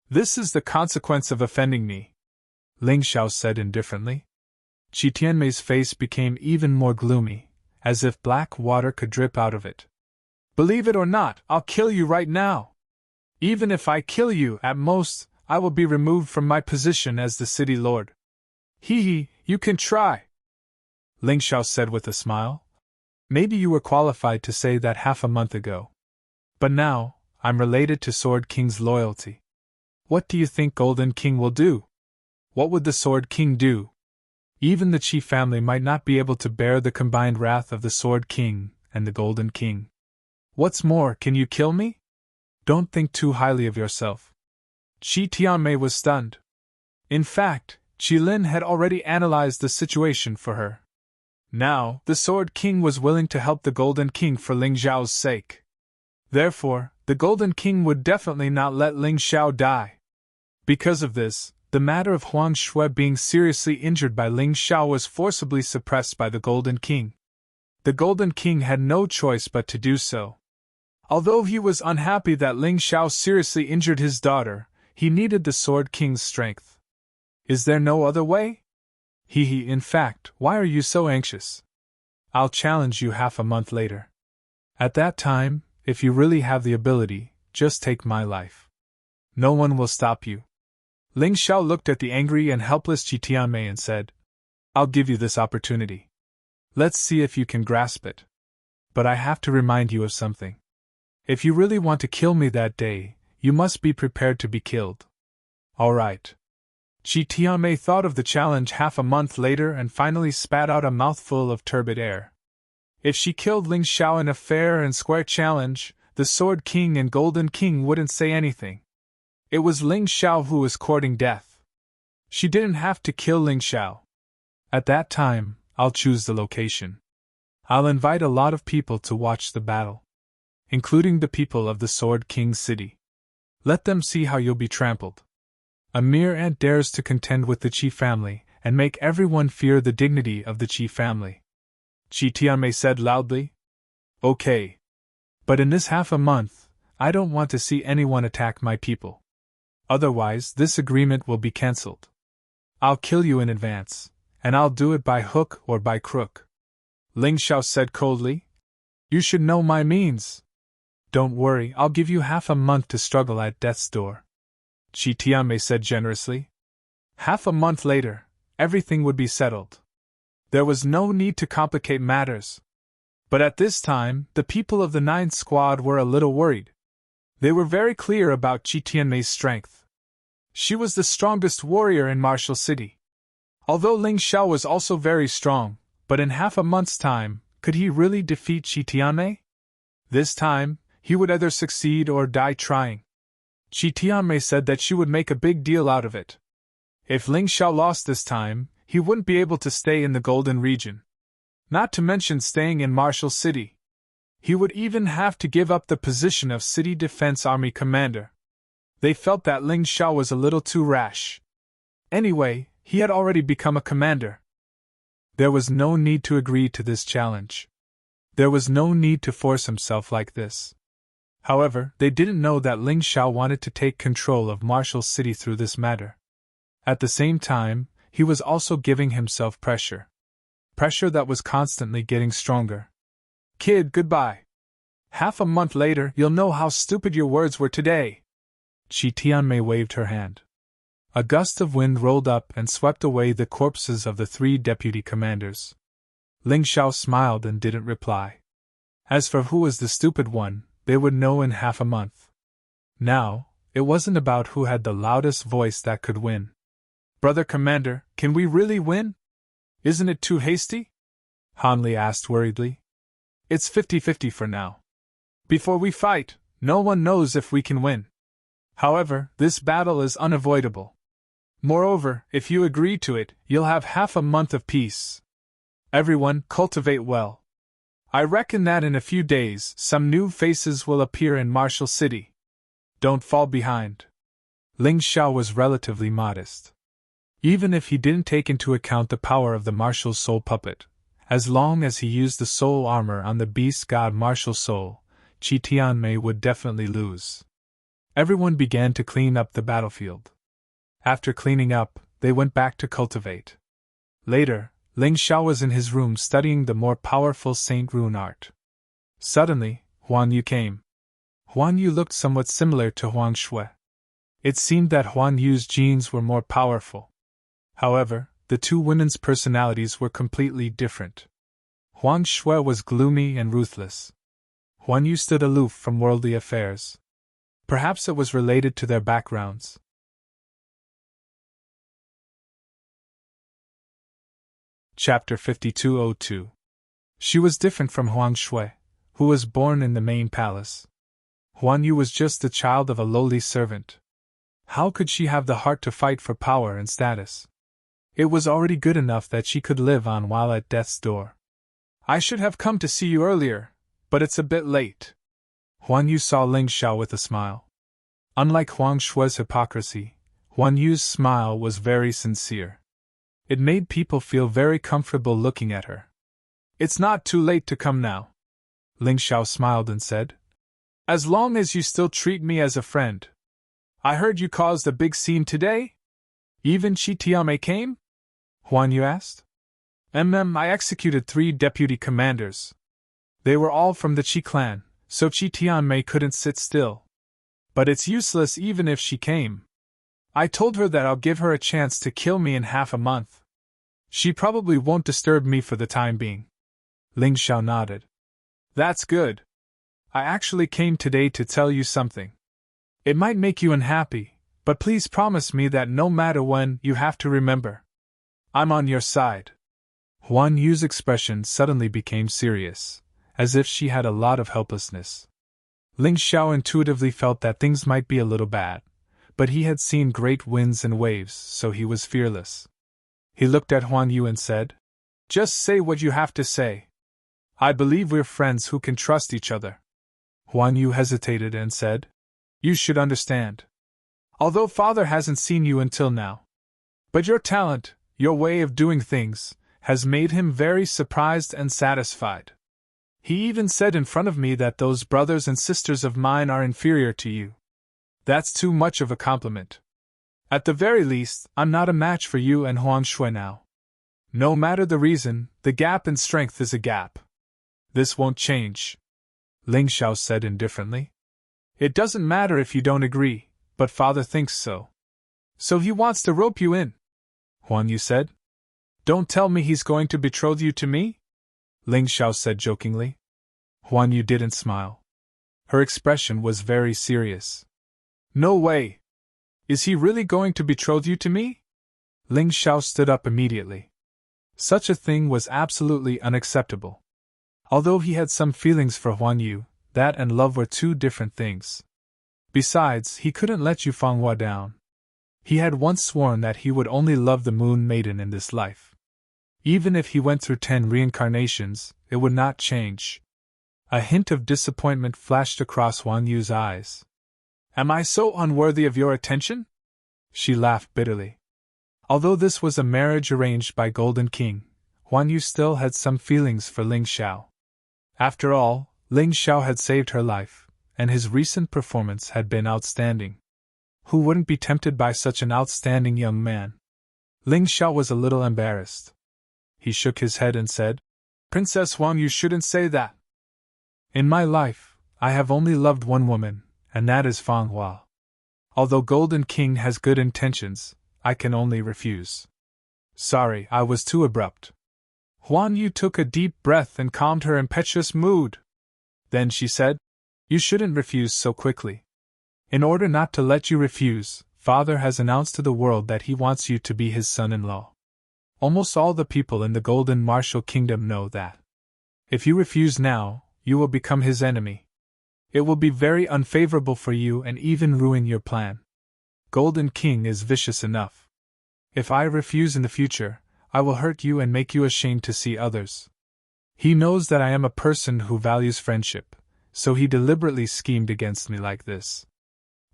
This is the consequence of offending me, Ling Xiao said indifferently. Qi Tianmei's face became even more gloomy, as if black water could drip out of it. Believe it or not, I'll kill you right now. Even if I kill you, at most, I will be removed from my position as the city lord. Hee, you can try, Ling Xiao said with a smile. Maybe you were qualified to say that half a month ago. But now, I'm related to Sword King's loyalty. What do you think Golden King will do? What would the Sword King do? Even the Qi family might not be able to bear the combined wrath of the Sword King and the Golden King. What's more, can you kill me? Don't think too highly of yourself. Qi Tianmei was stunned. In fact, Qi Lin had already analyzed the situation for her. Now, the Sword King was willing to help the Golden King for Ling Xiao's sake. Therefore, the Golden King would definitely not let Ling Xiao die. Because of this, the matter of Huang Shui being seriously injured by Ling Xiao was forcibly suppressed by the Golden King. The Golden King had no choice but to do so. Although he was unhappy that Ling Xiao seriously injured his daughter, he needed the Sword King's strength. Is there no other way? In fact, why are you so anxious? I'll challenge you half a month later. At that time, if you really have the ability, just take my life. No one will stop you. Ling Xiao looked at the angry and helpless Qi Tianmei and said, I'll give you this opportunity. Let's see if you can grasp it. But I have to remind you of something. If you really want to kill me that day, you must be prepared to be killed. All right. Qi Tianmei thought of the challenge half a month later and finally spat out a mouthful of turbid air. If she killed Ling Xiao in a fair and square challenge, the Sword King and Golden King wouldn't say anything. It was Ling Xiao who was courting death. She didn't have to kill Ling Xiao. At that time, I'll choose the location. I'll invite a lot of people to watch the battle, including the people of the Sword King's city. Let them see how you'll be trampled. A mere ant dares to contend with the Qi family and make everyone fear the dignity of the Qi family. Qi Tianmei said loudly. Okay. But in this half a month, I don't want to see anyone attack my people. Otherwise, this agreement will be cancelled. I'll kill you in advance, and I'll do it by hook or by crook. Ling Xiao said coldly. You should know my means. Don't worry, I'll give you half a month to struggle at death's door. Qi Tianmei said generously. Half a month later, everything would be settled. There was no need to complicate matters. But at this time, the people of the 9th Squad were a little worried. They were very clear about Qi Tianmei's strength. She was the strongest warrior in Martial City. Although Ling Xiao was also very strong, but in half a month's time, could he really defeat Qi Tianmei? This time, he would either succeed or die trying. Qi Tianmei said that she would make a big deal out of it. If Ling Xiao lost this time, he wouldn't be able to stay in the Golden Region. Not to mention staying in Martial City. He would even have to give up the position of City Defense Army Commander. They felt that Ling Xiao was a little too rash. Anyway, he had already become a commander. There was no need to agree to this challenge. There was no need to force himself like this. However, they didn't know that Ling Xiao wanted to take control of Marshall City through this matter. At the same time, he was also giving himself pressure. Pressure that was constantly getting stronger. Kid, goodbye. Half a month later, you'll know how stupid your words were today. Qi Tianmei waved her hand. A gust of wind rolled up and swept away the corpses of the 3 deputy commanders. Ling Xiao smiled and didn't reply. As for who was the stupid one, they would know in half a month. Now, it wasn't about who had the loudest voice that could win. Brother Commander, can we really win? Isn't it too hasty? Han Li asked worriedly. It's 50-50 for now. Before we fight, no one knows if we can win. However, this battle is unavoidable. Moreover, if you agree to it, you'll have half a month of peace. Everyone, cultivate well. I reckon that in a few days, some new faces will appear in Marshall City. Don't fall behind. Ling Xiao was relatively modest. Even if he didn't take into account the power of the Martial Soul puppet, as long as he used the soul armor on the beast god Martial Soul, Qi Tianmei would definitely lose. Everyone began to clean up the battlefield. After cleaning up, they went back to cultivate. Later, Ling Xiao was in his room studying the more powerful Saint Rune art. Suddenly, Huan Yu came. Huan Yu looked somewhat similar to Huang Shui. It seemed that Huan Yu's genes were more powerful. However, the two women's personalities were completely different. Huang Shui was gloomy and ruthless. Huan Yu stood aloof from worldly affairs. Perhaps it was related to their backgrounds. Chapter 5202. She was different from Huang Shui, who was born in the main palace. Huan Yu was just the child of a lowly servant. How could she have the heart to fight for power and status? It was already good enough that she could live on while at death's door. I should have come to see you earlier, but it's a bit late. Huan Yu saw Ling Xiao with a smile. Unlike Huang Shui's hypocrisy, Huan Yu's smile was very sincere. It made people feel very comfortable looking at her. It's not too late to come now. Ling Xiao smiled and said, as long as you still treat me as a friend. I heard you caused a big scene today? Even Qi Tianmei came? Huan Yu asked. I executed 3 deputy commanders. They were all from the Qi clan, so Qi Tianmei couldn't sit still. But it's useless even if she came. I told her that I'll give her a chance to kill me in half a month. She probably won't disturb me for the time being. Ling Xiao nodded. That's good. I actually came today to tell you something. It might make you unhappy, but please promise me that no matter when, you have to remember. I'm on your side. Huan Yu's expression suddenly became serious, as if she had a lot of helplessness. Ling Xiao intuitively felt that things might be a little bad, but he had seen great winds and waves, so he was fearless. He looked at Huan Yu and said, just say what you have to say. I believe we're friends who can trust each other. Huan Yu hesitated and said, you should understand. Although father hasn't seen you until now. But your talent, your way of doing things, has made him very surprised and satisfied. He even said in front of me that those brothers and sisters of mine are inferior to you. That's too much of a compliment. At the very least, I'm not a match for you and Huang Shui now. No matter the reason, the gap in strength is a gap. This won't change. Ling Xiao said indifferently. It doesn't matter if you don't agree, but father thinks so. So he wants to rope you in. Huan Yu said. Don't tell me he's going to betroth you to me? Ling Xiao said jokingly. Huan Yu didn't smile. Her expression was very serious. No way. Is he really going to betroth you to me? Ling Xiao stood up immediately. Such a thing was absolutely unacceptable. Although he had some feelings for Huan Yu, that and love were 2 different things. Besides, he couldn't let Yu Fanghua down. He had once sworn that he would only love the Moon Maiden in this life. Even if he went through 10 reincarnations, it would not change. A hint of disappointment flashed across Huan Yu's eyes. Am I so unworthy of your attention? She laughed bitterly. Although this was a marriage arranged by Golden King, Huan Yu still had some feelings for Ling Xiao. After all, Ling Xiao had saved her life, and his recent performance had been outstanding. Who wouldn't be tempted by such an outstanding young man? Ling Xiao was a little embarrassed. He shook his head and said, "Princess Huang, you shouldn't say that. In my life, I have only loved one woman, and that is Fang Hua. Although Golden King has good intentions, I can only refuse. Sorry, I was too abrupt." Huan Yu took a deep breath and calmed her impetuous mood. Then she said, "You shouldn't refuse so quickly. In order not to let you refuse, Father has announced to the world that he wants you to be his son-in-law. Almost all the people in the Golden Martial Kingdom know that. If you refuse now, you will become his enemy. It will be very unfavorable for you and even ruin your plan. Golden King is vicious enough. If I refuse in the future, I will hurt you and make you ashamed to see others. He knows that I am a person who values friendship, so he deliberately schemed against me like this."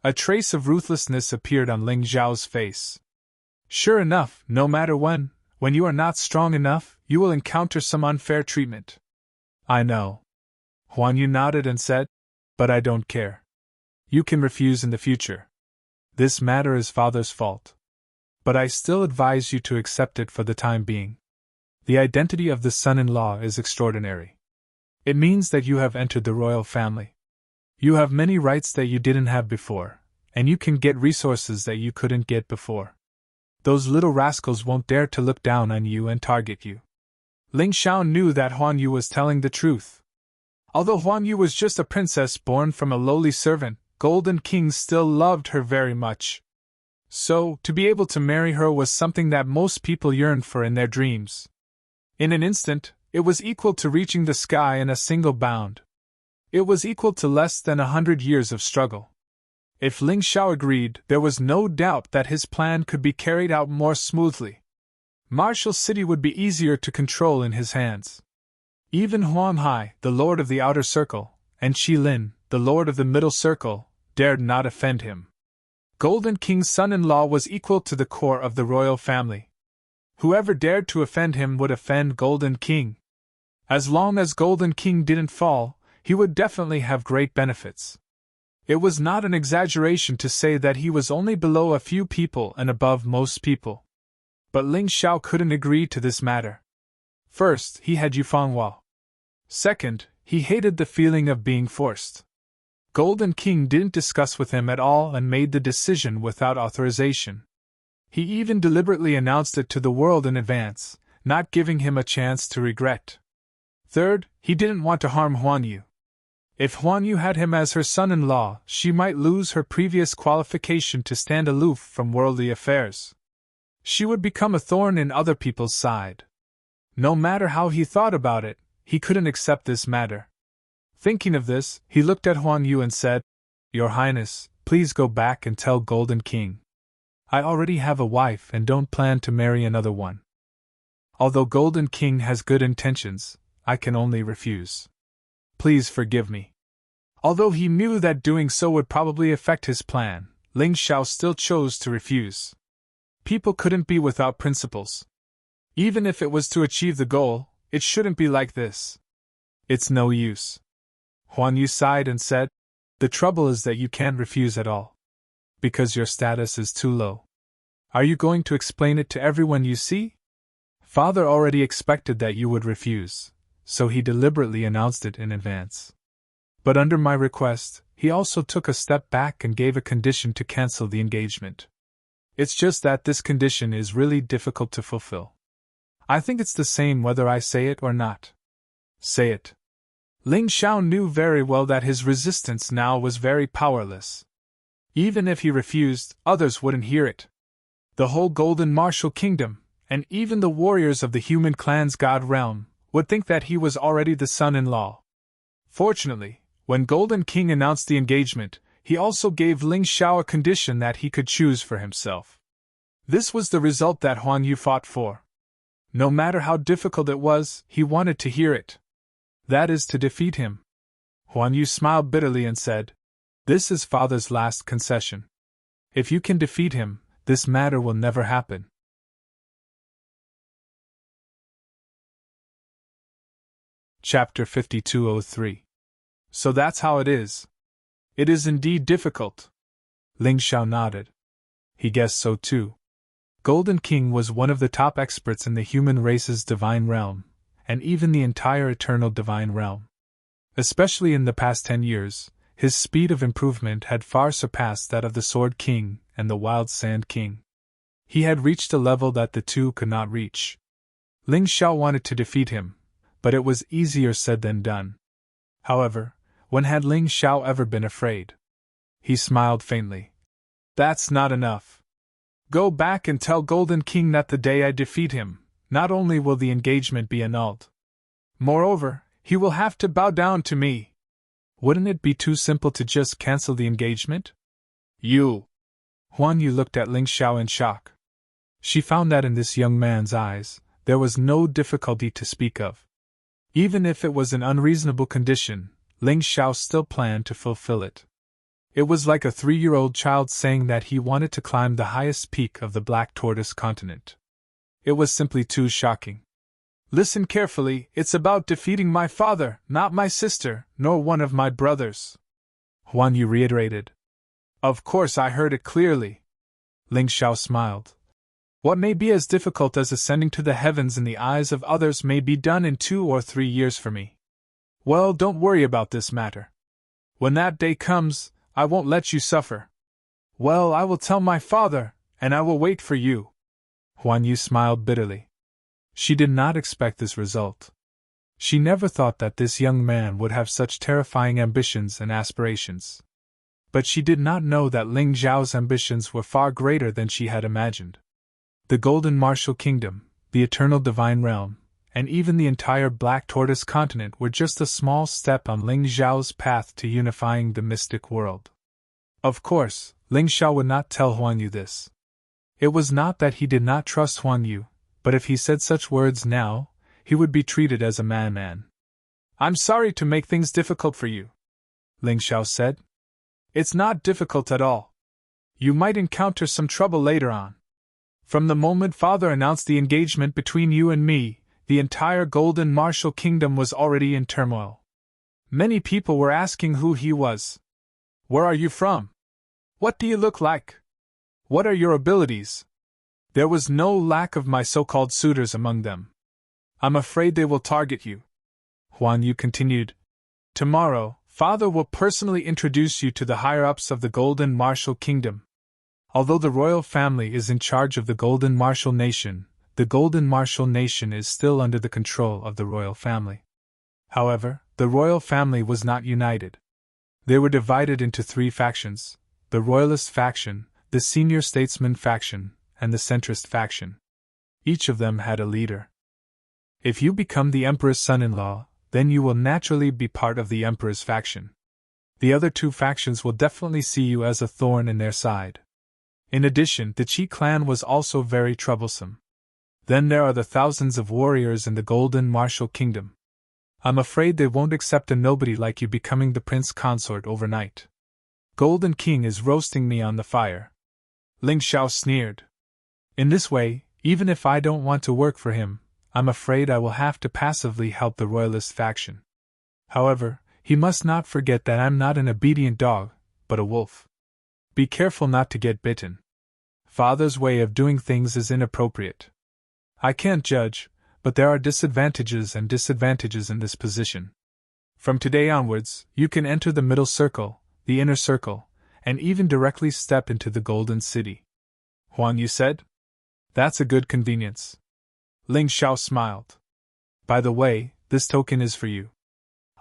A trace of ruthlessness appeared on Ling Xiao's face. "Sure enough, no matter when you are not strong enough, you will encounter some unfair treatment." "I know." Huan Yu nodded and said, "But I don't care. You can refuse in the future. This matter is Father's fault. But I still advise you to accept it for the time being. The identity of the son-in-law is extraordinary. It means that you have entered the royal family. You have many rights that you didn't have before, and you can get resources that you couldn't get before. Those little rascals won't dare to look down on you and target you." Ling Xiao knew that Huan Yu was telling the truth. Although Huan Yu was just a princess born from a lowly servant, Golden King still loved her very much. So, to be able to marry her was something that most people yearned for in their dreams. In an instant, it was equal to reaching the sky in a single bound. It was equal to less than 100 years of struggle. If Ling Xiao agreed, there was no doubt that his plan could be carried out more smoothly. Martial City would be easier to control in his hands. Even Huang Hai, the Lord of the Outer Circle, and Qi Lin, the Lord of the Middle Circle, dared not offend him. Golden King's son-in-law was equal to the core of the royal family. Whoever dared to offend him would offend Golden King. As long as Golden King didn't fall, he would definitely have great benefits. It was not an exaggeration to say that he was only below a few people and above most people. But Ling Xiao couldn't agree to this matter. First, he had Yufanghua. Second, he hated the feeling of being forced. Golden King didn't discuss with him at all and made the decision without authorization. He even deliberately announced it to the world in advance, not giving him a chance to regret. Third, he didn't want to harm Huan Yu. If Huan Yu had him as her son-in-law, she might lose her previous qualification to stand aloof from worldly affairs. She would become a thorn in other people's side. No matter how he thought about it, he couldn't accept this matter. Thinking of this, he looked at Huan Yu and said, "Your Highness, please go back and tell Golden King. I already have a wife and don't plan to marry another one. Although Golden King has good intentions, I can only refuse. Please forgive me." Although he knew that doing so would probably affect his plan, Ling Xiao still chose to refuse. People couldn't be without principles. Even if it was to achieve the goal, it shouldn't be like this. It's no use. Huan Yu sighed and said, "The trouble is that you can't refuse at all. Because your status is too low. Are you going to explain it to everyone you see?" Father already expected that you would refuse, so he deliberately announced it in advance. But under my request, he also took a step back and gave a condition to cancel the engagement. It's just that this condition is really difficult to fulfill. I think it's the same whether I say it or not. Say it. Ling Xiao knew very well that his resistance now was very powerless. Even if he refused, others wouldn't hear it. The whole Golden Martial Kingdom, and even the warriors of the human clan's god realm, would think that he was already the son-in-law. Fortunately, when Golden King announced the engagement, he also gave Ling Xiao a condition that he could choose for himself. This was the result that Huan Yu fought for. No matter how difficult it was, he wanted to hear it. That is to defeat him. Huan Yu smiled bitterly and said, "This is Father's last concession. If you can defeat him, this matter will never happen." Chapter 5203. So that's how it is. It is indeed difficult. Ling Xiao nodded. He guessed so too. Golden King was one of the top experts in the human race's divine realm, and even the entire eternal divine realm. Especially in the past 10 years, his speed of improvement had far surpassed that of the Sword King and the Wild Sand King. He had reached a level that the two could not reach. Ling Xiao wanted to defeat him, but it was easier said than done. However, when had Ling Xiao ever been afraid? He smiled faintly. That's not enough. Go back and tell Golden King that the day I defeat him, not only will the engagement be annulled. Moreover, he will have to bow down to me. Wouldn't it be too simple to just cancel the engagement? You! Huan Yu looked at Ling Xiao in shock. She found that in this young man's eyes, there was no difficulty to speak of. Even if it was an unreasonable condition, Ling Xiao still planned to fulfill it. It was like a 3-year-old child saying that he wanted to climb the highest peak of the Black Tortoise continent. It was simply too shocking. Listen carefully, it's about defeating my father, not my sister, nor one of my brothers. Huan Yu reiterated. Of course I heard it clearly. Ling Xiao smiled. What may be as difficult as ascending to the heavens in the eyes of others may be done in 2 or 3 years for me. Well, don't worry about this matter. When that day comes, I won't let you suffer. Well, I will tell my father, and I will wait for you. Huan Yu smiled bitterly. She did not expect this result. She never thought that this young man would have such terrifying ambitions and aspirations. But she did not know that Ling Xiao's ambitions were far greater than she had imagined. The Golden Martial Kingdom, the Eternal Divine Realm, and even the entire Black Tortoise continent were just a small step on Ling Xiao's path to unifying the mystic world. Of course, Ling Xiao would not tell Huan Yu this. It was not that he did not trust Huan Yu, but if he said such words now, he would be treated as a madman. I'm sorry to make things difficult for you, Ling Xiao said. It's not difficult at all. You might encounter some trouble later on. From the moment Father announced the engagement between you and me, the entire Golden Martial Kingdom was already in turmoil. Many people were asking who he was. Where are you from? What do you look like? What are your abilities? There was no lack of my so-called suitors among them. I'm afraid they will target you. Huan Yu continued. Tomorrow, Father will personally introduce you to the higher-ups of the Golden Martial Kingdom. Although the royal family is in charge of the Golden Martial Nation, the Golden Martial Nation is still under the control of the royal family. However, the royal family was not united. They were divided into 3 factions: the Royalist faction, the Senior Statesman faction, and the Centrist faction. Each of them had a leader. If you become the Emperor's son-in-law, then you will naturally be part of the Emperor's faction. The other 2 factions will definitely see you as a thorn in their side. In addition, the Qi clan was also very troublesome. Then there are the thousands of warriors in the Golden Martial Kingdom. I'm afraid they won't accept a nobody like you becoming the prince consort overnight. Golden King is roasting me on the fire. Ling Xiao sneered. In this way, even if I don't want to work for him, I'm afraid I will have to passively help the Royalist faction. However, he must not forget that I'm not an obedient dog, but a wolf. Be careful not to get bitten. Father's way of doing things is inappropriate. I can't judge, but there are disadvantages and disadvantages in this position. From today onwards, you can enter the middle circle, the inner circle, and even directly step into the Golden City. Huan Yu said. That's a good convenience. Ling Xiao smiled. By the way, this token is for you.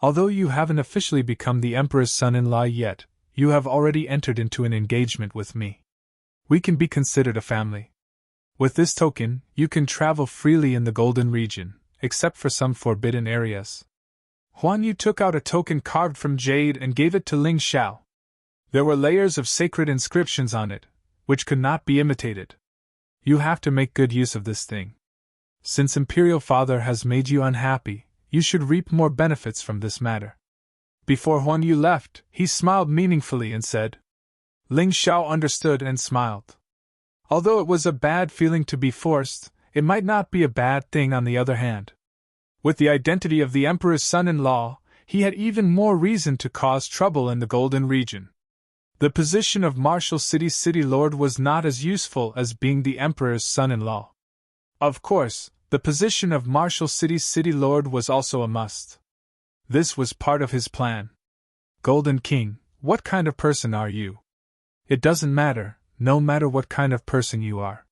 Although you haven't officially become the Emperor's son-in-law yet, you have already entered into an engagement with me. We can be considered a family. With this token, you can travel freely in the Golden Region, except for some forbidden areas. Huan Yu took out a token carved from jade and gave it to Ling Xiao. There were layers of sacred inscriptions on it, which could not be imitated. You have to make good use of this thing. Since Imperial Father has made you unhappy, you should reap more benefits from this matter. Before Huan Yu left, he smiled meaningfully and said. Ling Xiao understood and smiled. Although it was a bad feeling to be forced, it might not be a bad thing on the other hand. With the identity of the Emperor's son-in-law, he had even more reason to cause trouble in the Golden Region. The position of Marshall City's city lord was not as useful as being the Emperor's son-in-law. Of course, the position of Marshall City's city lord was also a must. This was part of his plan. Golden King, what kind of person are you? It doesn't matter, no matter what kind of person you are.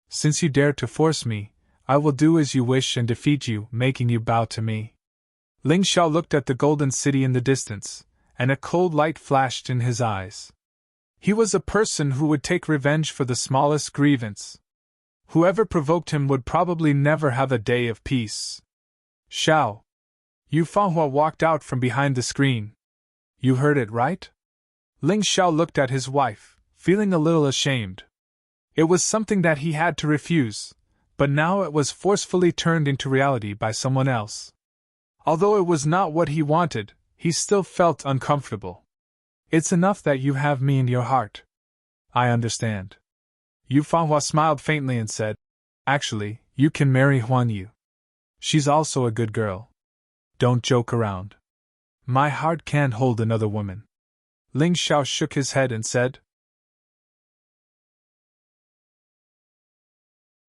Since you dare to force me, I will do as you wish and defeat you, making you bow to me. Ling Xiao looked at the Golden City in the distance, and a cold light flashed in his eyes. He was a person who would take revenge for the smallest grievance. Whoever provoked him would probably never have a day of peace. Xiao. Yu Fanghua walked out from behind the screen. You heard it right? Ling Xiao looked at his wife, feeling a little ashamed. It was something that he had to refuse, but now it was forcefully turned into reality by someone else. Although it was not what he wanted, he still felt uncomfortable. It's enough that you have me in your heart. I understand. Yu Fanghua smiled faintly and said, Actually, you can marry Huan Yu. She's also a good girl. Don't joke around. My heart can't hold another woman. Ling Xiao shook his head and said,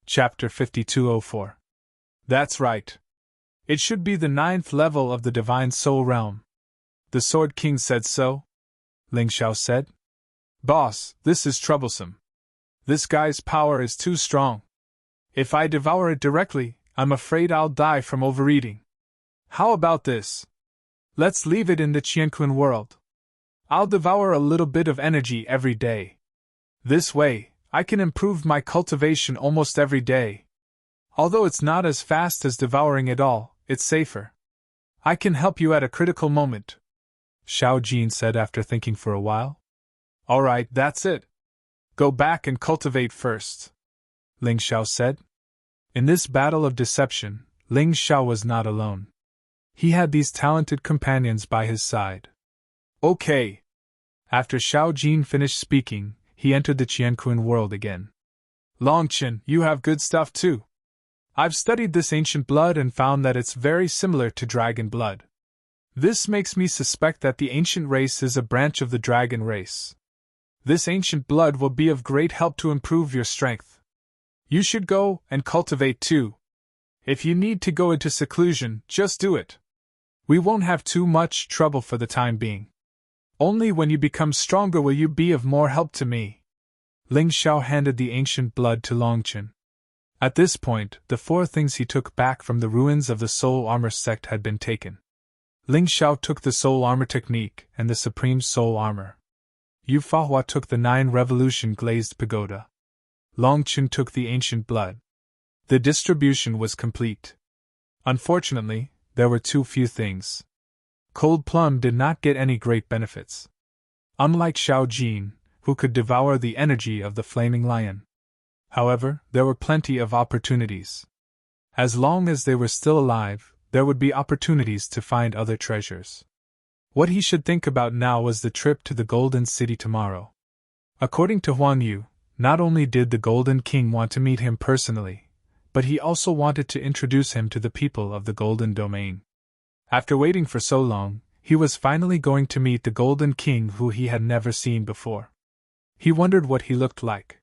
Chapter 5204. That's right. It should be the 9th level of the Divine Soul Realm. The Sword King said so? Ling Xiao said. Boss, this is troublesome. This guy's power is too strong. If I devour it directly, I'm afraid I'll die from overeating. How about this? Let's leave it in the Qianquan world. I'll devour a little bit of energy every day. This way, I can improve my cultivation almost every day. Although it's not as fast as devouring it all, it's safer. I can help you at a critical moment, Xiao Jin said after thinking for a while. Alright, that's it. Go back and cultivate first, Ling Xiao said. In this battle of deception, Ling Xiao was not alone. He had these talented companions by his side. Okay. After Xiao Jin finished speaking, he entered the Qianquan world again. Longchen, you have good stuff too. I've studied this ancient blood and found that it's very similar to dragon blood. This makes me suspect that the ancient race is a branch of the dragon race. This ancient blood will be of great help to improve your strength. You should go and cultivate too. If you need to go into seclusion, just do it. We won't have too much trouble for the time being. Only when you become stronger will you be of more help to me. Ling Xiao handed the ancient blood to Longchen. At this point, the 4 things he took back from the ruins of the Soul Armor sect had been taken. Ling Xiao took the Soul Armor technique and the Supreme Soul Armor. Yu Fanghua took the 9 Revolution Glazed Pagoda. Longchen took the ancient blood. The distribution was complete. Unfortunately, there were too few things. Cold Plum did not get any great benefits. Unlike Xiao Jin, who could devour the energy of the Flaming Lion. However, there were plenty of opportunities. As long as they were still alive, there would be opportunities to find other treasures. What he should think about now was the trip to the Golden City tomorrow. According to Huan Yu, not only did the Golden King want to meet him personally, but he also wanted to introduce him to the people of the Golden Domain. After waiting for so long, he was finally going to meet the Golden King who he had never seen before. He wondered what he looked like.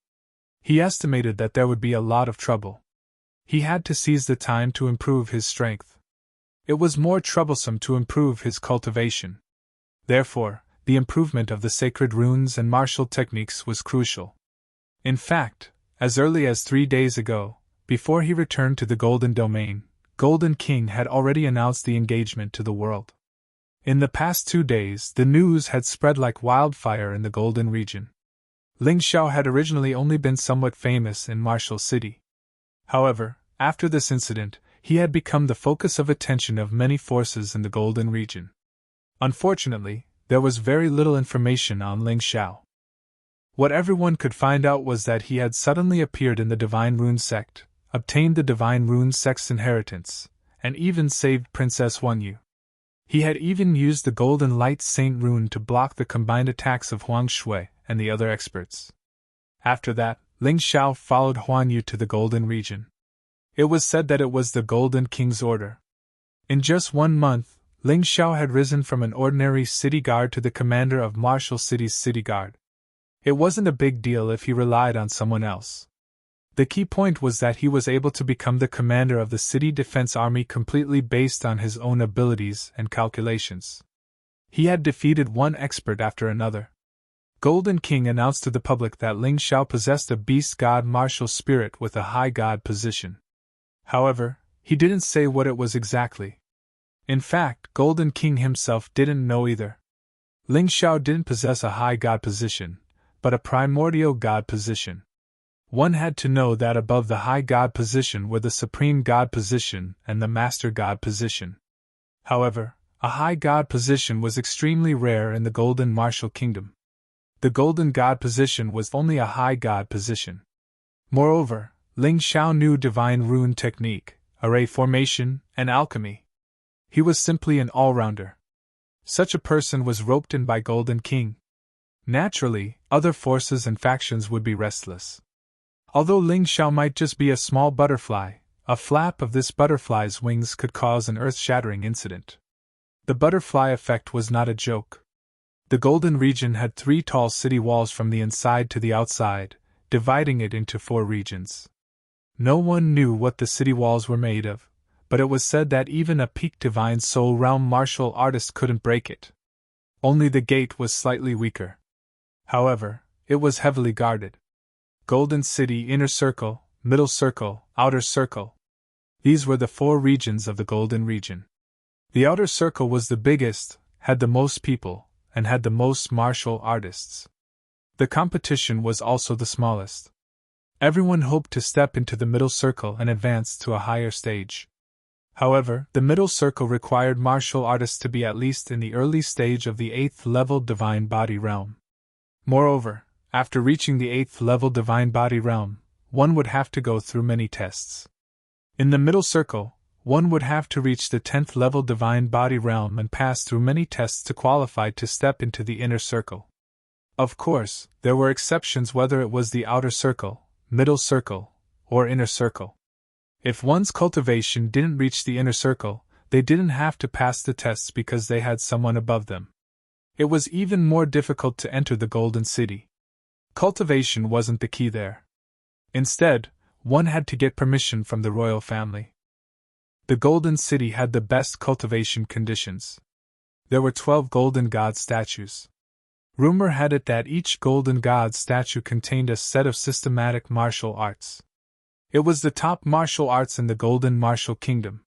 He estimated that there would be a lot of trouble. He had to seize the time to improve his strength. It was more troublesome to improve his cultivation. Therefore, the improvement of the sacred runes and martial techniques was crucial. In fact, as early as 3 days ago, before he returned to the Golden Domain, Golden King had already announced the engagement to the world. In the past 2 days, the news had spread like wildfire in the Golden region. Ling Xiao had originally only been somewhat famous in Marshall City. However, after this incident, he had become the focus of attention of many forces in the Golden region. Unfortunately, there was very little information on Ling Xiao. What everyone could find out was that he had suddenly appeared in the Divine Rune sect, obtained the Divine Rune sect's inheritance, and even saved Princess Huan Yu. He had even used the Golden Light Saint rune to block the combined attacks of Huang Shui and the other experts. After that, Ling Xiao followed Huan Yu to the Golden region. It was said that it was the Golden King's order. In just 1 month, Ling Xiao had risen from an ordinary city guard to the commander of Marshall City's city guard. It wasn't a big deal if he relied on someone else. The key point was that he was able to become the commander of the city defense army completely based on his own abilities and calculations. He had defeated one expert after another. Golden King announced to the public that Ling Xiao possessed a beast god martial spirit with a high god position. However, he didn't say what it was exactly. In fact, Golden King himself didn't know either. Ling Xiao didn't possess a high god position, but a primordial god position. One had to know that above the high god position were the supreme god position and the master god position. However, a high god position was extremely rare in the Golden Martial Kingdom. The golden god position was only a high god position. Moreover, Ling Xiao knew divine rune technique, array formation, and alchemy. He was simply an all-rounder. Such a person was roped in by Golden King. Naturally, other forces and factions would be restless. Although Ling Xiao might just be a small butterfly, a flap of this butterfly's wings could cause an earth-shattering incident. The butterfly effect was not a joke. The Golden Region had 3 tall city walls from the inside to the outside, dividing it into 4 regions. No one knew what the city walls were made of, but it was said that even a peak divine soul realm martial artist couldn't break it. Only the gate was slightly weaker. However, it was heavily guarded. Golden City Inner Circle, Middle Circle, Outer Circle. These were the 4 regions of the Golden Region. The Outer Circle was the biggest, had the most people, and had the most martial artists. The competition was also the smallest. Everyone hoped to step into the Middle Circle and advance to a higher stage. However, the Middle Circle required martial artists to be at least in the early stage of the 8th level Divine Body Realm. Moreover, after reaching the 8th level Divine Body Realm, one would have to go through many tests. In the Middle Circle, one would have to reach the 10th level Divine Body Realm and pass through many tests to qualify to step into the Inner Circle. Of course, there were exceptions whether it was the Outer Circle, Middle Circle, or Inner Circle. If one's cultivation didn't reach the Inner Circle, they didn't have to pass the tests because they had someone above them. It was even more difficult to enter the Golden City. Cultivation wasn't the key there. Instead, one had to get permission from the royal family. The Golden City had the best cultivation conditions. There were 12 golden god statues. Rumor had it that each golden god statue contained a set of systematic martial arts. It was the top martial arts in the Golden Martial Kingdom.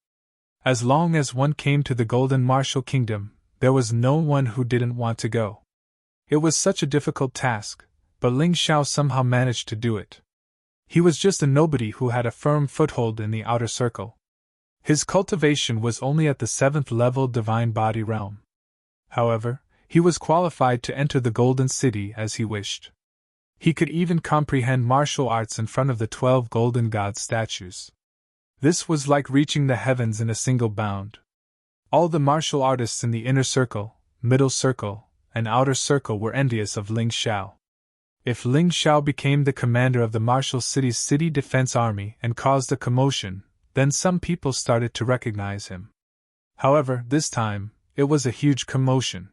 As long as one came to the Golden Martial Kingdom, there was no one who didn't want to go. It was such a difficult task, but Ling Xiao somehow managed to do it. He was just a nobody who had a firm foothold in the Outer Circle. His cultivation was only at the 7th level Divine Body Realm. However, he was qualified to enter the Golden City as he wished. He could even comprehend martial arts in front of the 12 golden god statues. This was like reaching the heavens in a single bound. All the martial artists in the Inner Circle, Middle Circle, and Outer Circle were envious of Ling Xiao. If Ling Xiao became the commander of the Martial City's city defense army and caused a commotion, then some people started to recognize him. However, this time, it was a huge commotion.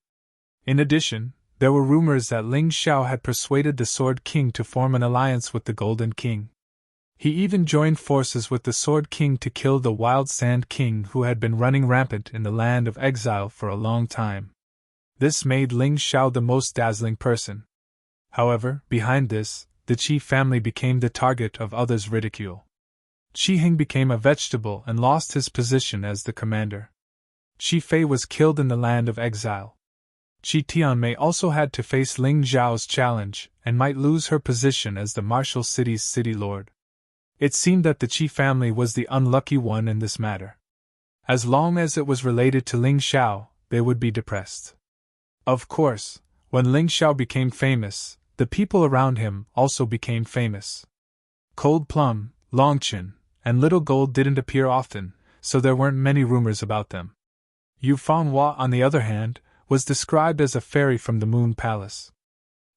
In addition, there were rumors that Ling Xiao had persuaded the Sword King to form an alliance with the Golden King. He even joined forces with the Sword King to kill the Wild Sand King who had been running rampant in the land of exile for a long time. This made Ling Xiao the most dazzling person. However, behind this, the Qi family became the target of others' ridicule. Qi Hing became a vegetable and lost his position as the commander. Qi Fei was killed in the land of exile. Qi Tianmei also had to face Ling Zhao's challenge and might lose her position as the Martial City's city lord. It seemed that the Qi family was the unlucky one in this matter. As long as it was related to Ling Xiao, they would be depressed. Of course, when Ling Xiao became famous, the people around him also became famous. Cold Plum, Longchen, and Little Gold didn't appear often, so there weren't many rumors about them. Yu Fanghua, on the other hand, was described as a fairy from the Moon Palace.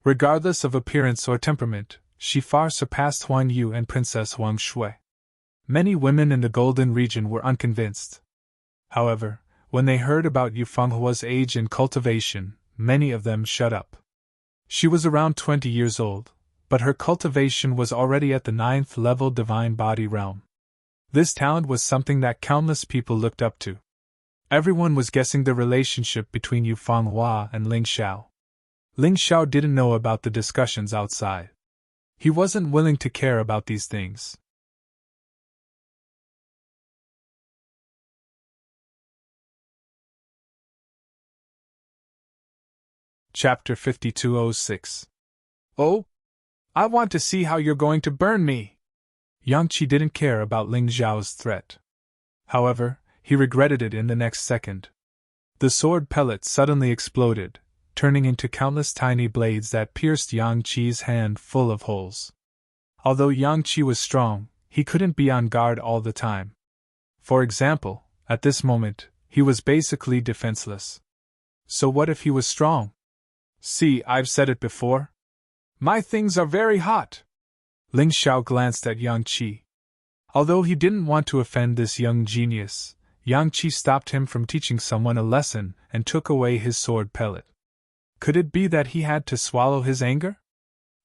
Regardless of appearance or temperament, she far surpassed Huang Yu and Princess Huang Shui. Many women in the Golden Region were unconvinced. However, when they heard about Yu Fenghua's age and cultivation, many of them shut up. She was around 20 years old, but her cultivation was already at the 9th level divine body realm. This talent was something that countless people looked up to. Everyone was guessing the relationship between Yu Fenghua and Ling Xiao. Ling Xiao didn't know about the discussions outside. He wasn't willing to care about these things. Chapter 5206. Oh? I want to see how you're going to burn me! Yang Qi didn't care about Ling Xiao's threat. However, he regretted it in the next second. The sword pellet suddenly exploded, turning into countless tiny blades that pierced Yang Qi's hand full of holes. Although Yang Qi was strong, he couldn't be on guard all the time. For example, at this moment, he was basically defenseless. So what if he was strong? See, I've said it before. My things are very hot. Ling Xiao glanced at Yang Qi. Although he didn't want to offend this young genius, Yang Qi stopped him from teaching someone a lesson and took away his sword pellet. Could it be that he had to swallow his anger?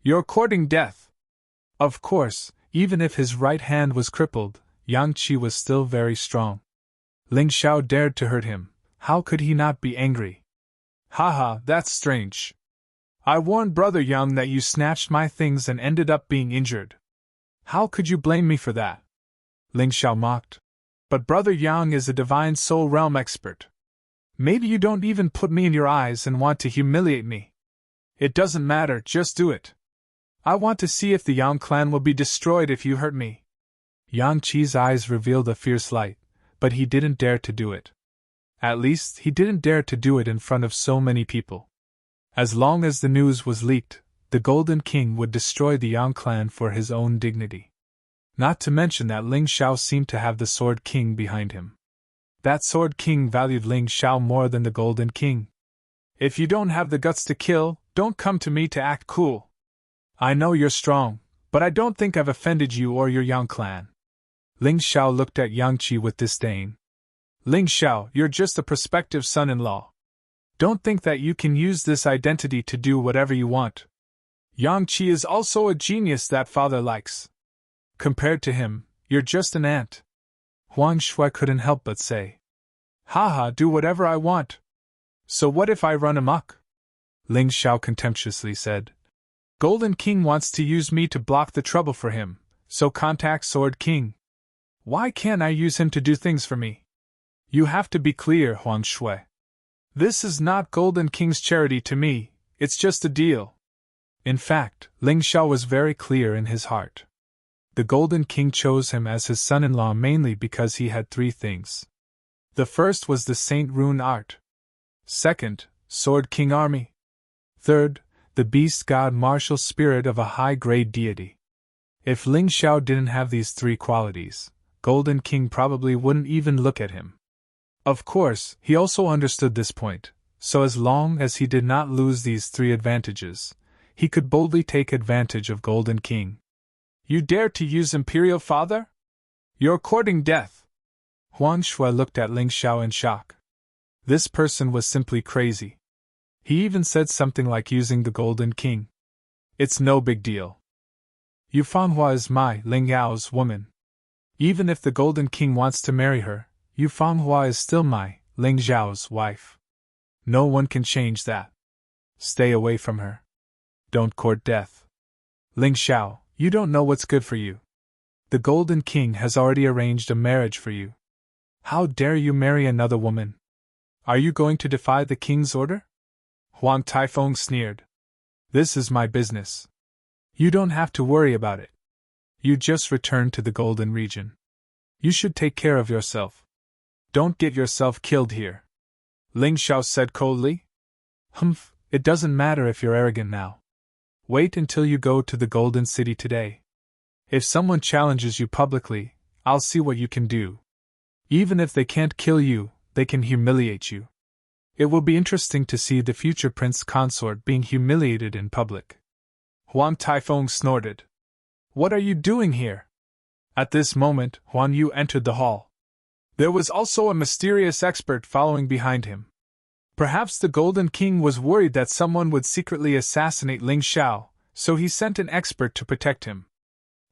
You're courting death. Of course, even if his right hand was crippled, Yang Qi was still very strong. Ling Xiao dared to hurt him. How could he not be angry? Haha, that's strange. I warned Brother Yang that you snatched my things and ended up being injured. How could you blame me for that? Ling Xiao mocked. But Brother Yang is a divine soul realm expert. Maybe you don't even put me in your eyes and want to humiliate me. It doesn't matter, just do it. I want to see if the Yang clan will be destroyed if you hurt me. Yang Qi's eyes revealed a fierce light, but he didn't dare to do it. At least, he didn't dare to do it in front of so many people. As long as the news was leaked, the Golden King would destroy the Yang clan for his own dignity. Not to mention that Ling Xiao seemed to have the Sword King behind him. That Sword King valued Ling Xiao more than the Golden King. If you don't have the guts to kill, don't come to me to act cool. I know you're strong, but I don't think I've offended you or your Yang clan. Ling Xiao looked at Yang Qi with disdain. Ling Xiao, you're just a prospective son-in-law. Don't think that you can use this identity to do whatever you want. Yang Qi is also a genius that father likes. Compared to him, you're just an ant. Huang Shui couldn't help but say. Haha, do whatever I want. So what if I run amok? Ling Xiao contemptuously said. Golden King wants to use me to block the trouble for him, so contact Sword King. Why can't I use him to do things for me? You have to be clear, Huang Shui. This is not Golden King's charity to me, it's just a deal. In fact, Ling Xiao was very clear in his heart. The Golden King chose him as his son-in-law mainly because he had three things. The first was the Saint Rune art. Second, Sword King army. Third, the beast god martial spirit of a high-grade deity. If Ling Xiao didn't have these three qualities, Golden King probably wouldn't even look at him. Of course, he also understood this point, so as long as he did not lose these three advantages, he could boldly take advantage of Golden King. You dare to use Imperial Father? You're courting death. Huang Shui looked at Ling Xiao in shock. This person was simply crazy. He even said something like using the Golden King. It's no big deal. Yu Fenghua is my, Ling Yao's, woman. Even if the Golden King wants to marry her, Yu Fenghua is still my, Ling Xiao's, wife. No one can change that. Stay away from her. Don't court death. Ling Xiao, you don't know what's good for you. The Golden King has already arranged a marriage for you. How dare you marry another woman? Are you going to defy the king's order? Huang Taifeng sneered. This is my business. You don't have to worry about it. You just returned to the Golden Region. You should take care of yourself. Don't get yourself killed here. Ling Xiao said coldly. Humph, it doesn't matter if you're arrogant now. Wait until you go to the Golden City today. If someone challenges you publicly, I'll see what you can do. Even if they can't kill you, they can humiliate you. It will be interesting to see the future prince consort being humiliated in public. Huang Taifeng snorted. What are you doing here? At this moment, Huan Yu entered the hall. There was also a mysterious expert following behind him. Perhaps the Golden King was worried that someone would secretly assassinate Ling Xiao, so he sent an expert to protect him.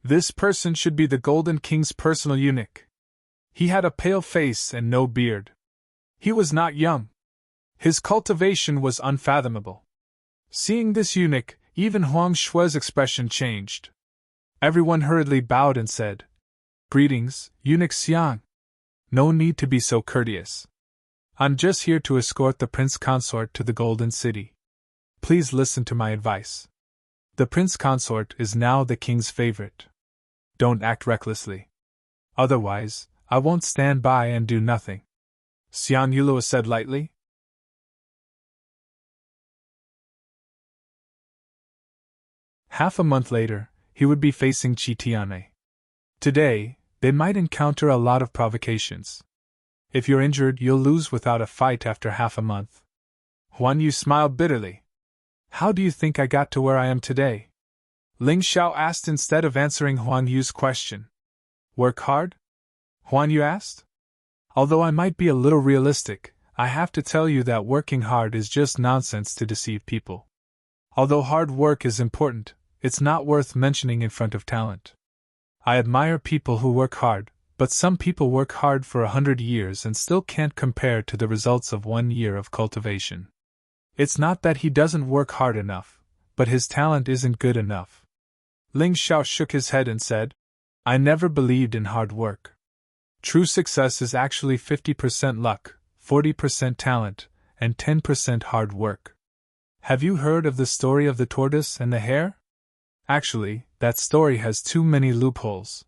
This person should be the Golden King's personal eunuch. He had a pale face and no beard. He was not young. His cultivation was unfathomable. Seeing this eunuch, even Huang Shui's expression changed. Everyone hurriedly bowed and said, "Greetings, Eunuch Xiang. No need to be so courteous. I'm just here to escort the Prince Consort to the Golden City. Please listen to my advice. The Prince Consort is now the King's favorite. Don't act recklessly. Otherwise, I won't stand by and do nothing," Xiang Yulua said lightly. Half a month later, he would be facing Qi Tianmei. Today, they might encounter a lot of provocations. If you're injured, you'll lose without a fight after half a month. Huan Yu smiled bitterly. How do you think I got to where I am today? Ling Xiao asked instead of answering Huan Yu's question. Work hard? Huan Yu asked. Although I might be a little realistic, I have to tell you that working hard is just nonsense to deceive people. Although hard work is important, it's not worth mentioning in front of talent. I admire people who work hard, but some people work hard for 100 years and still can't compare to the results of 1 year of cultivation. It's not that he doesn't work hard enough, but his talent isn't good enough. Ling Xiao shook his head and said, I never believed in hard work. True success is actually 50% luck, 40% talent, and 10% hard work. Have you heard of the story of the tortoise and the hare? Actually, that story has too many loopholes.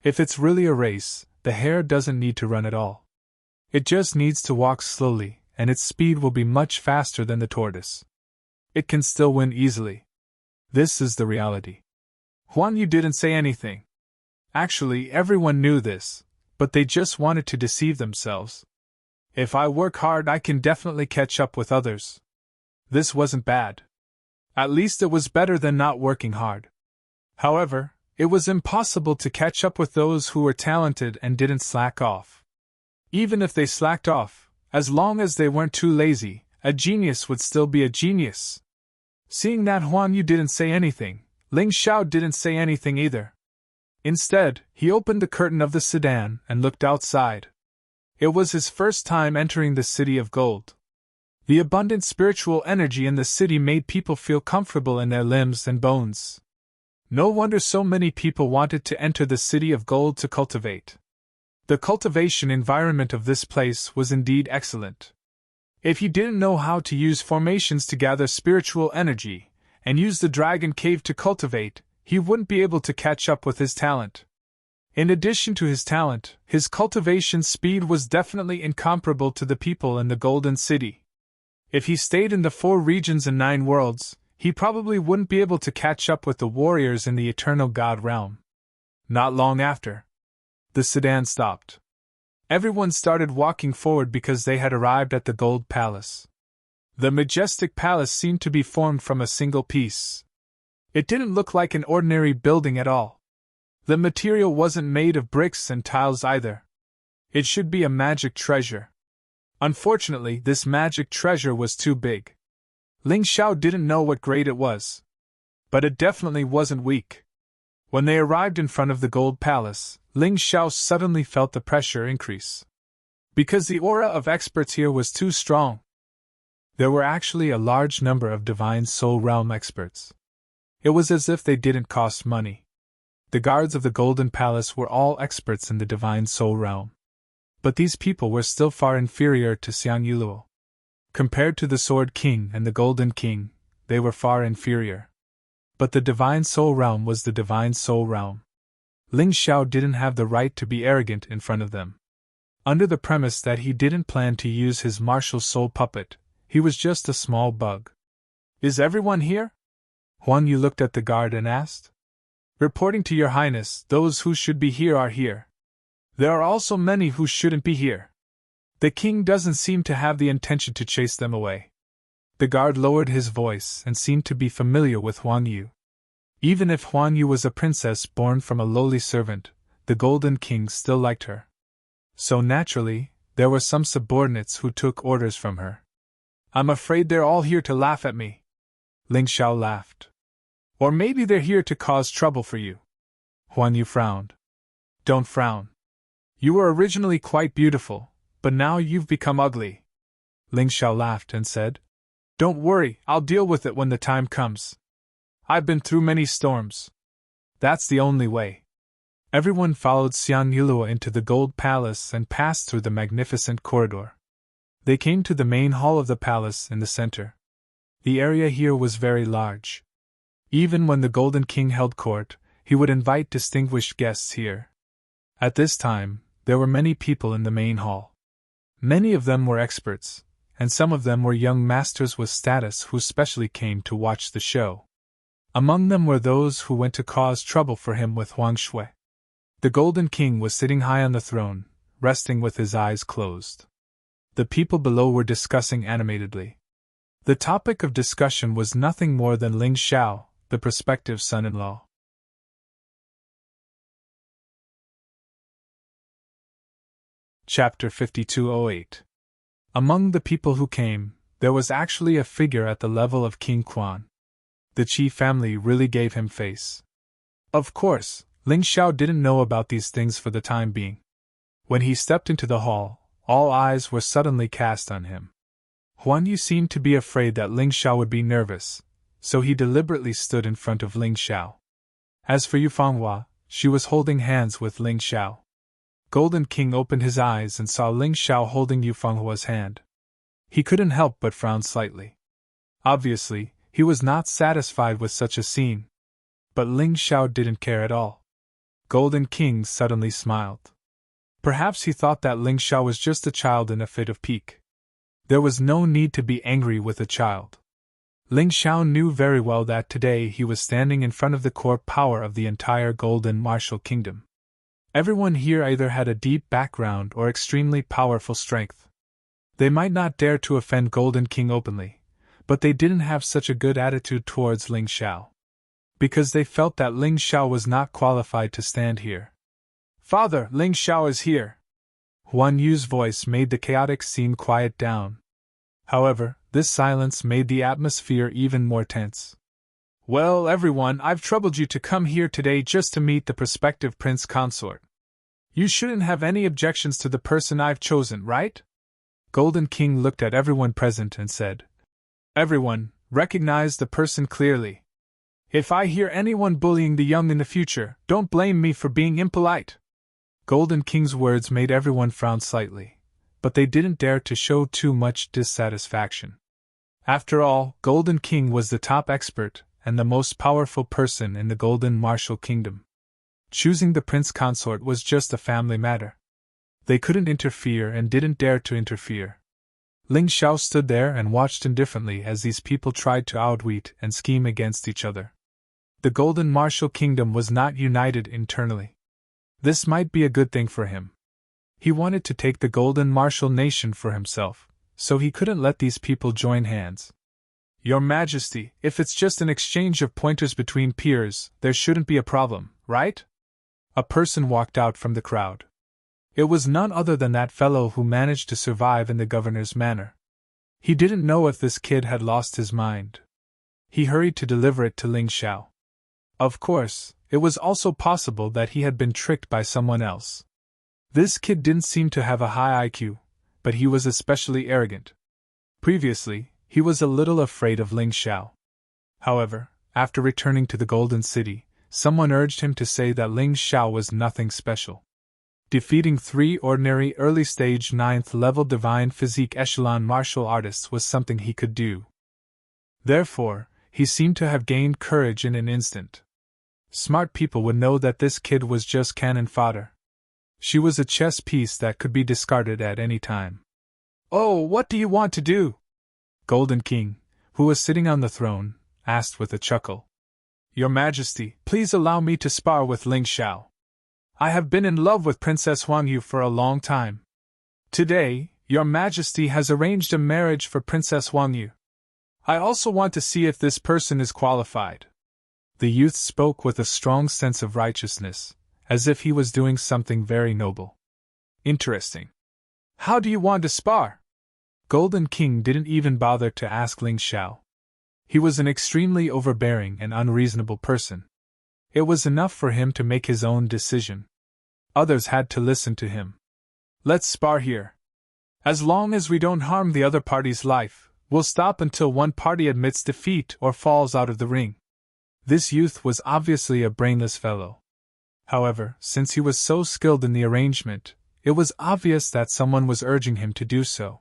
If it's really a race, the hare doesn't need to run at all. It just needs to walk slowly, and its speed will be much faster than the tortoise. It can still win easily. This is the reality. Huan Yu didn't say anything. Actually, everyone knew this, but they just wanted to deceive themselves. If I work hard, I can definitely catch up with others. This wasn't bad. At least it was better than not working hard. However, it was impossible to catch up with those who were talented and didn't slack off. Even if they slacked off, as long as they weren't too lazy, a genius would still be a genius. Seeing that Huan Yu didn't say anything, Ling Xiao didn't say anything either. Instead, he opened the curtain of the sedan and looked outside. It was his first time entering the City of Gold. The abundant spiritual energy in the city made people feel comfortable in their limbs and bones. No wonder so many people wanted to enter the City of Gold to cultivate. The cultivation environment of this place was indeed excellent. If he didn't know how to use formations to gather spiritual energy, and use the Dragon Cave to cultivate, he wouldn't be able to catch up with his talent. In addition to his talent, his cultivation speed was definitely incomparable to the people in the Golden City. If he stayed in the 4 regions and 9 worlds, he probably wouldn't be able to catch up with the warriors in the Eternal God realm. Not long after, the sedan stopped. Everyone started walking forward because they had arrived at the Gold Palace. The majestic palace seemed to be formed from a single piece. It didn't look like an ordinary building at all. The material wasn't made of bricks and tiles either. It should be a magic treasure. Unfortunately, this magic treasure was too big. Ling Xiao didn't know what grade it was. But it definitely wasn't weak. When they arrived in front of the Gold Palace, Ling Xiao suddenly felt the pressure increase. Because the aura of experts here was too strong. There were actually a large number of Divine Soul Realm experts. It was as if they didn't cost money. The guards of the Golden Palace were all experts in the Divine Soul Realm. But these people were still far inferior to Xiang Yuluo. Compared to the Sword King and the Golden King, they were far inferior. But the Divine Soul Realm was the Divine Soul Realm. Ling Xiao didn't have the right to be arrogant in front of them. Under the premise that he didn't plan to use his martial soul puppet, he was just a small bug. Is everyone here? Huan Yu looked at the guard and asked. Reporting to Your Highness, those who should be here are here. There are also many who shouldn't be here. The king doesn't seem to have the intention to chase them away. The guard lowered his voice and seemed to be familiar with Huan Yu. Even if Huan Yu was a princess born from a lowly servant, the Golden King still liked her. So naturally, there were some subordinates who took orders from her. I'm afraid they're all here to laugh at me. Ling Xiao laughed. Or maybe they're here to cause trouble for you. Huan Yu frowned. Don't frown. You were originally quite beautiful, but now you've become ugly. Ling Xiao laughed and said, Don't worry, I'll deal with it when the time comes. I've been through many storms. That's the only way. Everyone followed Xiang Yulua into the gold palace and passed through the magnificent corridor. They came to the main hall of the palace in the center. The area here was very large. Even when the Golden King held court, he would invite distinguished guests here. At this time, there were many people in the main hall. Many of them were experts, and some of them were young masters with status who specially came to watch the show. Among them were those who went to cause trouble for him with Huang Shui. The Golden King was sitting high on the throne, resting with his eyes closed. The people below were discussing animatedly. The topic of discussion was nothing more than Ling Xiao, the prospective son-in-law. Chapter 5208. Among the people who came, there was actually a figure at the level of King Quan. The Qi family really gave him face. Of course, Ling Xiao didn't know about these things for the time being. When he stepped into the hall, all eyes were suddenly cast on him. Huan Yu seemed to be afraid that Ling Xiao would be nervous, so he deliberately stood in front of Ling Xiao. As for Yu Fanghua, she was holding hands with Ling Xiao. Golden King opened his eyes and saw Ling Xiao holding Yu Fenghua's hand. He couldn't help but frown slightly. Obviously, he was not satisfied with such a scene. But Ling Xiao didn't care at all. Golden King suddenly smiled. Perhaps he thought that Ling Xiao was just a child in a fit of pique. There was no need to be angry with a child. Ling Xiao knew very well that today he was standing in front of the core power of the entire Golden Martial Kingdom. Everyone here either had a deep background or extremely powerful strength. They might not dare to offend Golden King openly, but they didn't have such a good attitude towards Ling Xiao. Because they felt that Ling Xiao was not qualified to stand here. Father, Ling Xiao is here. Huan Yu's voice made the chaotic scene quiet down. However, this silence made the atmosphere even more tense. Well, everyone, I've troubled you to come here today just to meet the prospective prince consort. You shouldn't have any objections to the person I've chosen, right? Golden King looked at everyone present and said, Everyone, recognize the person clearly. If I hear anyone bullying the young in the future, don't blame me for being impolite. Golden King's words made everyone frown slightly, but they didn't dare to show too much dissatisfaction. After all, Golden King was the top expert and the most powerful person in the Golden Martial Kingdom. Choosing the prince consort was just a family matter. They couldn't interfere and didn't dare to interfere. Ling Xiao stood there and watched indifferently as these people tried to outwit and scheme against each other. The Golden Martial Kingdom was not united internally. This might be a good thing for him. He wanted to take the Golden Martial Nation for himself, so he couldn't let these people join hands. Your Majesty, if it's just an exchange of pointers between peers, there shouldn't be a problem, right? A person walked out from the crowd. It was none other than that fellow who managed to survive in the governor's manor. He didn't know if this kid had lost his mind. He hurried to deliver it to Ling Xiao. Of course, it was also possible that he had been tricked by someone else. This kid didn't seem to have a high IQ, but he was especially arrogant. Previously, he was a little afraid of Ling Xiao. However, after returning to the Golden City, someone urged him to say that Ling Xiao was nothing special. Defeating 3 ordinary early-stage 9th-level divine physique echelon martial artists was something he could do. Therefore, he seemed to have gained courage in an instant. Smart people would know that this kid was just cannon fodder. She was a chess piece that could be discarded at any time. Oh, what do you want to do? Golden King, who was sitting on the throne, asked with a chuckle. Your Majesty, please allow me to spar with Ling Xiao. I have been in love with Princess Huang Yu for a long time. Today, Your Majesty has arranged a marriage for Princess Huang Yu. I also want to see if this person is qualified. The youth spoke with a strong sense of righteousness, as if he was doing something very noble. Interesting. How do you want to spar? Golden King didn't even bother to ask Ling Xiao. He was an extremely overbearing and unreasonable person. It was enough for him to make his own decision. Others had to listen to him. Let's spar here. As long as we don't harm the other party's life, we'll stop until one party admits defeat or falls out of the ring. This youth was obviously a brainless fellow. However, since he was so skilled in the arrangement, it was obvious that someone was urging him to do so.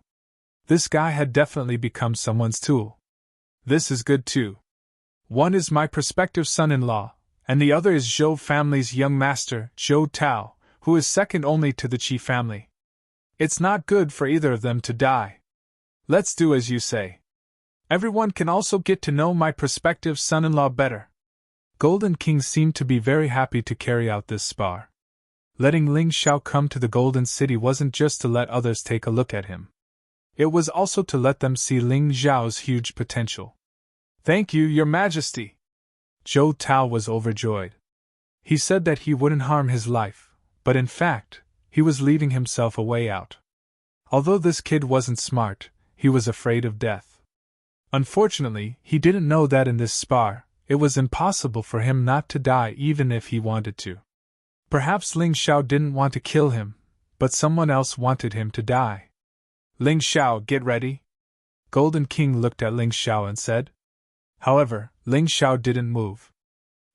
This guy had definitely become someone's tool. This is good too. One is my prospective son-in-law, and the other is Zhou family's young master, Zhou Tao, who is second only to the Qi family. It's not good for either of them to die. Let's do as you say. Everyone can also get to know my prospective son-in-law better. Golden King seemed to be very happy to carry out this spar. Letting Ling Xiao come to the Golden City wasn't just to let others take a look at him. It was also to let them see Ling Xiao's huge potential. Thank you, Your Majesty. Zhou Tao was overjoyed. He said that he wouldn't harm his life, but in fact, he was leaving himself a way out. Although this kid wasn't smart, he was afraid of death. Unfortunately, he didn't know that in this spar, it was impossible for him not to die even if he wanted to. Perhaps Ling Xiao didn't want to kill him, but someone else wanted him to die. Ling Xiao, get ready. Golden King looked at Ling Xiao and said. However, Ling Xiao didn't move.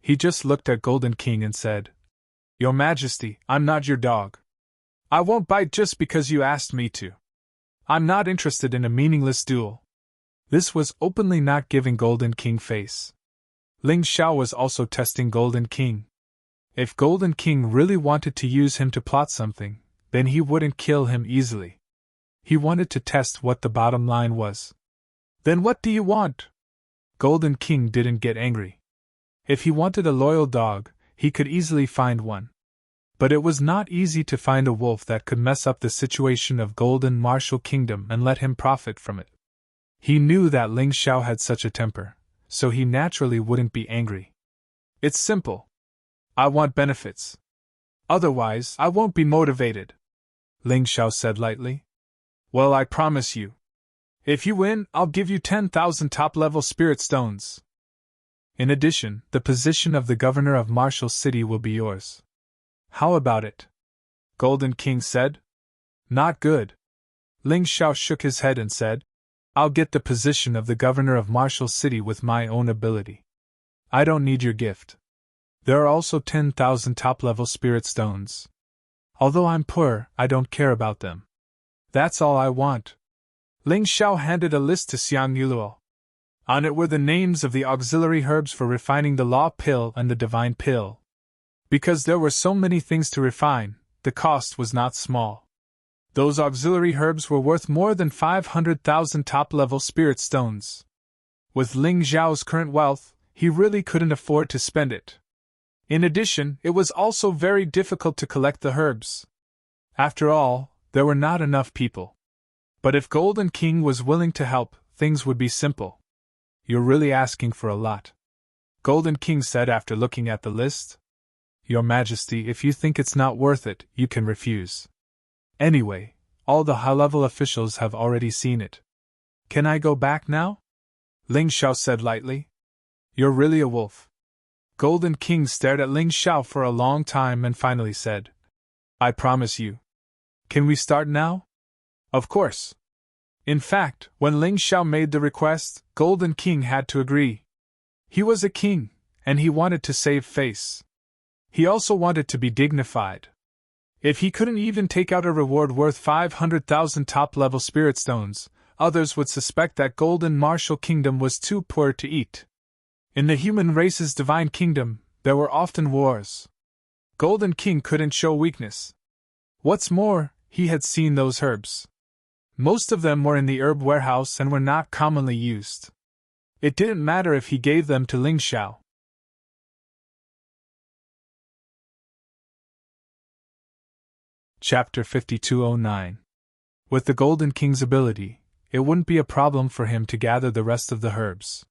He just looked at Golden King and said, Your Majesty, I'm not your dog. I won't bite just because you asked me to. I'm not interested in a meaningless duel. This was openly not giving Golden King face. Ling Xiao was also testing Golden King. If Golden King really wanted to use him to plot something, then he wouldn't kill him easily. He wanted to test what the bottom line was. Then what do you want? Golden King didn't get angry. If he wanted a loyal dog, he could easily find one. But it was not easy to find a wolf that could mess up the situation of Golden Martial Kingdom and let him profit from it. He knew that Ling Xiao had such a temper, so he naturally wouldn't be angry. It's simple. I want benefits. Otherwise, I won't be motivated, Ling Xiao said lightly. Well, I promise you. If you win, I'll give you 10,000 top-level spirit stones. In addition, the position of the governor of Martial City will be yours. How about it? Golden King said. Not good. Ling Xiao shook his head and said, I'll get the position of the governor of Martial City with my own ability. I don't need your gift. There are also 10,000 top-level spirit stones. Although I'm poor, I don't care about them. That's all I want. Ling Xiao handed a list to Xiang Yuluo. On it were the names of the auxiliary herbs for refining the law pill and the divine pill. Because there were so many things to refine, the cost was not small. Those auxiliary herbs were worth more than 500,000 top-level spirit stones. With Ling Xiao's current wealth, he really couldn't afford to spend it. In addition, it was also very difficult to collect the herbs. After all, there were not enough people. But if Golden King was willing to help, things would be simple. You're really asking for a lot, Golden King said after looking at the list. Your Majesty, if you think it's not worth it, you can refuse. Anyway, all the high-level officials have already seen it. Can I go back now? Ling Xiao said lightly. You're really a wolf. Golden King stared at Ling Xiao for a long time and finally said, I promise you. Can we start now? Of course. In fact, when Ling Xiao made the request, Golden King had to agree. He was a king, and he wanted to save face. He also wanted to be dignified. If he couldn't even take out a reward worth 500,000 top-level spirit stones, others would suspect that Golden Martial Kingdom was too poor to eat. In the human race's divine kingdom, there were often wars. Golden King couldn't show weakness. What's more, he had seen those herbs. Most of them were in the herb warehouse and were not commonly used. It didn't matter if he gave them to Ling Xiao. Chapter 5209. With the Golden King's ability, it wouldn't be a problem for him to gather the rest of the herbs.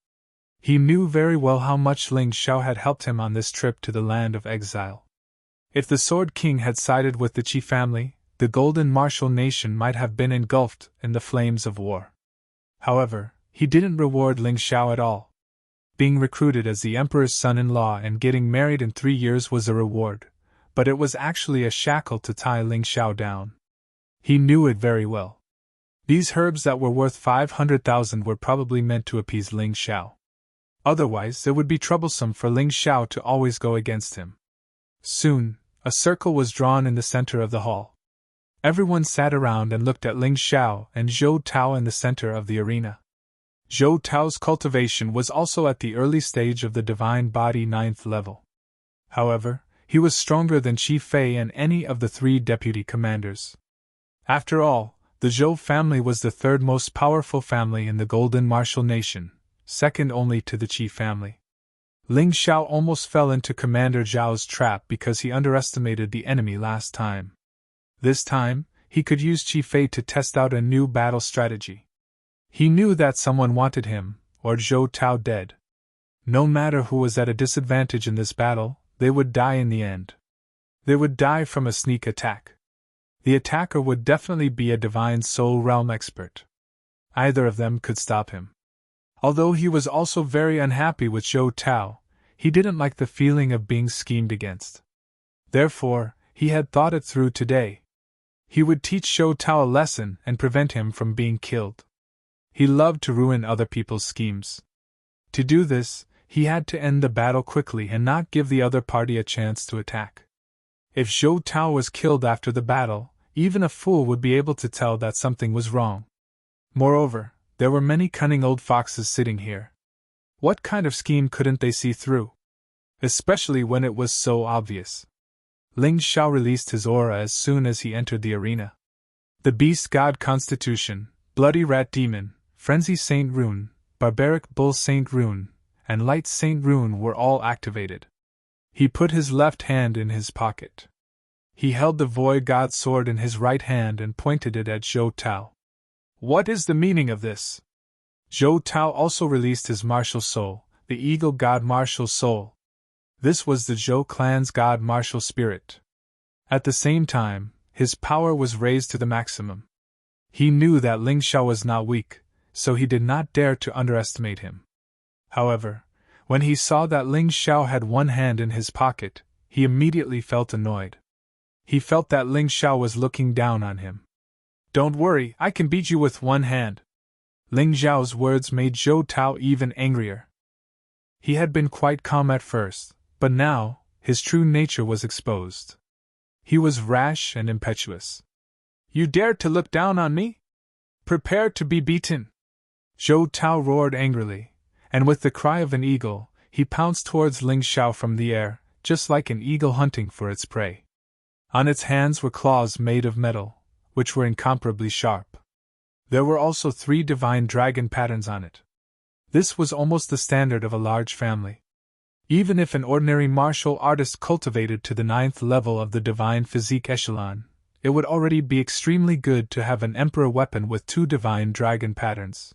He knew very well how much Ling Xiao had helped him on this trip to the land of exile. If the Sword King had sided with the Qi family, the golden martial nation might have been engulfed in the flames of war. However, he didn't reward Ling Xiao at all. Being recruited as the emperor's son-in-law and getting married in 3 years was a reward, but it was actually a shackle to tie Ling Xiao down. He knew it very well. These herbs that were worth 500,000 were probably meant to appease Ling Xiao. Otherwise, it would be troublesome for Ling Xiao to always go against him. Soon, a circle was drawn in the center of the hall. Everyone sat around and looked at Ling Xiao and Zhou Tao in the center of the arena. Zhou Tao's cultivation was also at the early stage of the divine body 9th level. However, he was stronger than Qi Fei and any of the 3 deputy commanders. After all, the Zhou family was the 3rd most powerful family in the Golden Martial Nation, second only to the Qi family. Ling Xiao almost fell into Commander Zhao's trap because he underestimated the enemy last time. This time, he could use Qi Fei to test out a new battle strategy. He knew that someone wanted him, or Zhou Tao dead. No matter who was at a disadvantage in this battle, they would die in the end. They would die from a sneak attack. The attacker would definitely be a divine soul realm expert. Either of them could stop him. Although he was also very unhappy with Zhou Tao, he didn't like the feeling of being schemed against. Therefore, he had thought it through today. He would teach Zhou Tao a lesson and prevent him from being killed. He loved to ruin other people's schemes. To do this, he had to end the battle quickly and not give the other party a chance to attack. If Zhou Tao was killed after the battle, even a fool would be able to tell that something was wrong. Moreover, there were many cunning old foxes sitting here. What kind of scheme couldn't they see through? Especially when it was so obvious. Ling Xiao released his aura as soon as he entered the arena. The Beast God Constitution, Bloody Rat Demon, Frenzy Saint Rune, Barbaric Bull Saint Rune, and Light Saint Rune were all activated. He put his left hand in his pocket. He held the Void God sword in his right hand and pointed it at Zhou Tao. What is the meaning of this? Zhou Tao also released his martial soul, the Eagle God Martial Soul. This was the Zhou clan's God Martial Spirit. At the same time, his power was raised to the maximum. He knew that Ling Xiao was not weak, so he did not dare to underestimate him. However, when he saw that Ling Xiao had one hand in his pocket, he immediately felt annoyed. He felt that Ling Xiao was looking down on him. Don't worry, I can beat you with one hand. Ling Xiao's words made Zhou Tao even angrier. He had been quite calm at first, but now, his true nature was exposed. He was rash and impetuous. You dare to look down on me? Prepare to be beaten! Zhou Tao roared angrily, and with the cry of an eagle, he pounced towards Ling Xiao from the air, just like an eagle hunting for its prey. On its hands were claws made of metal, which were incomparably sharp. There were also 3 divine dragon patterns on it. This was almost the standard of a large family. Even if an ordinary martial artist cultivated to the 9th level of the divine physique echelon, it would already be extremely good to have an emperor weapon with 2 divine dragon patterns.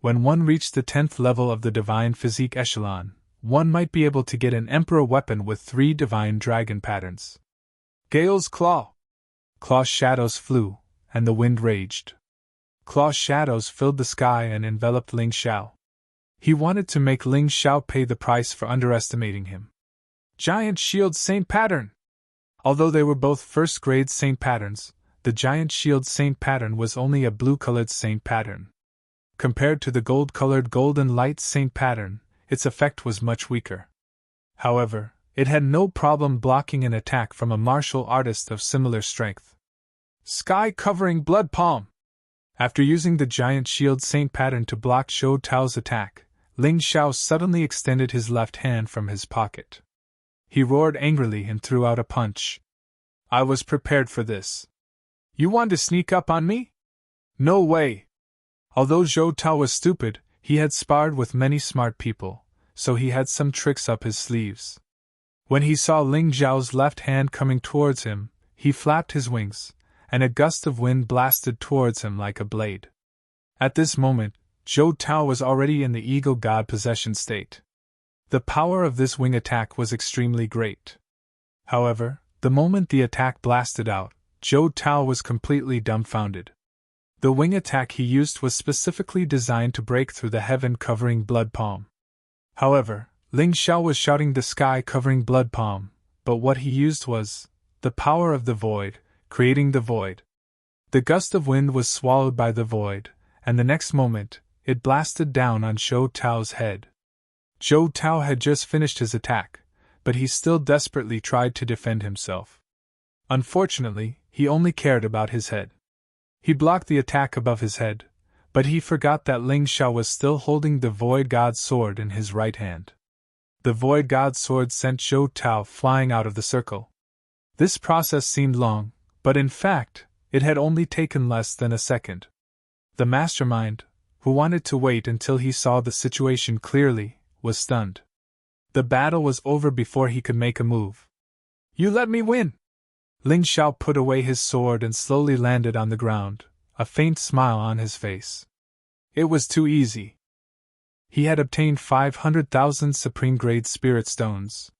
When one reached the 10th level of the divine physique echelon, one might be able to get an emperor weapon with 3 divine dragon patterns. Gale's Claw! Claw shadows flew, and the wind raged. Claw shadows filled the sky and enveloped Ling Xiao. He wanted to make Ling Xiao pay the price for underestimating him. Giant Shield Saint Pattern! Although they were both first-grade Saint Patterns, the Giant Shield Saint Pattern was only a blue-colored Saint Pattern. Compared to the gold-colored Golden Light Saint Pattern, its effect was much weaker. However, it had no problem blocking an attack from a martial artist of similar strength. Sky-covering Blood Palm! After using the Giant Shield Saint Pattern to block Zhou Tao's attack, Ling Xiao suddenly extended his left hand from his pocket. He roared angrily and threw out a punch. I was prepared for this. You want to sneak up on me? No way! Although Zhou Tao was stupid, he had sparred with many smart people, so he had some tricks up his sleeves. When he saw Ling Xiao's left hand coming towards him, he flapped his wings, and a gust of wind blasted towards him like a blade. At this moment, Zhou Tao was already in the Eagle God possession state. The power of this wing attack was extremely great. However, the moment the attack blasted out, Zhou Tao was completely dumbfounded. The wing attack he used was specifically designed to break through the heaven-covering blood palm. However, Ling Xiao was shouting the sky-covering blood palm, but what he used was the power of the void, creating the void. The gust of wind was swallowed by the void, and the next moment, it blasted down on Zhou Tao's head. Zhou Tao had just finished his attack, but he still desperately tried to defend himself. Unfortunately, he only cared about his head. He blocked the attack above his head, but he forgot that Ling Xiao was still holding the Void God's sword in his right hand. The Void God's sword sent Zhou Tao flying out of the circle. This process seemed long, but in fact, it had only taken less than a second. The mastermind, who wanted to wait until he saw the situation clearly, was stunned. The battle was over before he could make a move. "You let me win!" Ling Xiao put away his sword and slowly landed on the ground, a faint smile on his face. It was too easy. He had obtained 500,000 supreme-grade spirit stones.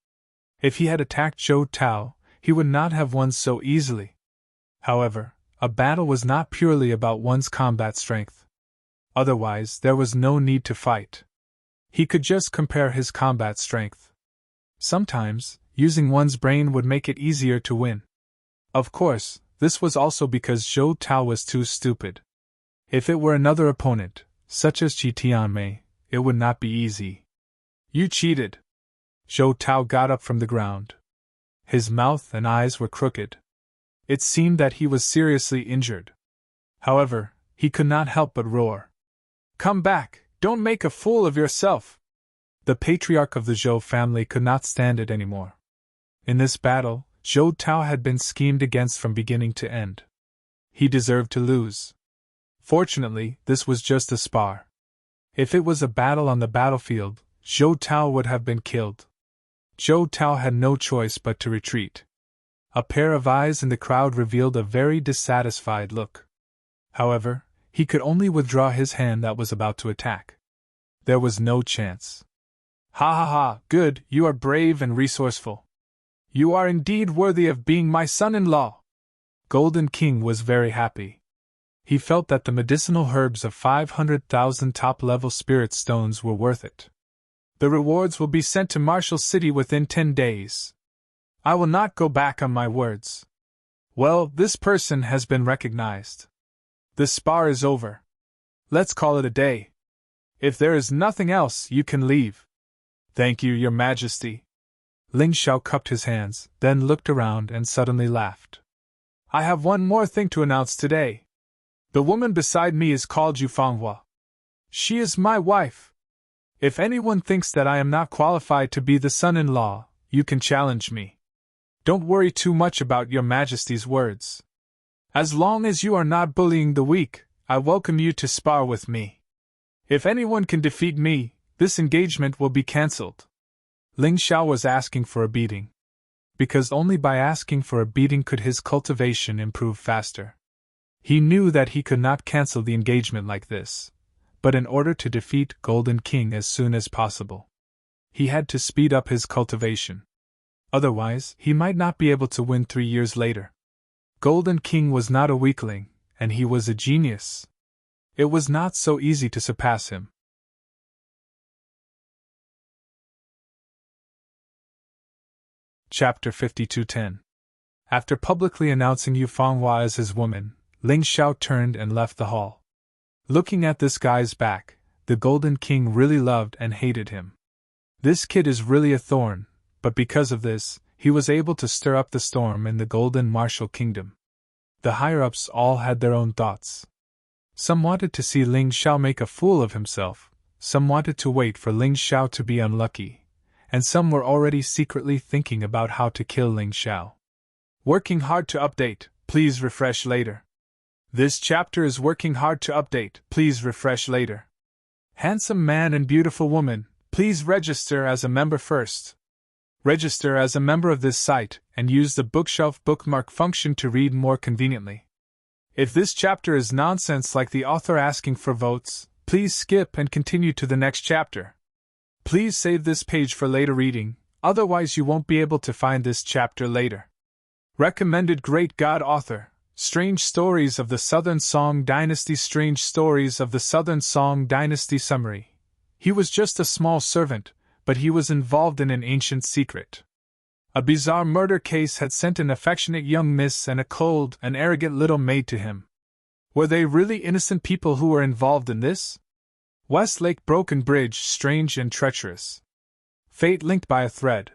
If he had attacked Zhou Tao, he would not have won so easily. However, a battle was not purely about one's combat strength. Otherwise, there was no need to fight. He could just compare his combat strength. Sometimes, using one's brain would make it easier to win. Of course, this was also because Zhou Tao was too stupid. If it were another opponent, such as Qi Tianmei, it would not be easy. "You cheated!" Zhou Tao got up from the ground. His mouth and eyes were crooked. It seemed that he was seriously injured. However, he could not help but roar. "Come back! Don't make a fool of yourself!" The patriarch of the Zhou family could not stand it anymore. In this battle, Zhou Tao had been schemed against from beginning to end. He deserved to lose. Fortunately, this was just a spar. If it was a battle on the battlefield, Zhou Tao would have been killed. Zhou Tao had no choice but to retreat. A pair of eyes in the crowd revealed a very dissatisfied look. However, he could only withdraw his hand that was about to attack. There was no chance. "Ha ha ha, good, you are brave and resourceful. You are indeed worthy of being my son-in-law." Golden King was very happy. He felt that the medicinal herbs of 500,000 top-level spirit stones were worth it. "The rewards will be sent to Martial City within 10 days. I will not go back on my words. Well, this person has been recognized. The spar is over. Let's call it a day. If there is nothing else, you can leave." "Thank you, Your Majesty." Ling Xiao cupped his hands, then looked around and suddenly laughed. "I have one more thing to announce today. The woman beside me is called Yu Fanghua. She is my wife. If anyone thinks that I am not qualified to be the son-in-law, you can challenge me. Don't worry too much about Your Majesty's words. As long as you are not bullying the weak, I welcome you to spar with me. If anyone can defeat me, this engagement will be cancelled." Ling Xiao was asking for a beating. Because only by asking for a beating could his cultivation improve faster. He knew that he could not cancel the engagement like this, but in order to defeat Golden King as soon as possible, he had to speed up his cultivation. Otherwise, he might not be able to win 3 years later. Golden King was not a weakling, and he was a genius. It was not so easy to surpass him. Chapter 52:10. After publicly announcing Yu Fanghua as his woman, Ling Xiao turned and left the hall. Looking at this guy's back, the Golden King really loved and hated him. This kid is really a thorn, but because of this, he was able to stir up the storm in the Golden Martial Kingdom. The higher-ups all had their own thoughts. Some wanted to see Ling Xiao make a fool of himself, some wanted to wait for Ling Xiao to be unlucky, and some were already secretly thinking about how to kill Ling Xiao. Working hard to update, please refresh later. This chapter is working hard to update, please refresh later. Handsome man and beautiful woman, please register as a member first. Register as a member of this site, and use the bookshelf bookmark function to read more conveniently. If this chapter is nonsense like the author asking for votes, please skip and continue to the next chapter. Please save this page for later reading, otherwise you won't be able to find this chapter later. Recommended Great God Author, Strange Stories of the Southern Song Dynasty. Strange Stories of the Southern Song Dynasty. Summary. He was just a small servant, but he was involved in an ancient secret. A bizarre murder case had sent an affectionate young miss and a cold and arrogant little maid to him. Were they really innocent people who were involved in this? Westlake Broken Bridge, strange and treacherous. Fate linked by a thread.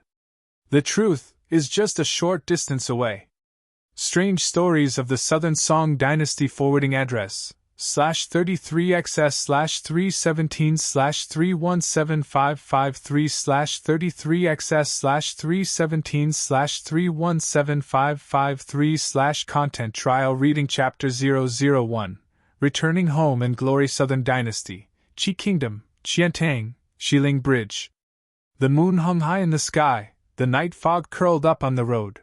The truth is just a short distance away. Strange Stories of the Southern Song Dynasty. Forwarding address /33xs/317/317/317/317/553/content trial. Reading Chapter 001. Returning Home in Glory. Southern Dynasty, Qi Kingdom, Qiantang, Xiling Bridge. The moon hung high in the sky, the night fog curled up on the road.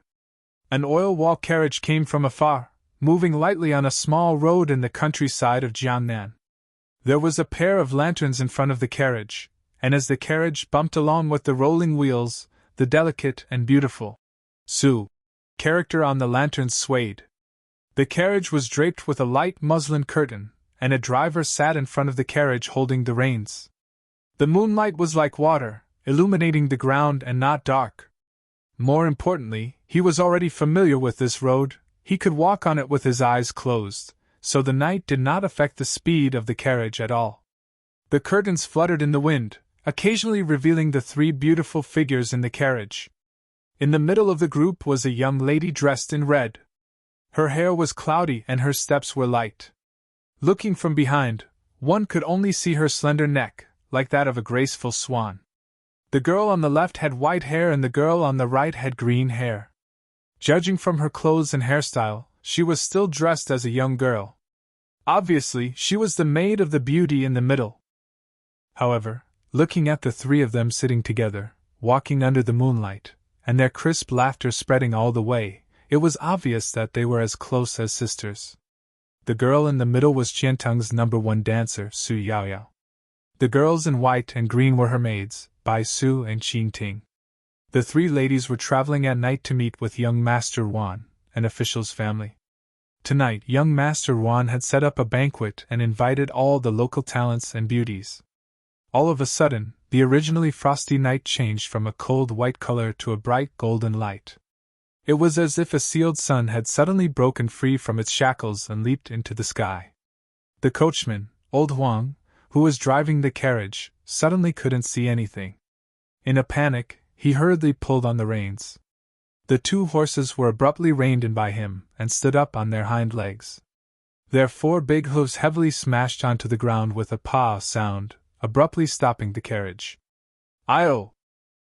An oil wall carriage came from afar, moving lightly on a small road in the countryside of Jiangnan. There was a pair of lanterns in front of the carriage, and as the carriage bumped along with the rolling wheels, the delicate and beautiful Su character on the lanterns swayed. The carriage was draped with a light muslin curtain, and a driver sat in front of the carriage holding the reins. The moonlight was like water, illuminating the ground and not dark. More importantly, he was already familiar with this road. He could walk on it with his eyes closed, so the night did not affect the speed of the carriage at all. The curtains fluttered in the wind, occasionally revealing the three beautiful figures in the carriage. In the middle of the group was a young lady dressed in red. Her hair was cloudy and her steps were light. Looking from behind, one could only see her slender neck, like that of a graceful swan. The girl on the left had white hair and the girl on the right had green hair. Judging from her clothes and hairstyle, she was still dressed as a young girl. Obviously, she was the maid of the beauty in the middle. However, looking at the three of them sitting together, walking under the moonlight, and their crisp laughter spreading all the way, it was obvious that they were as close as sisters. The girl in the middle was Qiantang's #1 dancer, Su Yaoyao. The girls in white and green were her maids, Bai Su and Qin Ting. The three ladies were traveling at night to meet with young Master Wan, an official's family. Tonight, young Master Wan had set up a banquet and invited all the local talents and beauties. All of a sudden, the originally frosty night changed from a cold white color to a bright golden light. It was as if a sealed sun had suddenly broken free from its shackles and leaped into the sky. The coachman, old Huang, who was driving the carriage, suddenly couldn't see anything. In a panic, he hurriedly pulled on the reins. The two horses were abruptly reined in by him and stood up on their hind legs. Their four big hooves heavily smashed onto the ground with a pah sound, abruptly stopping the carriage. "Io!"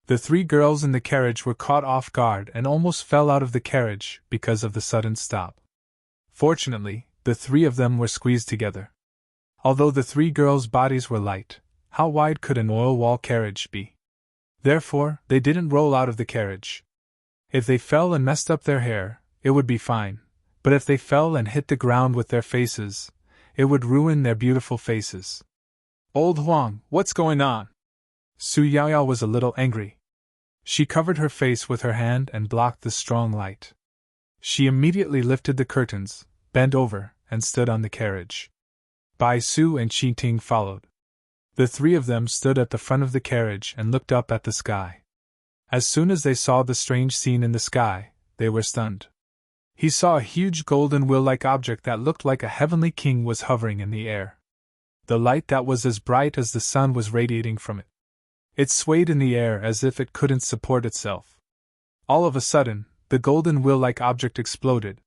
The three girls in the carriage were caught off guard and almost fell out of the carriage because of the sudden stop. Fortunately, the three of them were squeezed together. Although the three girls' bodies were light, how wide could an oil wall carriage be? Therefore, they didn't roll out of the carriage. If they fell and messed up their hair, it would be fine, but if they fell and hit the ground with their faces, it would ruin their beautiful faces. "Old Huang, what's going on?" Su Yaoyao was a little angry. She covered her face with her hand and blocked the strong light. She immediately lifted the curtains, bent over, and stood on the carriage. Bai Su and Qin Ting followed. The three of them stood at the front of the carriage and looked up at the sky. As soon as they saw the strange scene in the sky, they were stunned. He saw a huge golden wheel-like object that looked like a heavenly king was hovering in the air. The light that was as bright as the sun was radiating from it. It swayed in the air as if it couldn't support itself. All of a sudden, the golden wheel-like object exploded.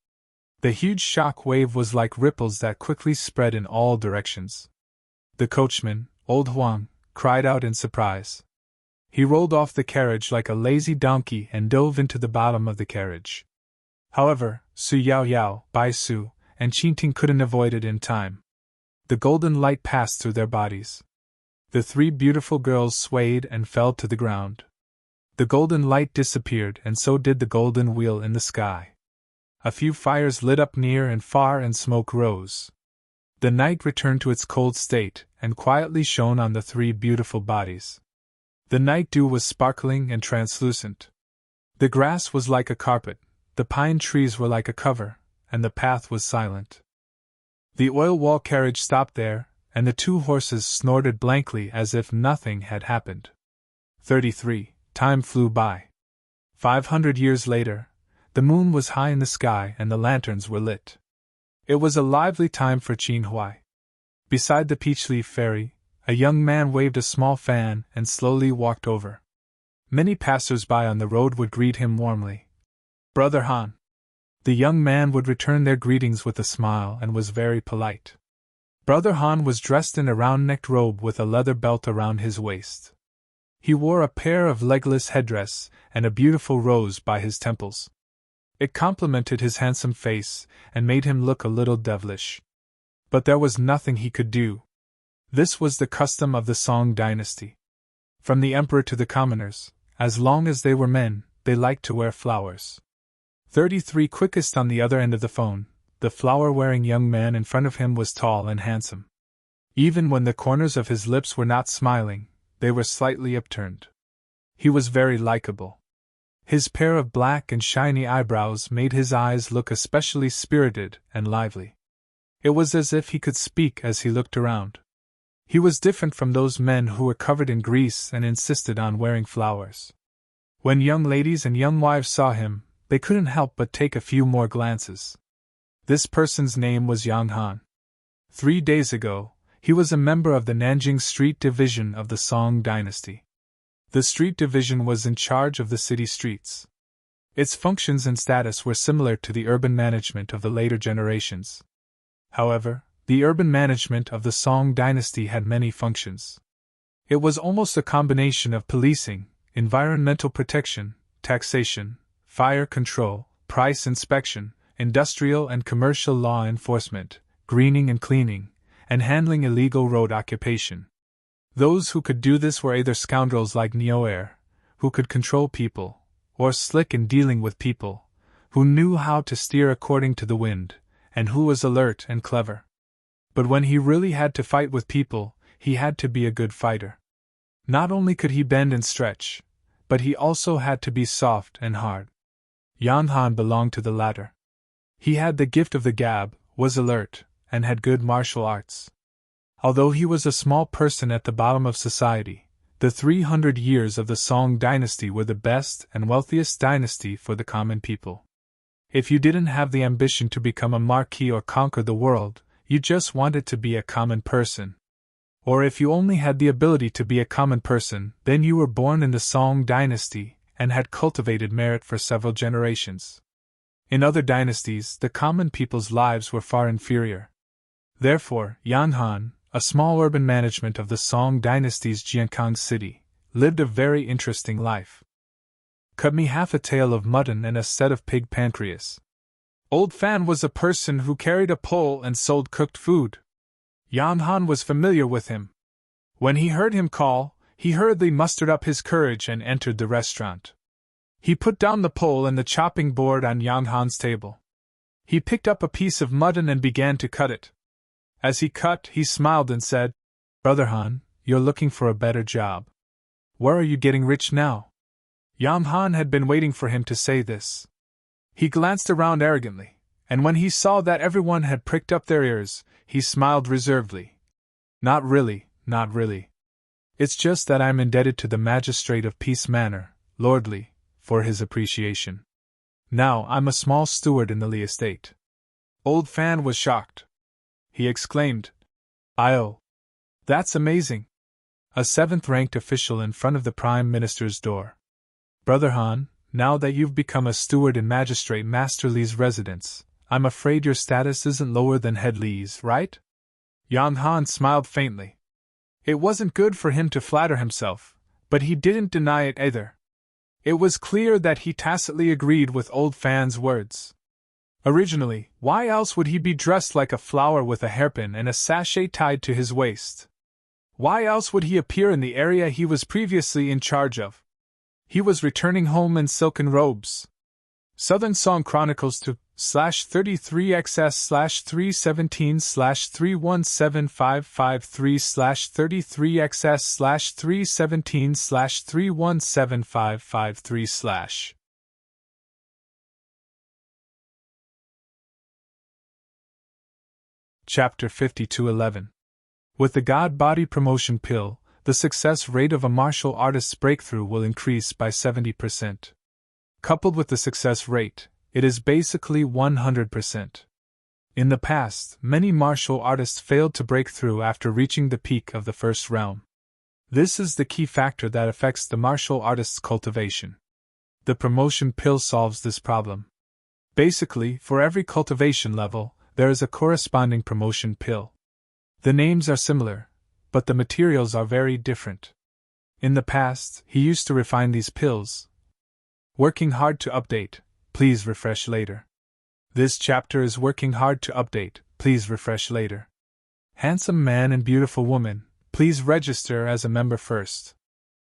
The huge shock wave was like ripples that quickly spread in all directions. The coachman, old Huang, cried out in surprise. He rolled off the carriage like a lazy donkey and dove into the bottom of the carriage. However, Su Yaoyao, Bai Su, and Qin Ting couldn't avoid it in time. The golden light passed through their bodies. The three beautiful girls swayed and fell to the ground. The golden light disappeared, and so did the golden wheel in the sky. A few fires lit up near and far and smoke rose. The night returned to its cold state and quietly shone on the three beautiful bodies. The night dew was sparkling and translucent. The grass was like a carpet, the pine trees were like a cover, and the path was silent. The oil-wall carriage stopped there, and the two horses snorted blankly as if nothing had happened. 33. Time flew by. 500 years later, the moon was high in the sky and the lanterns were lit. It was a lively time for Qinhuai. Beside the peach-leaf ferry, a young man waved a small fan and slowly walked over. Many passers-by on the road would greet him warmly. "Brother Han." The young man would return their greetings with a smile and was very polite. Brother Han was dressed in a round-necked robe with a leather belt around his waist. He wore a pair of legless headdress and a beautiful rose by his temples. It complemented his handsome face and made him look a little devilish. But there was nothing he could do. This was the custom of the Song dynasty. From the emperor to the commoners, as long as they were men, they liked to wear flowers. 33 quickest on the other end of the phone, the flower-wearing young man in front of him was tall and handsome. Even when the corners of his lips were not smiling, they were slightly upturned. He was very likable. His pair of black and shiny eyebrows made his eyes look especially spirited and lively. It was as if he could speak as he looked around. He was different from those men who were covered in grease and insisted on wearing flowers. When young ladies and young wives saw him, they couldn't help but take a few more glances. This person's name was Yang Han. 3 days ago, he was a member of the Nanjing Street Division of the Song dynasty. The street division was in charge of the city streets. Its functions and status were similar to the urban management of the later generations. However, the urban management of the Song dynasty had many functions. It was almost a combination of policing, environmental protection, taxation, fire control, price inspection, industrial and commercial law enforcement, greening and cleaning, and handling illegal road occupation. Those who could do this were either scoundrels like Nioer, who could control people, or slick in dealing with people, who knew how to steer according to the wind, and who was alert and clever. But when he really had to fight with people, he had to be a good fighter. Not only could he bend and stretch, but he also had to be soft and hard. Yang Han belonged to the latter. He had the gift of the gab, was alert, and had good martial arts. Although he was a small person at the bottom of society, the 300 years of the Song dynasty were the best and wealthiest dynasty for the common people. If you didn't have the ambition to become a marquis or conquer the world, you just wanted to be a common person. Or if you only had the ability to be a common person, then you were born in the Song dynasty and had cultivated merit for several generations. In other dynasties, the common people's lives were far inferior. Therefore, Yang Han, a small urban management of the Song dynasty's Jiankang city, lived a very interesting life. "Cut me half a tail of mutton and a set of pig pancreas." Old Fan was a person who carried a pole and sold cooked food. Yang Han was familiar with him. When he heard him call, he hurriedly mustered up his courage and entered the restaurant. He put down the pole and the chopping board on Yang Han's table. He picked up a piece of mutton and began to cut it. As he cut, he smiled and said, "Brother Han, you're looking for a better job. Where are you getting rich now?" Yang Han had been waiting for him to say this. He glanced around arrogantly, and when he saw that everyone had pricked up their ears, he smiled reservedly. Not really. It's just that I'm indebted to the magistrate of Peace Manor, Lordly, for his appreciation. Now I'm a small steward in the Li estate." Old Fan was shocked. He exclaimed, "Oh, that's amazing! A 7th-ranked official in front of the Prime Minister's door. Brother Han, now that you've become a steward in Magistrate Master Li's residence, I'm afraid your status isn't lower than Head Li's, right?" Yang Han smiled faintly. It wasn't good for him to flatter himself, but he didn't deny it either. It was clear that he tacitly agreed with Old Fan's words. Originally, why else would he be dressed like a flower with a hairpin and a sachet tied to his waist? Why else would he appear in the area he was previously in charge of? He was returning home in silken robes. Southern Song Chronicles 2/3xs/317-553/33xs/317-317-553/. Chapter 52:11. With the God Body Promotion Pill, the success rate of a martial artist's breakthrough will increase by 70%. Coupled with the success rate, it is basically 100%. In the past, many martial artists failed to break through after reaching the peak of the first realm. This is the key factor that affects the martial artist's cultivation. The promotion pill solves this problem. Basically, for every cultivation level, there is a corresponding promotion pill. The names are similar, but the materials are very different. In the past, he used to refine these pills. Working hard to update, please refresh later. This chapter is working hard to update, please refresh later. Handsome man and beautiful woman, please register as a member first.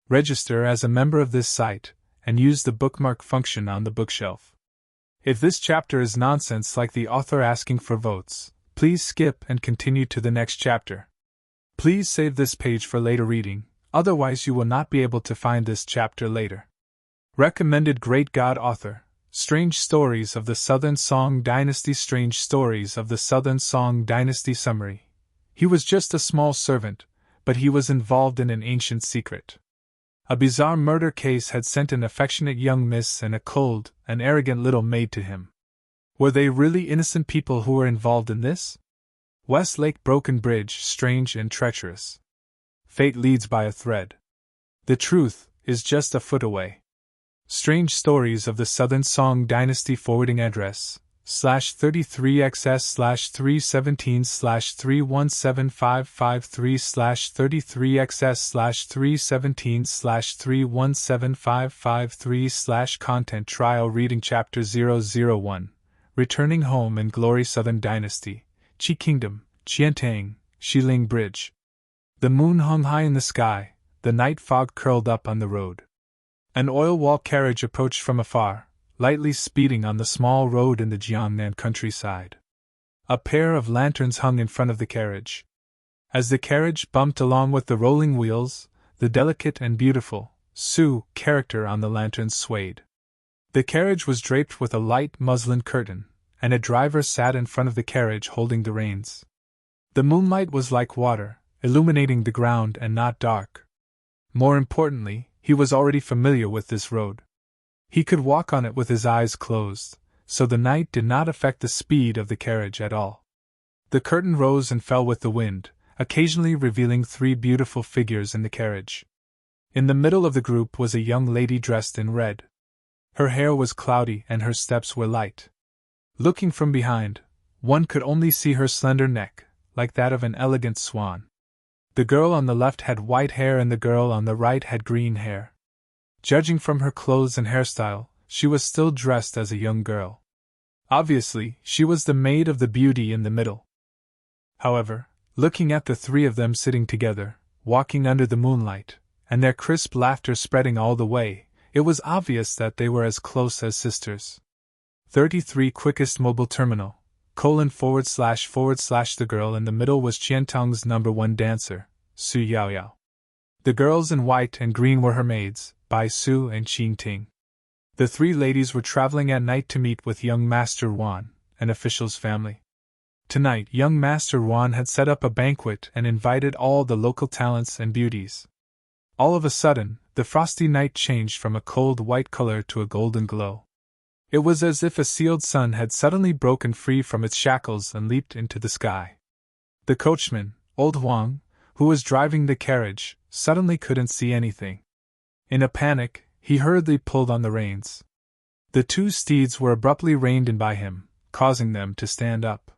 Register as a member of this site, and use the bookmark function on the bookshelf. If this chapter is nonsense like the author asking for votes, please skip and continue to the next chapter. Please save this page for later reading, otherwise you will not be able to find this chapter later. Recommended Great God Author, Strange Stories of the Southern Song Dynasty. Strange Stories of the Southern Song Dynasty. Summary. He was just a small servant, but he was involved in an ancient secret. A bizarre murder case had sent an affectionate young miss and a cold and arrogant little maid to him. Were they really innocent people who were involved in this? Westlake Broken Bridge, strange and treacherous. Fate leads by a thread. The truth is just a foot away. Strange Stories of the Southern Song Dynasty. Forwarding address /33xs/317/33xs/317/317/553/content trial. Reading Chapter 001. Returning Home in Glory. Southern Dynasty, Qi Kingdom, Qiantang, Xiling Bridge. The moon hung high in the sky, the night fog curled up on the road. An oil-wall carriage approached from afar, lightly speeding on the small road in the Jiangnan countryside. A pair of lanterns hung in front of the carriage. As the carriage bumped along with the rolling wheels, the delicate and beautiful Sioux character on the lanterns swayed. The carriage was draped with a light muslin curtain, and a driver sat in front of the carriage holding the reins. The moonlight was like water, illuminating the ground and not dark. More importantly, he was already familiar with this road. He could walk on it with his eyes closed, so the night did not affect the speed of the carriage at all. The curtain rose and fell with the wind, occasionally revealing three beautiful figures in the carriage. In the middle of the group was a young lady dressed in red. Her hair was cloudy and her steps were light. Looking from behind, one could only see her slender neck, like that of an elegant swan. The girl on the left had white hair and the girl on the right had green hair. Judging from her clothes and hairstyle, she was still dressed as a young girl. Obviously, she was the maid of the beauty in the middle. However, looking at the three of them sitting together, walking under the moonlight, and their crisp laughter spreading all the way, it was obvious that they were as close as sisters. 33 Quickest Mobile Terminal, / The girl in the middle was Qiantang's #1 dancer, Su Yaoyao. The girls in white and green were her maids, Bai Su and Qing Ting. The three ladies were traveling at night to meet with young Master Wan, an official's family. Tonight, young Master Wan had set up a banquet and invited all the local talents and beauties. All of a sudden, the frosty night changed from a cold white color to a golden glow. It was as if a sealed sun had suddenly broken free from its shackles and leaped into the sky. The coachman, old Huang, who was driving the carriage, suddenly couldn't see anything. In a panic, he hurriedly pulled on the reins. The two steeds were abruptly reined in by him, causing them to stand up.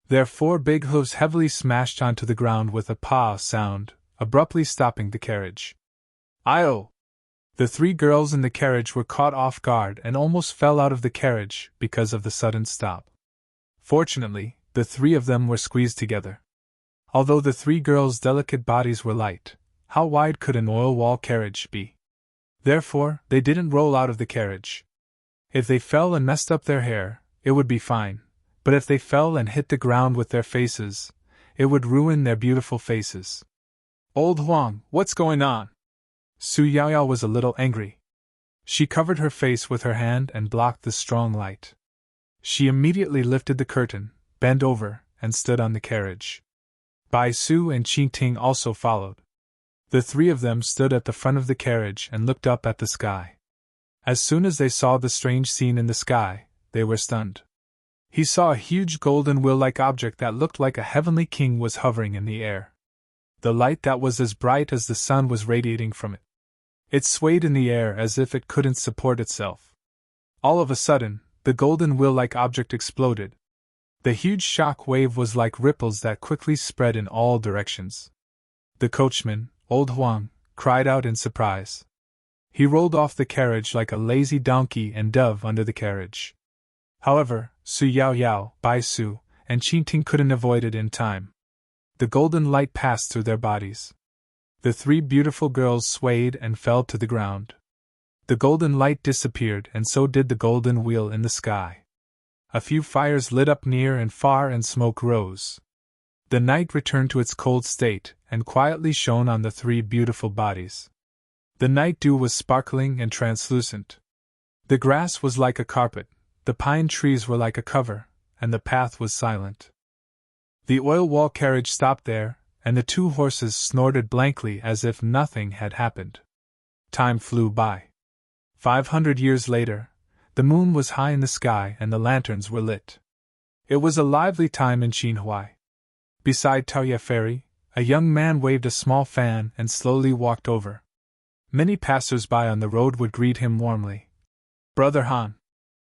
Their four big hooves heavily smashed onto the ground with a "pah" sound, abruptly stopping the carriage. "Io!" The three girls in the carriage were caught off guard and almost fell out of the carriage because of the sudden stop. Fortunately, the three of them were squeezed together. Although the three girls' delicate bodies were light, how wide could an oil-wall carriage be? Therefore, they didn't roll out of the carriage. If they fell and messed up their hair, it would be fine, but if they fell and hit the ground with their faces, it would ruin their beautiful faces. "Old Huang, what's going on?" Su Yaoyao was a little angry. She covered her face with her hand and blocked the strong light. She immediately lifted the curtain, bent over, and stood on the carriage. Bai Su and Qing Ting also followed. The three of them stood at the front of the carriage and looked up at the sky. As soon as they saw the strange scene in the sky, they were stunned. He saw a huge golden wheel-like object that looked like a heavenly king was hovering in the air. The light that was as bright as the sun was radiating from it. It swayed in the air as if it couldn't support itself. All of a sudden, the golden wheel-like object exploded. The huge shock wave was like ripples that quickly spread in all directions. The coachman, Old Huang, cried out in surprise. He rolled off the carriage like a lazy donkey and dove under the carriage. However, Su Yao Yao, Bai Su, and Qing Ting couldn't avoid it in time. The golden light passed through their bodies. The three beautiful girls swayed and fell to the ground. The golden light disappeared, and so did the golden wheel in the sky. A few fires lit up near and far, and smoke rose. The night returned to its cold state, and quietly shone on the three beautiful bodies. The night dew was sparkling and translucent. The grass was like a carpet, the pine trees were like a cover, and the path was silent. The oil wall carriage stopped there, and the two horses snorted blankly as if nothing had happened. Time flew by. 500 years later, the moon was high in the sky and the lanterns were lit. It was a lively time in Qinhuai. Beside Taoye Ferry, a young man waved a small fan and slowly walked over. Many passers-by on the road would greet him warmly. "Brother Han."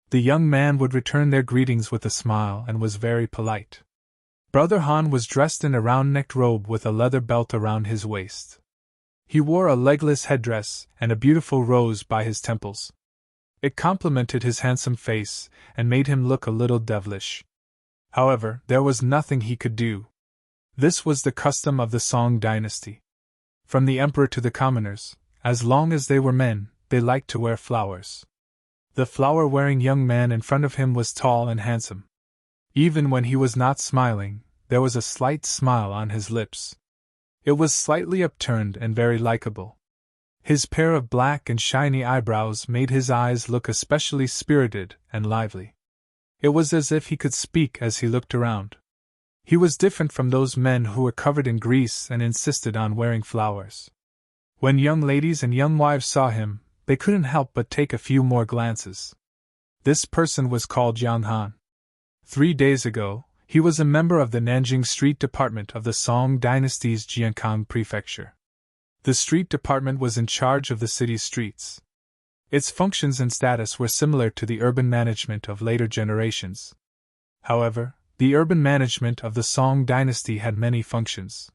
The young man would return their greetings with a smile and was very polite. Brother Han was dressed in a round-necked robe with a leather belt around his waist. He wore a legless headdress and a beautiful rose by his temples. It complemented his handsome face and made him look a little devilish. However, there was nothing he could do. This was the custom of the Song dynasty. From the emperor to the commoners, as long as they were men, they liked to wear flowers. The flower-wearing young man in front of him was tall and handsome. Even when he was not smiling, there was a slight smile on his lips. It was slightly upturned and very likable. His pair of black and shiny eyebrows made his eyes look especially spirited and lively. It was as if he could speak as he looked around. He was different from those men who were covered in grease and insisted on wearing flowers. When young ladies and young wives saw him, they couldn't help but take a few more glances. This person was called Yang Han. 3 days ago, he was a member of the Nanjing Street Department of the Song Dynasty's Jiankang Prefecture. The street department was in charge of the city's streets. Its functions and status were similar to the urban management of later generations. However, the urban management of the Song dynasty had many functions.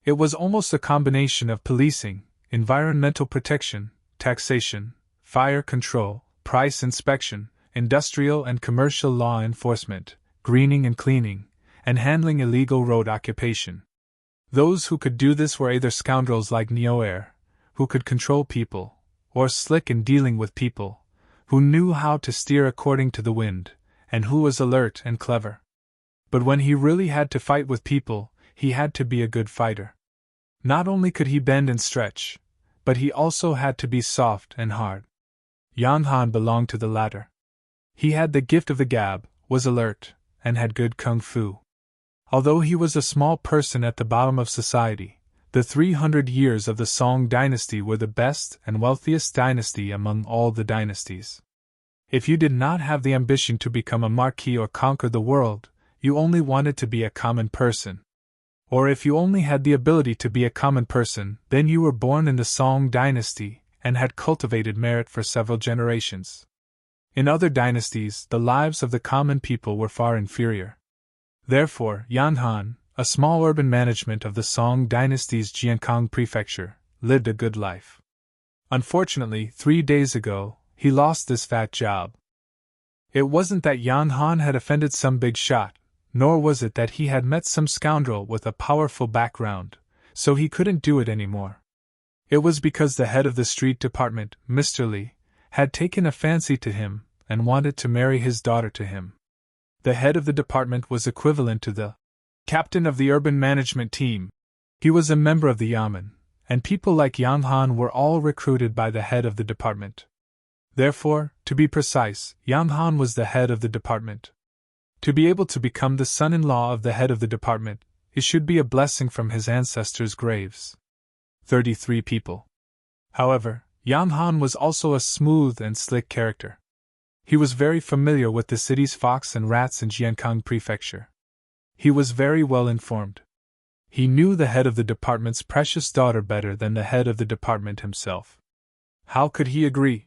It was almost a combination of policing, environmental protection, taxation, fire control, price inspection, industrial and commercial law enforcement, greening and cleaning, and handling illegal road occupation. Those who could do this were either scoundrels like Nioer, who could control people, or slick in dealing with people, who knew how to steer according to the wind, and who was alert and clever. But when he really had to fight with people, he had to be a good fighter. Not only could he bend and stretch, but he also had to be soft and hard. Yang Han belonged to the latter. He had the gift of the gab, was alert, and had good kung fu. Although he was a small person at the bottom of society, the 300 years of the Song dynasty were the best and wealthiest dynasty among all the dynasties. If you did not have the ambition to become a marquis or conquer the world, you only wanted to be a common person. Or if you only had the ability to be a common person, then you were born in the Song dynasty and had cultivated merit for several generations. In other dynasties, the lives of the common people were far inferior. Therefore, Yang Han, a small urban management of the Song dynasty's Jiankang prefecture, lived a good life. Unfortunately, 3 days ago, he lost this fat job. It wasn't that Yang Han had offended some big shot, nor was it that he had met some scoundrel with a powerful background, so he couldn't do it anymore. It was because the head of the street department, Mr. Li, had taken a fancy to him and wanted to marry his daughter to him. The head of the department was equivalent to the captain of the urban management team. He was a member of the Yamen, and people like Yang Han were all recruited by the head of the department. Therefore, to be precise, Yang Han was the head of the department. To be able to become the son-in-law of the head of the department, it should be a blessing from his ancestors' graves. 33 people. However, Yang Han was also a smooth and slick character. He was very familiar with the city's fox and rats in Jiankang Prefecture. He was very well informed. He knew the head of the department's precious daughter better than the head of the department himself. How could he agree?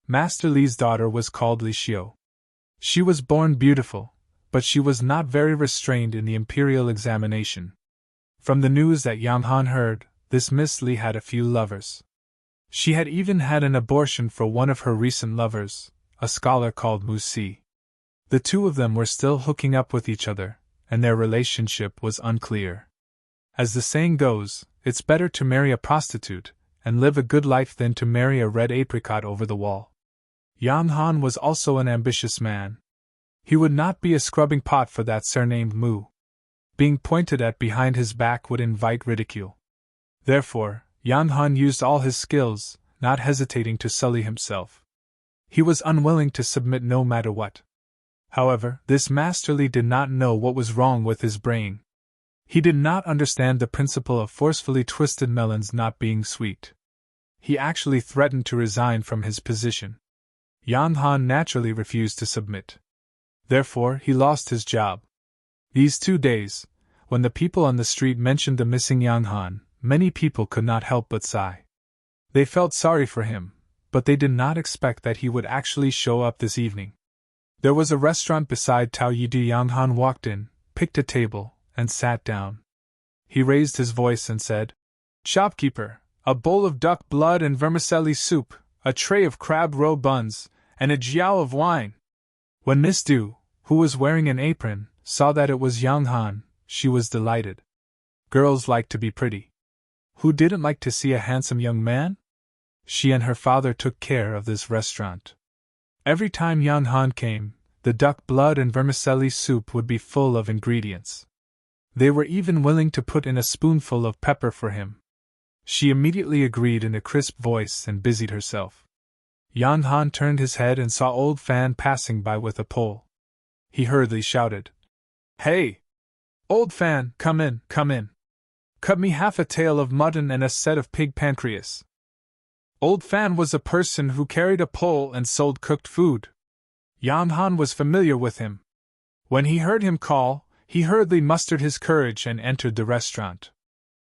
Master Li's daughter was called Li Xiu. She was born beautiful, but she was not very restrained in the imperial examination. From the news that Yang Han heard, this Miss Li had a few lovers. She had even had an abortion for one of her recent lovers, a scholar called Mu Si. The two of them were still hooking up with each other, and their relationship was unclear. As the saying goes, it's better to marry a prostitute and live a good life than to marry a red apricot over the wall. Yang Han was also an ambitious man. He would not be a scrubbing pot for that surnamed Mu. Being pointed at behind his back would invite ridicule. Therefore, Yang Han used all his skills, not hesitating to sully himself. He was unwilling to submit no matter what. However, this Master Li did not know what was wrong with his brain. He did not understand the principle of forcefully twisted melons not being sweet. He actually threatened to resign from his position. Yang Han naturally refused to submit. Therefore, he lost his job. These 2 days, when the people on the street mentioned the missing Yang Han, many people could not help but sigh. They felt sorry for him, but they did not expect that he would actually show up this evening. There was a restaurant beside Tao Yidu. Yang Han walked in, picked a table, and sat down. He raised his voice and said, "Shopkeeper, a bowl of duck blood and vermicelli soup, a tray of crab roe buns, and a jiao of wine." When Miss Du, who was wearing an apron, saw that it was Yang Han, she was delighted. Girls like to be pretty. Who didn't like to see a handsome young man? She and her father took care of this restaurant. Every time Yang Han came, the duck blood and vermicelli soup would be full of ingredients. They were even willing to put in a spoonful of pepper for him. She immediately agreed in a crisp voice and busied herself. Yang Han turned his head and saw old Fan passing by with a pole. He hurriedly shouted, "Hey! Old Fan, come in, come in. Cut me half a tail of mutton and a set of pig pancreas." Old Fan was a person who carried a pole and sold cooked food. Yang Han was familiar with him. When he heard him call, he hurriedly mustered his courage and entered the restaurant.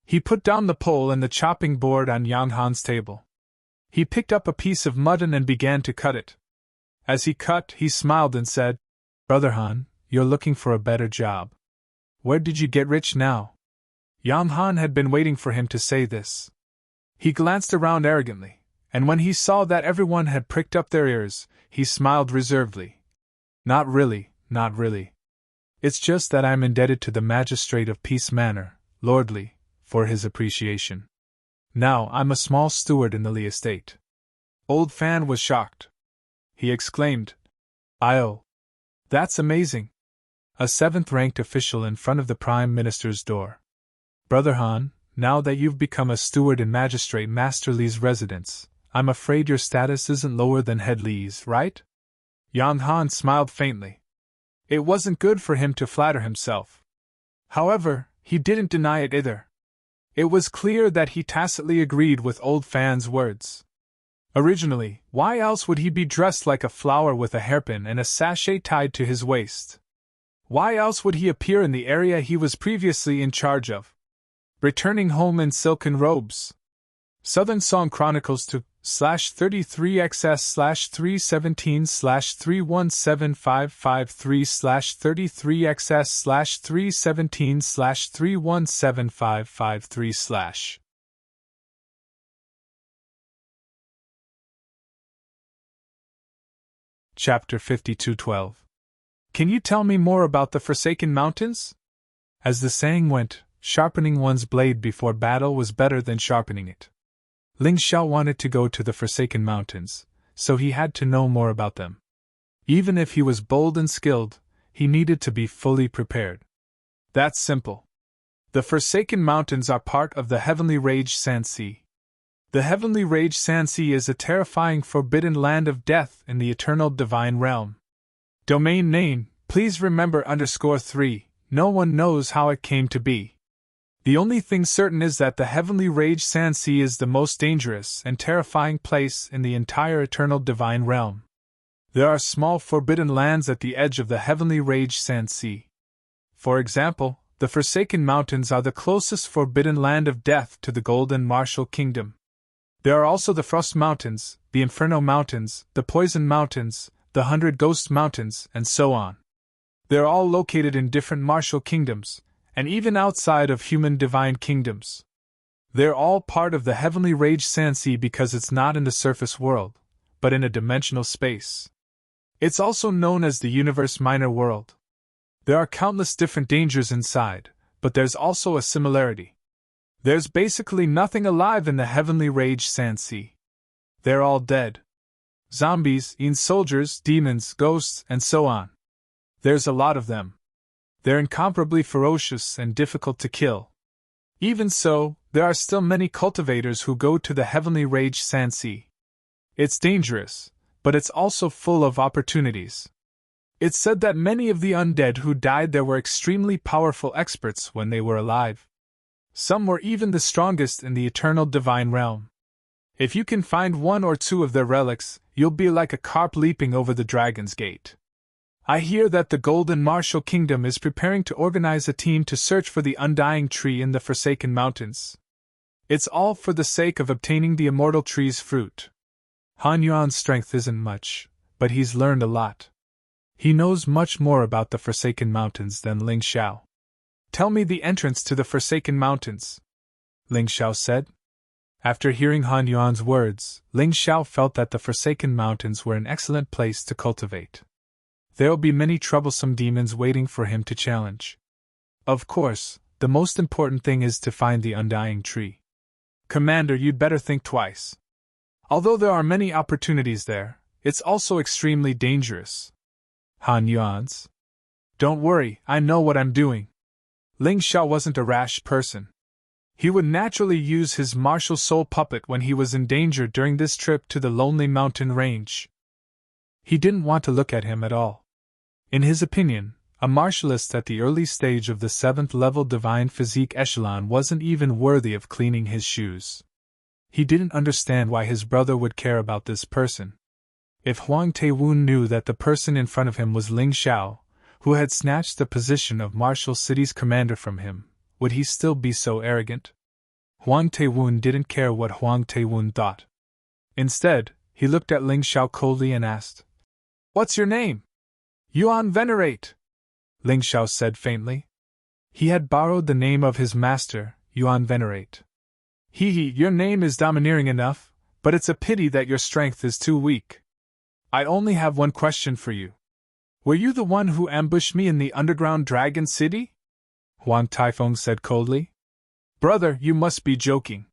He put down the pole and the chopping board on Yang Han's table. He picked up a piece of mutton and began to cut it. As he cut, he smiled and said, "Brother Han, you're looking for a better job. Where did you get rich now?" Yang Han had been waiting for him to say this. He glanced around arrogantly, and when he saw that everyone had pricked up their ears, he smiled reservedly. Not really, not really. It's just that I'm indebted to the Magistrate of Peace Manor, Lord Li, for his appreciation. Now I'm a small steward in the Li estate." Old Fan was shocked. He exclaimed, "Oh, that's amazing. A 7th-ranked official in front of the Prime Minister's door. Brother Han, now that you've become a steward in Magistrate Master Li's residence, I'm afraid your status isn't lower than Head Li's, right?" Yang Han smiled faintly. It wasn't good for him to flatter himself. However, he didn't deny it either. It was clear that he tacitly agreed with Old Fan's words. Originally, why else would he be dressed like a flower with a hairpin and a sachet tied to his waist? Why else would he appear in the area he was previously in charge of? Returning home in silken robes. Southern Song Chronicles 2/3xs/317/317/317/3175553/. Chapter 52:12. Can you tell me more about the Forsaken Mountains? As the saying went, sharpening one's blade before battle was better than sharpening it. Ling Xiao wanted to go to the Forsaken Mountains, so he had to know more about them. Even if he was bold and skilled, he needed to be fully prepared. That's simple. The Forsaken Mountains are part of the Heavenly Rage Sand Sea. The Heavenly Rage Sand Sea is a terrifying forbidden land of death in the eternal divine realm. Domain name, Please remember _3, no one knows how it came to be. The only thing certain is that the heavenly rage sand sea is the most dangerous and terrifying place in the entire eternal divine realm. There are small forbidden lands at the edge of the heavenly rage sand sea. For example, the Forsaken Mountains are the closest forbidden land of death to the Golden Martial Kingdom. There are also the Frost Mountains, the Inferno Mountains, the Poison Mountains, the 100 Ghost Mountains, and so on. They're all located in different martial kingdoms, and even outside of human divine kingdoms. They're all part of the heavenly rage sand sea because it's not in the surface world, but in a dimensional space. It's also known as the universe minor world. There are countless different dangers inside, but there's also a similarity. There's basically nothing alive in the heavenly rage sand sea. They're all dead. Zombies, soldiers, demons, ghosts, and so on. There's a lot of them. They're incomparably ferocious and difficult to kill. Even so, there are still many cultivators who go to the heavenly rage sand sea. It's dangerous, but it's also full of opportunities. It's said that many of the undead who died there were extremely powerful experts when they were alive. Some were even the strongest in the eternal divine realm. If you can find one or two of their relics, you'll be like a carp leaping over the dragon's gate. I hear that the Golden Martial Kingdom is preparing to organize a team to search for the Undying Tree in the Forsaken Mountains. It's all for the sake of obtaining the immortal tree's fruit. Han Yuan's strength isn't much, but he's learned a lot. He knows much more about the Forsaken Mountains than Ling Xiao. Tell me the entrance to the Forsaken Mountains, Ling Xiao said. After hearing Han Yuan's words, Ling Xiao felt that the Forsaken Mountains were an excellent place to cultivate. There'll be many troublesome demons waiting for him to challenge. Of course, the most important thing is to find the Undying Tree. Commander, you'd better think twice. Although there are many opportunities there, it's also extremely dangerous. Han Yuan's. Don't worry, I know what I'm doing. Ling Xiao wasn't a rash person. He would naturally use his martial soul puppet when he was in danger during this trip to the lonely mountain range. He didn't want to look at him at all. In his opinion, a martialist at the early stage of the 7th level divine physique echelon wasn't even worthy of cleaning his shoes. He didn't understand why his brother would care about this person. If Huang Taewun knew that the person in front of him was Ling Xiao, who had snatched the position of Martial City's commander from him, would he still be so arrogant? Huang Taewun didn't care what Huang Taewun thought. Instead, he looked at Ling Xiao coldly and asked, "What's your name?" "Yuan Venerate," Ling Xiao said faintly. He had borrowed the name of his master, Yuan Venerate. Your name is domineering enough, but it's a pity that your strength is too weak. I only have one question for you. Were you the one who ambushed me in the underground dragon city? Huang Taifeng said coldly. Brother, you must be joking.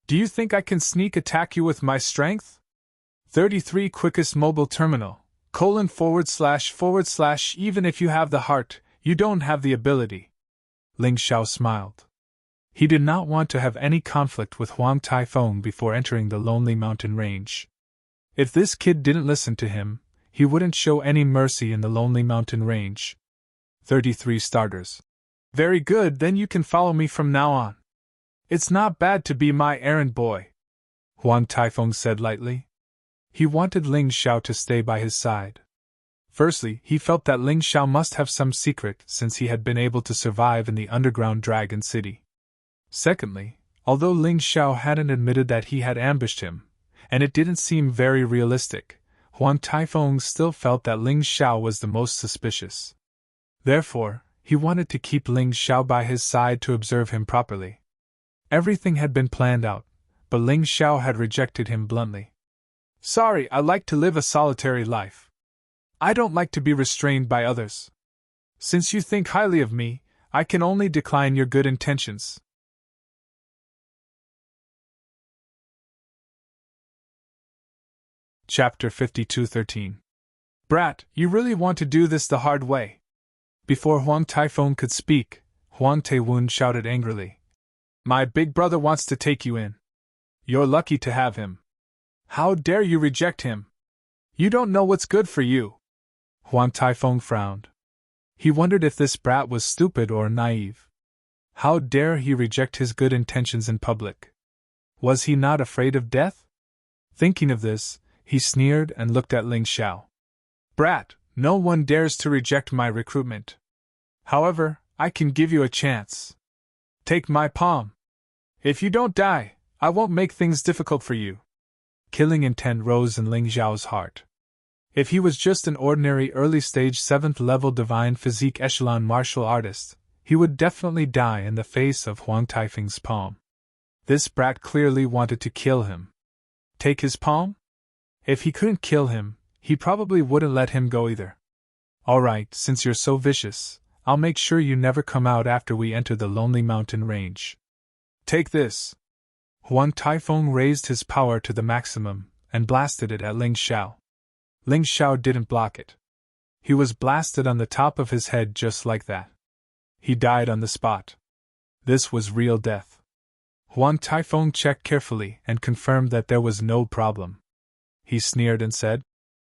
Do you think I can sneak attack you with my strength? 33 quickest mobile terminal, :// even if you have the heart, you don't have the ability. Ling Xiao smiled. He did not want to have any conflict with Huang Taifeng before entering the lonely mountain range. If this kid didn't listen to him, he wouldn't show any mercy in the lonely mountain range. 33 starters. Very good, then you can follow me from now on. It's not bad to be my errand boy, Huang Taifeng said lightly. He wanted Ling Xiao to stay by his side. Firstly, he felt that Ling Xiao must have some secret since he had been able to survive in the underground dragon city. Secondly, although Ling Xiao hadn't admitted that he had ambushed him, and it didn't seem very realistic, Huang Taifeng still felt that Ling Xiao was the most suspicious. Therefore, he wanted to keep Ling Xiao by his side to observe him properly. Everything had been planned out, but Ling Xiao had rejected him bluntly. Sorry, I like to live a solitary life. I don't like to be restrained by others. Since you think highly of me, I can only decline your good intentions. Chapter 52:13. Brat, you really want to do this the hard way? Before Huang Taifeng could speak, Huang Taewun shouted angrily. My big brother wants to take you in. You're lucky to have him. How dare you reject him? You don't know what's good for you. Huang Taifeng frowned. He wondered if this brat was stupid or naive. How dare he reject his good intentions in public? Was he not afraid of death? Thinking of this, he sneered and looked at Ling Xiao. Brat, no one dares to reject my recruitment. However, I can give you a chance. Take my palm. If you don't die, I won't make things difficult for you. Killing intent rose in Ling Xiao's heart. If he was just an ordinary early-stage 7th-level divine physique echelon martial artist, he would definitely die in the face of Huang Taifeng's palm. This brat clearly wanted to kill him. Take his palm? If he couldn't kill him, he probably wouldn't let him go either. Alright, since you're so vicious, I'll make sure you never come out after we enter the Lonely Mountain Range. Take this. Huang Taifeng raised his power to the maximum and blasted it at Ling Xiao. Ling Xiao didn't block it. He was blasted on the top of his head just like that. He died on the spot. This was real death. Huang Taifeng checked carefully and confirmed that there was no problem. He sneered and said,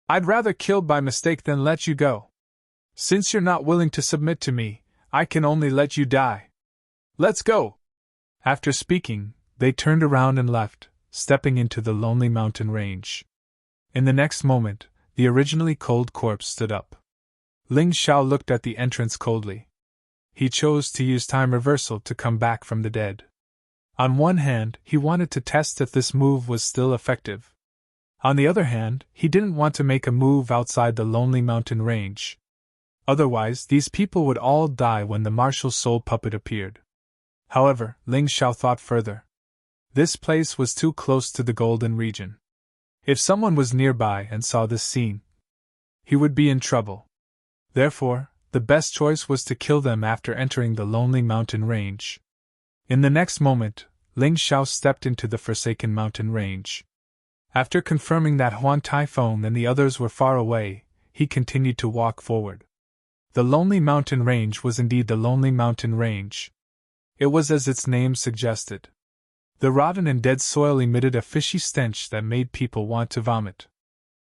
I'd rather kill by mistake than let you go. Since you're not willing to submit to me, I can only let you die. Let's go! After speaking, they turned around and left, stepping into the Lonely Mountain Range. In the next moment, the originally cold corpse stood up. Ling Xiao looked at the entrance coldly. He chose to use time reversal to come back from the dead. On one hand, he wanted to test if this move was still effective. On the other hand, he didn't want to make a move outside the Lonely Mountain Range. Otherwise, these people would all die when the martial soul puppet appeared. However, Ling Xiao thought further. This place was too close to the Golden Region. If someone was nearby and saw this scene, he would be in trouble. Therefore, the best choice was to kill them after entering the Lonely Mountain Range. In the next moment, Ling Xiao stepped into the Forsaken Mountain Range. After confirming that Huang Taifeng and the others were far away, he continued to walk forward. The Lonely Mountain Range was indeed the Lonely Mountain Range. It was as its name suggested. The rotten and dead soil emitted a fishy stench that made people want to vomit.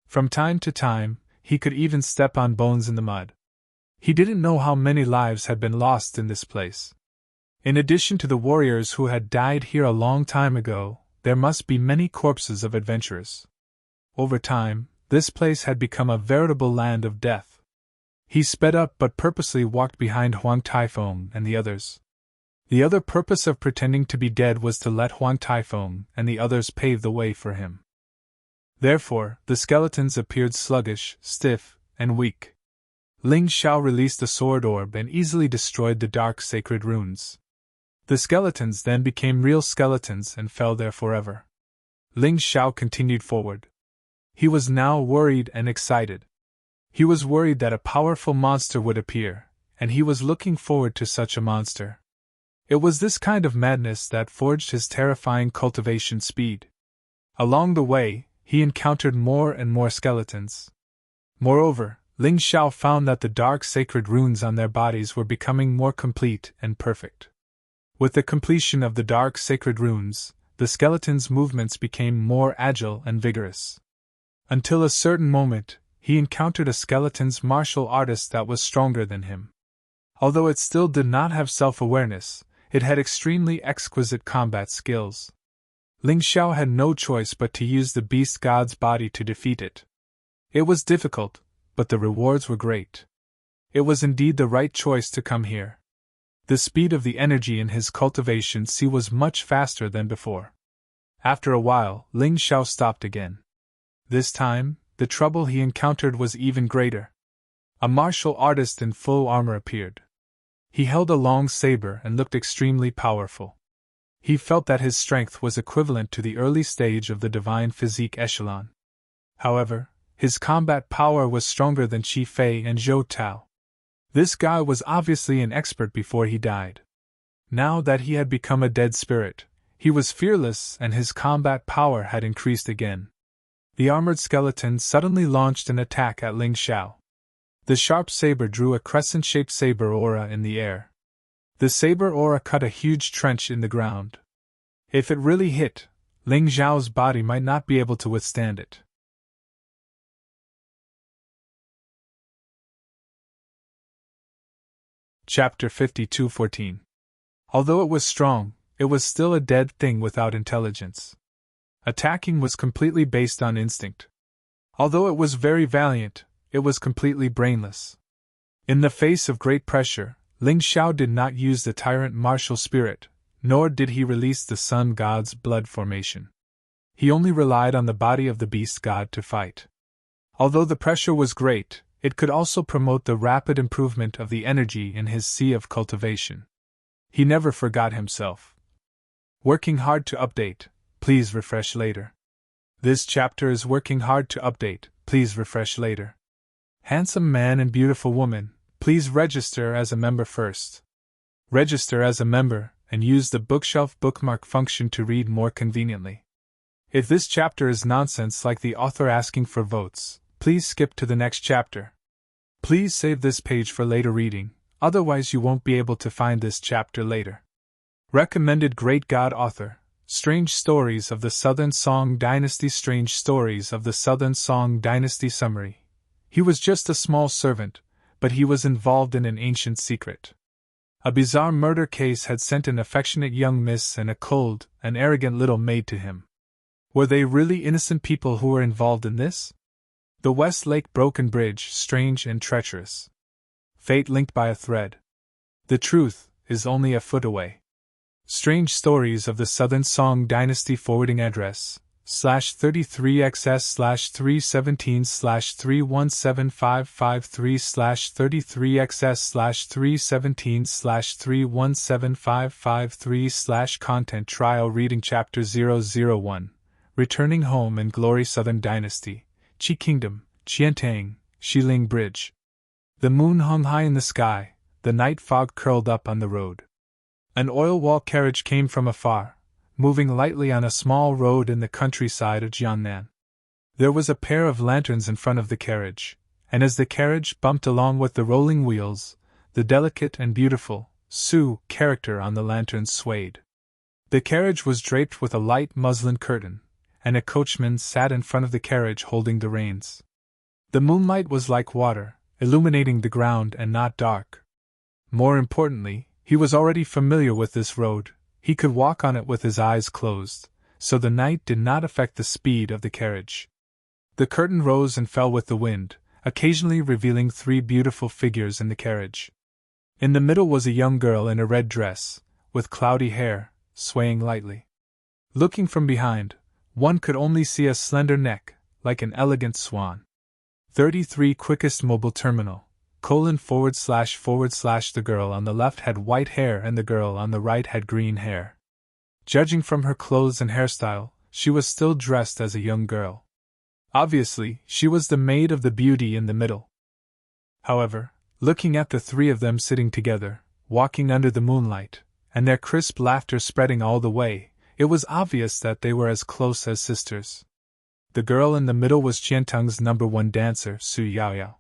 From time to time, he could even step on bones in the mud. He didn't know how many lives had been lost in this place. In addition to the warriors who had died here a long time ago, there must be many corpses of adventurers. Over time, this place had become a veritable land of death. He sped up but purposely walked behind Huang Taifeng and the others. The other purpose of pretending to be dead was to let Huang Taifeng and the others pave the way for him. Therefore, the skeletons appeared sluggish, stiff, and weak. Ling Xiao released the sword orb and easily destroyed the dark sacred runes. The skeletons then became real skeletons and fell there forever. Ling Xiao continued forward. He was now worried and excited. He was worried that a powerful monster would appear, and he was looking forward to such a monster. It was this kind of madness that forged his terrifying cultivation speed. Along the way, he encountered more and more skeletons. Moreover, Ling Xiao found that the dark sacred runes on their bodies were becoming more complete and perfect. With the completion of the dark sacred runes, the skeleton's movements became more agile and vigorous. Until a certain moment, he encountered a skeleton's martial artist that was stronger than him. Although it still did not have self-awareness, it had extremely exquisite combat skills. Ling Xiao had no choice but to use the beast god's body to defeat it. It was difficult, but the rewards were great. It was indeed the right choice to come here. The speed of the energy in his cultivation was much faster than before. After a while, Ling Xiao stopped again. This time, the trouble he encountered was even greater. A martial artist in full armor appeared. He held a long saber and looked extremely powerful. He felt that his strength was equivalent to the early stage of the divine physique echelon. However, his combat power was stronger than Qi Fei and Zhou Tao. This guy was obviously an expert before he died. Now that he had become a dead spirit, he was fearless and his combat power had increased again. The armored skeleton suddenly launched an attack at Ling Xiao. The sharp saber drew a crescent-shaped saber aura in the air. The saber aura cut a huge trench in the ground. If it really hit, Ling Xiao's body might not be able to withstand it. Chapter 52:14. Although it was strong, it was still a dead thing without intelligence. Attacking was completely based on instinct. Although it was very valiant, it was completely brainless. In the face of great pressure, Ling Xiao did not use the Tyrant martial spirit, nor did he release the Sun God's blood formation. He only relied on the body of the Beast God to fight. Although the pressure was great, it could also promote the rapid improvement of the energy in his sea of cultivation. He never forgot himself. Working hard to update, please refresh later. This chapter is working hard to update, please refresh later. Handsome man and beautiful woman, please register as a member first. Register as a member, and use the bookshelf bookmark function to read more conveniently. If this chapter is nonsense like the author asking for votes, please skip to the next chapter. Please save this page for later reading, otherwise you won't be able to find this chapter later. Recommended Great God Author, Strange Stories of the Southern Song Dynasty. Strange Stories of the Southern Song Dynasty. Summary. He was just a small servant, but he was involved in an ancient secret. A bizarre murder case had sent an affectionate young miss and a cold and arrogant little maid to him. Were they really innocent people who were involved in this? The Westlake Broken Bridge, strange and treacherous. Fate linked by a thread. The truth is only a foot away. Strange Stories of the Southern Song Dynasty. Forwarding address /33xs/317/317/317/317/553/content trial reading chapter 001 Returning Home and Glory. Southern Dynasty, Qi Kingdom, Qiantang, Xiling Bridge. The moon hung high in the sky, the night fog curled up on the road. An oil wall carriage came from afar, moving lightly on a small road in the countryside of Jiangnan. There was a pair of lanterns in front of the carriage, and as the carriage bumped along with the rolling wheels, the delicate and beautiful Su character on the lanterns swayed. The carriage was draped with a light muslin curtain, and a coachman sat in front of the carriage holding the reins. The moonlight was like water, illuminating the ground and not dark. More importantly, he was already familiar with this road. He could walk on it with his eyes closed, so the night did not affect the speed of the carriage. The curtain rose and fell with the wind, occasionally revealing three beautiful figures in the carriage. In the middle was a young girl in a red dress, with cloudy hair, swaying lightly. Looking from behind, one could only see a slender neck, like an elegant swan. 33 Quickest Mobile Terminal, /// The girl on the left had white hair and the girl on the right had green hair. Judging from her clothes and hairstyle, she was still dressed as a young girl. Obviously, she was the maid of the beauty in the middle. However, looking at the three of them sitting together, walking under the moonlight, and their crisp laughter spreading all the way, it was obvious that they were as close as sisters. The girl in the middle was Qiantang's #1 dancer, Su Yaoyao.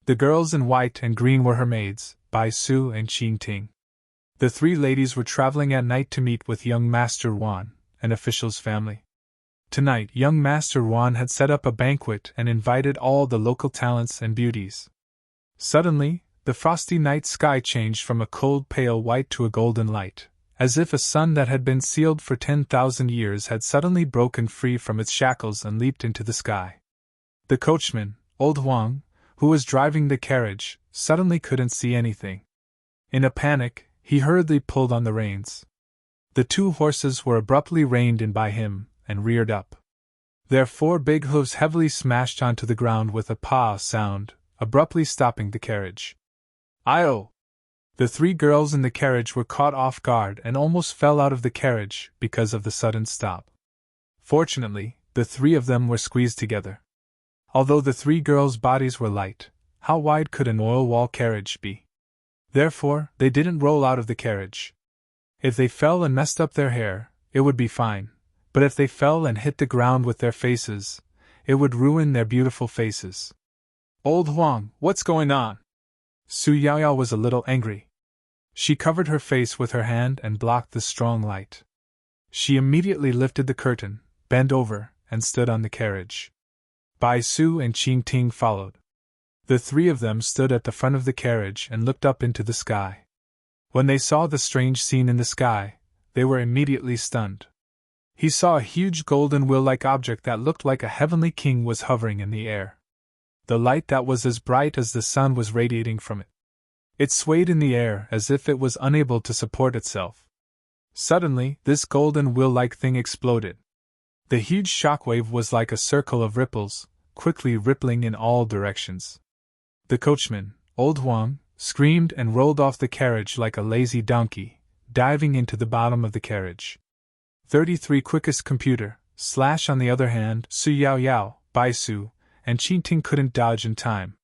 The girls in white and green were her maids, Bai Su and Qing Ting. The three ladies were traveling at night to meet with young Master Wan, an official's family. Tonight, young Master Wan had set up a banquet and invited all the local talents and beauties. Suddenly, the frosty night sky changed from a cold pale white to a golden light, as if a sun that had been sealed for 10,000 years had suddenly broken free from its shackles and leaped into the sky. The coachman, old Huang, who was driving the carriage, suddenly couldn't see anything. In a panic, he hurriedly pulled on the reins. The two horses were abruptly reined in by him and reared up. Their four big hooves heavily smashed onto the ground with a pah sound, abruptly stopping the carriage. "Io!" The three girls in the carriage were caught off guard and almost fell out of the carriage because of the sudden stop. Fortunately, the three of them were squeezed together. Although the three girls' bodies were light, how wide could an oil wall carriage be? Therefore, they didn't roll out of the carriage. If they fell and messed up their hair, it would be fine, but if they fell and hit the ground with their faces, it would ruin their beautiful faces. "Old Huang, what's going on?" Su Yaoyao was a little angry. She covered her face with her hand and blocked the strong light. She immediately lifted the curtain, bent over, and stood on the carriage. Bai Su and Qing Ting followed. The three of them stood at the front of the carriage and looked up into the sky. When they saw the strange scene in the sky, they were immediately stunned. He saw a huge golden wheel-like object that looked like a heavenly king was hovering in the air. The light that was as bright as the sun was radiating from it. It swayed in the air as if it was unable to support itself. Suddenly, this golden wheel-like thing exploded. The huge shockwave was like a circle of ripples, quickly rippling in all directions. The coachman, old Huang, screamed and rolled off the carriage like a lazy donkey, diving into the bottom of the carriage. 33 quickest computer, Slash on the other hand, Su Yao Yao, Bai Su, and Qin Ting couldn't dodge in time.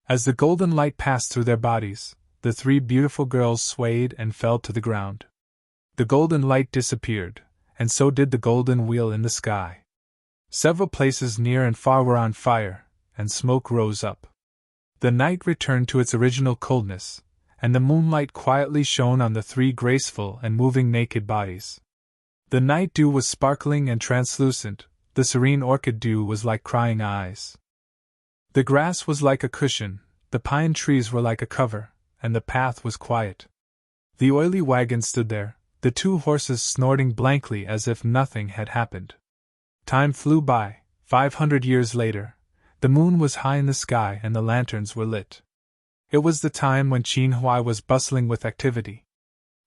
As the golden light passed through their bodies, the three beautiful girls swayed and fell to the ground. The golden light disappeared, and so did the golden wheel in the sky. Several places near and far were on fire, and smoke rose up. The night returned to its original coldness, and the moonlight quietly shone on the three graceful and moving naked bodies. The night dew was sparkling and translucent, the serene orchid dew was like crying eyes. The grass was like a cushion, the pine trees were like a cover, and the path was quiet. The oily wagon stood there, the two horses snorting blankly as if nothing had happened. Time flew by. 500 years later, the moon was high in the sky and the lanterns were lit. It was the time when Qin Huai was bustling with activity.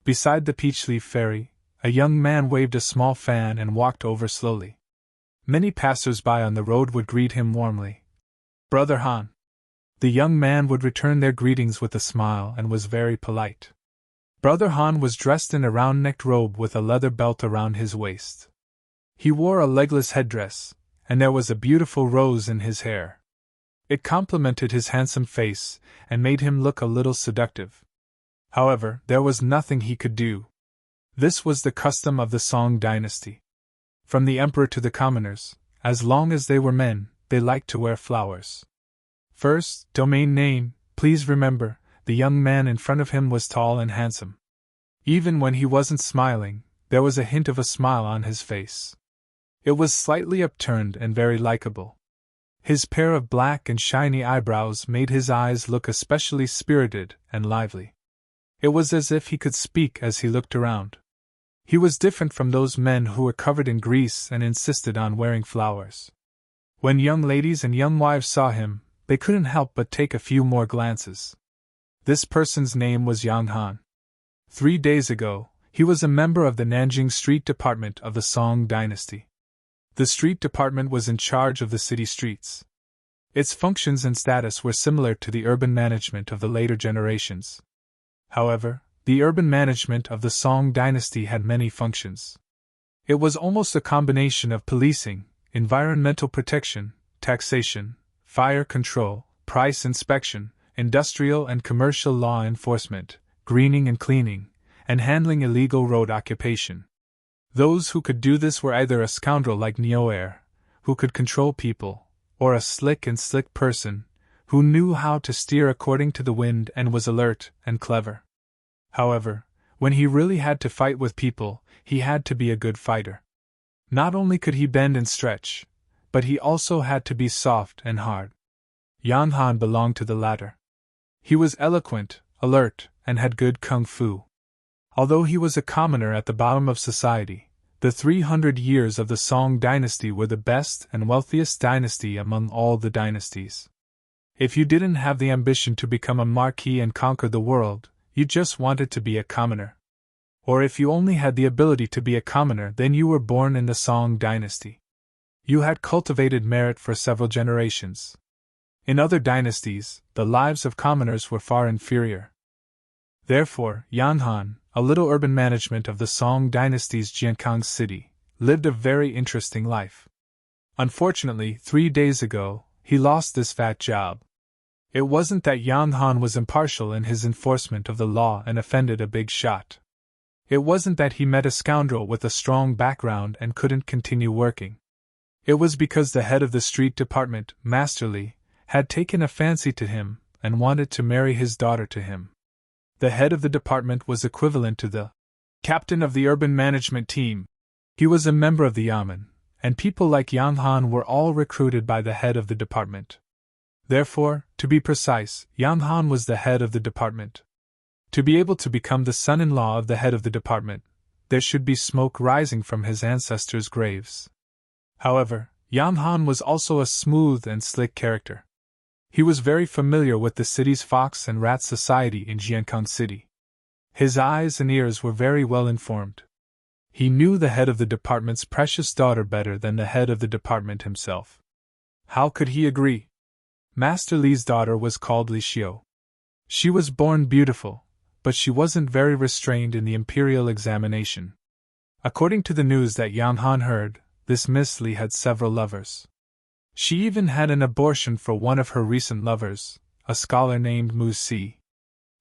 Beside the peach leaf ferry, a young man waved a small fan and walked over slowly. Many passers-by on the road would greet him warmly. "Brother Han." The young man would return their greetings with a smile and was very polite. Brother Han was dressed in a round-necked robe with a leather belt around his waist. He wore a legless headdress, and there was a beautiful rose in his hair. It complemented his handsome face and made him look a little seductive. However, there was nothing he could do. This was the custom of the Song dynasty. From the emperor to the commoners, as long as they were men, they liked to wear flowers. First, domain name, please remember, the young man in front of him was tall and handsome. Even when he wasn't smiling, there was a hint of a smile on his face. It was slightly upturned and very likable. His pair of black and shiny eyebrows made his eyes look especially spirited and lively. It was as if he could speak as he looked around. He was different from those men who were covered in grease and insisted on wearing flowers. When young ladies and young wives saw him, they couldn't help but take a few more glances. This person's name was Yang Han. 3 days ago, he was a member of the Nanjing Street Department of the Song dynasty. The street department was in charge of the city streets. Its functions and status were similar to the urban management of the later generations. However, the urban management of the Song dynasty had many functions. It was almost a combination of policing, environmental protection, taxation, fire control, price inspection, industrial and commercial law enforcement, greening and cleaning, and handling illegal road occupation. Those who could do this were either a scoundrel like Nioer, who could control people, or a slick person, who knew how to steer according to the wind and was alert and clever. However, when he really had to fight with people, he had to be a good fighter. Not only could he bend and stretch, but he also had to be soft and hard. Yang Han belonged to the latter. He was eloquent, alert, and had good kung fu. Although he was a commoner at the bottom of society, the 300 years of the Song dynasty were the best and wealthiest dynasty among all the dynasties. If you didn't have the ambition to become a marquis and conquer the world, you just wanted to be a commoner. Or if you only had the ability to be a commoner, then you were born in the Song dynasty. You had cultivated merit for several generations. In other dynasties, the lives of commoners were far inferior. Therefore, Yang Han, a little urban management of the Song dynasty's Jiankang city, lived a very interesting life. Unfortunately, 3 days ago, he lost this fat job. It wasn't that Yang Han was impartial in his enforcement of the law and offended a big shot. It wasn't that he met a scoundrel with a strong background and couldn't continue working. It was because the head of the street department, Master Li, had taken a fancy to him and wanted to marry his daughter to him. The head of the department was equivalent to the captain of the urban management team. He was a member of the Yamen, and people like Yang Han were all recruited by the head of the department. Therefore, To be precise, Yang Han was the head of the department. To be able to become the son-in-law of the head of the department, there should be smoke rising from his ancestors' graves. However, Yang Han was also a smooth and slick character. He was very familiar with the city's fox and rat society in Jiankang City. His eyes and ears were very well informed. He knew the head of the department's precious daughter better than the head of the department himself. How could he agree? Master Li's daughter was called Li Xiu. She was born beautiful, but she wasn't very restrained in the imperial examination. According to the news that Yang Han heard, this Miss Li had several lovers. She even had an abortion for one of her recent lovers, a scholar named Mu Si.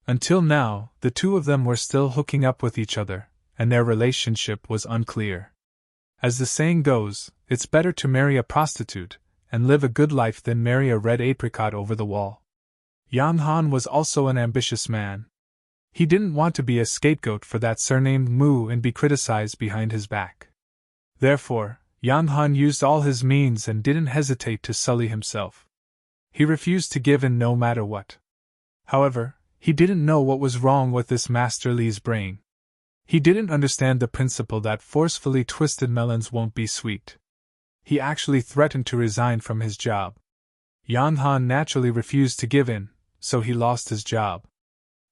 Until now, the two of them were still hooking up with each other, and their relationship was unclear. As the saying goes, it's better to marry a prostitute and live a good life than marry a red apricot over the wall. Yang Han was also an ambitious man. He didn't want to be a scapegoat for that surnamed Mu and be criticized behind his back. Therefore, Yang Han used all his means and didn't hesitate to sully himself. He refused to give in no matter what. However, he didn't know what was wrong with this Master Li's brain. He didn't understand the principle that forcefully twisted melons won't be sweet. He actually threatened to resign from his job. Yang Han naturally refused to give in, so he lost his job.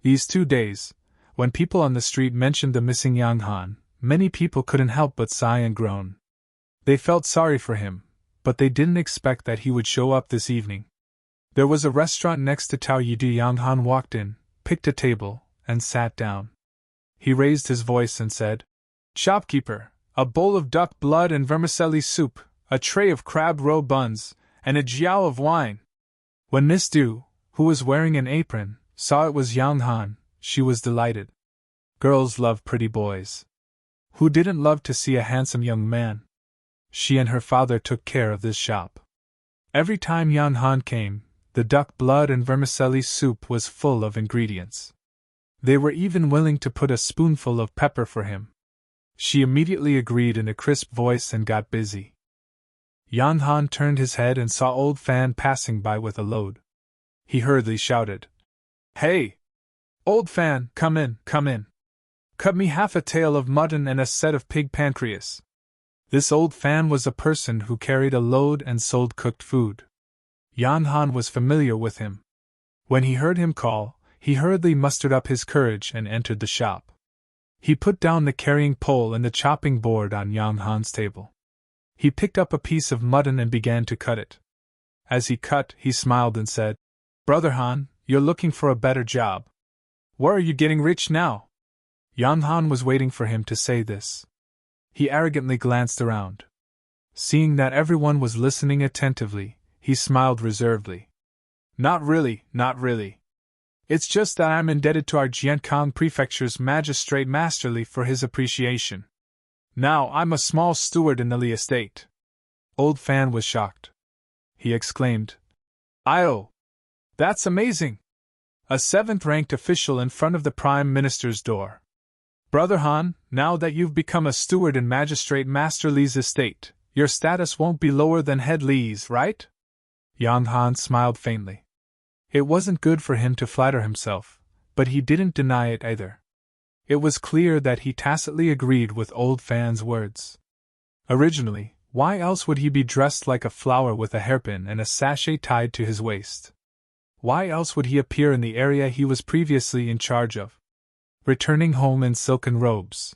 These 2 days, when people on the street mentioned the missing Yang Han, many people couldn't help but sigh and groan. They felt sorry for him, but they didn't expect that he would show up this evening. There was a restaurant next to Tao Yidu. Yang Han walked in, picked a table, and sat down. He raised his voice and said, "Shopkeeper, a bowl of duck blood and vermicelli soup, a tray of crab roe buns, and a jiao of wine." When Miss Du, who was wearing an apron, saw it was Yang Han, she was delighted. Girls love pretty boys. Who didn't love to see a handsome young man? She and her father took care of this shop. Every time Yang Han came, the duck blood and vermicelli soup was full of ingredients. They were even willing to put a spoonful of pepper for him. She immediately agreed in a crisp voice and got busy. Yang Han turned his head and saw old Fan passing by with a load. He hurriedly shouted, "Hey! Old Fan, come in, come in. Cut me half a tail of mutton and a set of pig pancreas." This old Fan was a person who carried a load and sold cooked food. Yang Han was familiar with him. When he heard him call, he hurriedly mustered up his courage and entered the shop. He put down the carrying pole and the chopping board on Yang Han's table. He picked up a piece of mutton and began to cut it. As he cut, he smiled and said, "Brother Han, you're looking for a better job. Where are you getting rich now?" Yang Han was waiting for him to say this. He arrogantly glanced around. Seeing that everyone was listening attentively, he smiled reservedly. Not really. It's just that I'm indebted to our Jiankang Prefecture's Magistrate Master Li for his appreciation. Now I'm a small steward in the Li estate." Old Fan was shocked. He exclaimed, "Io! That's amazing! A 7th-ranked official in front of the Prime Minister's door. Brother Han, now that you've become a steward in Magistrate Master Li's estate, your status won't be lower than head Li's, right?" Yang Han smiled faintly. It wasn't good for him to flatter himself, but he didn't deny it either. It was clear that he tacitly agreed with old Fan's words. Originally, why else would he be dressed like a flower with a hairpin and a sachet tied to his waist? Why else would he appear in the area he was previously in charge of? Returning home in silken robes.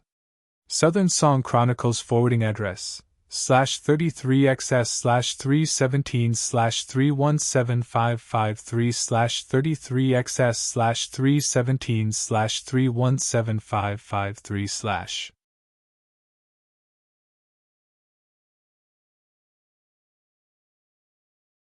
Southern Song Chronicles forwarding address /33xs/3175553/3175553/3175553/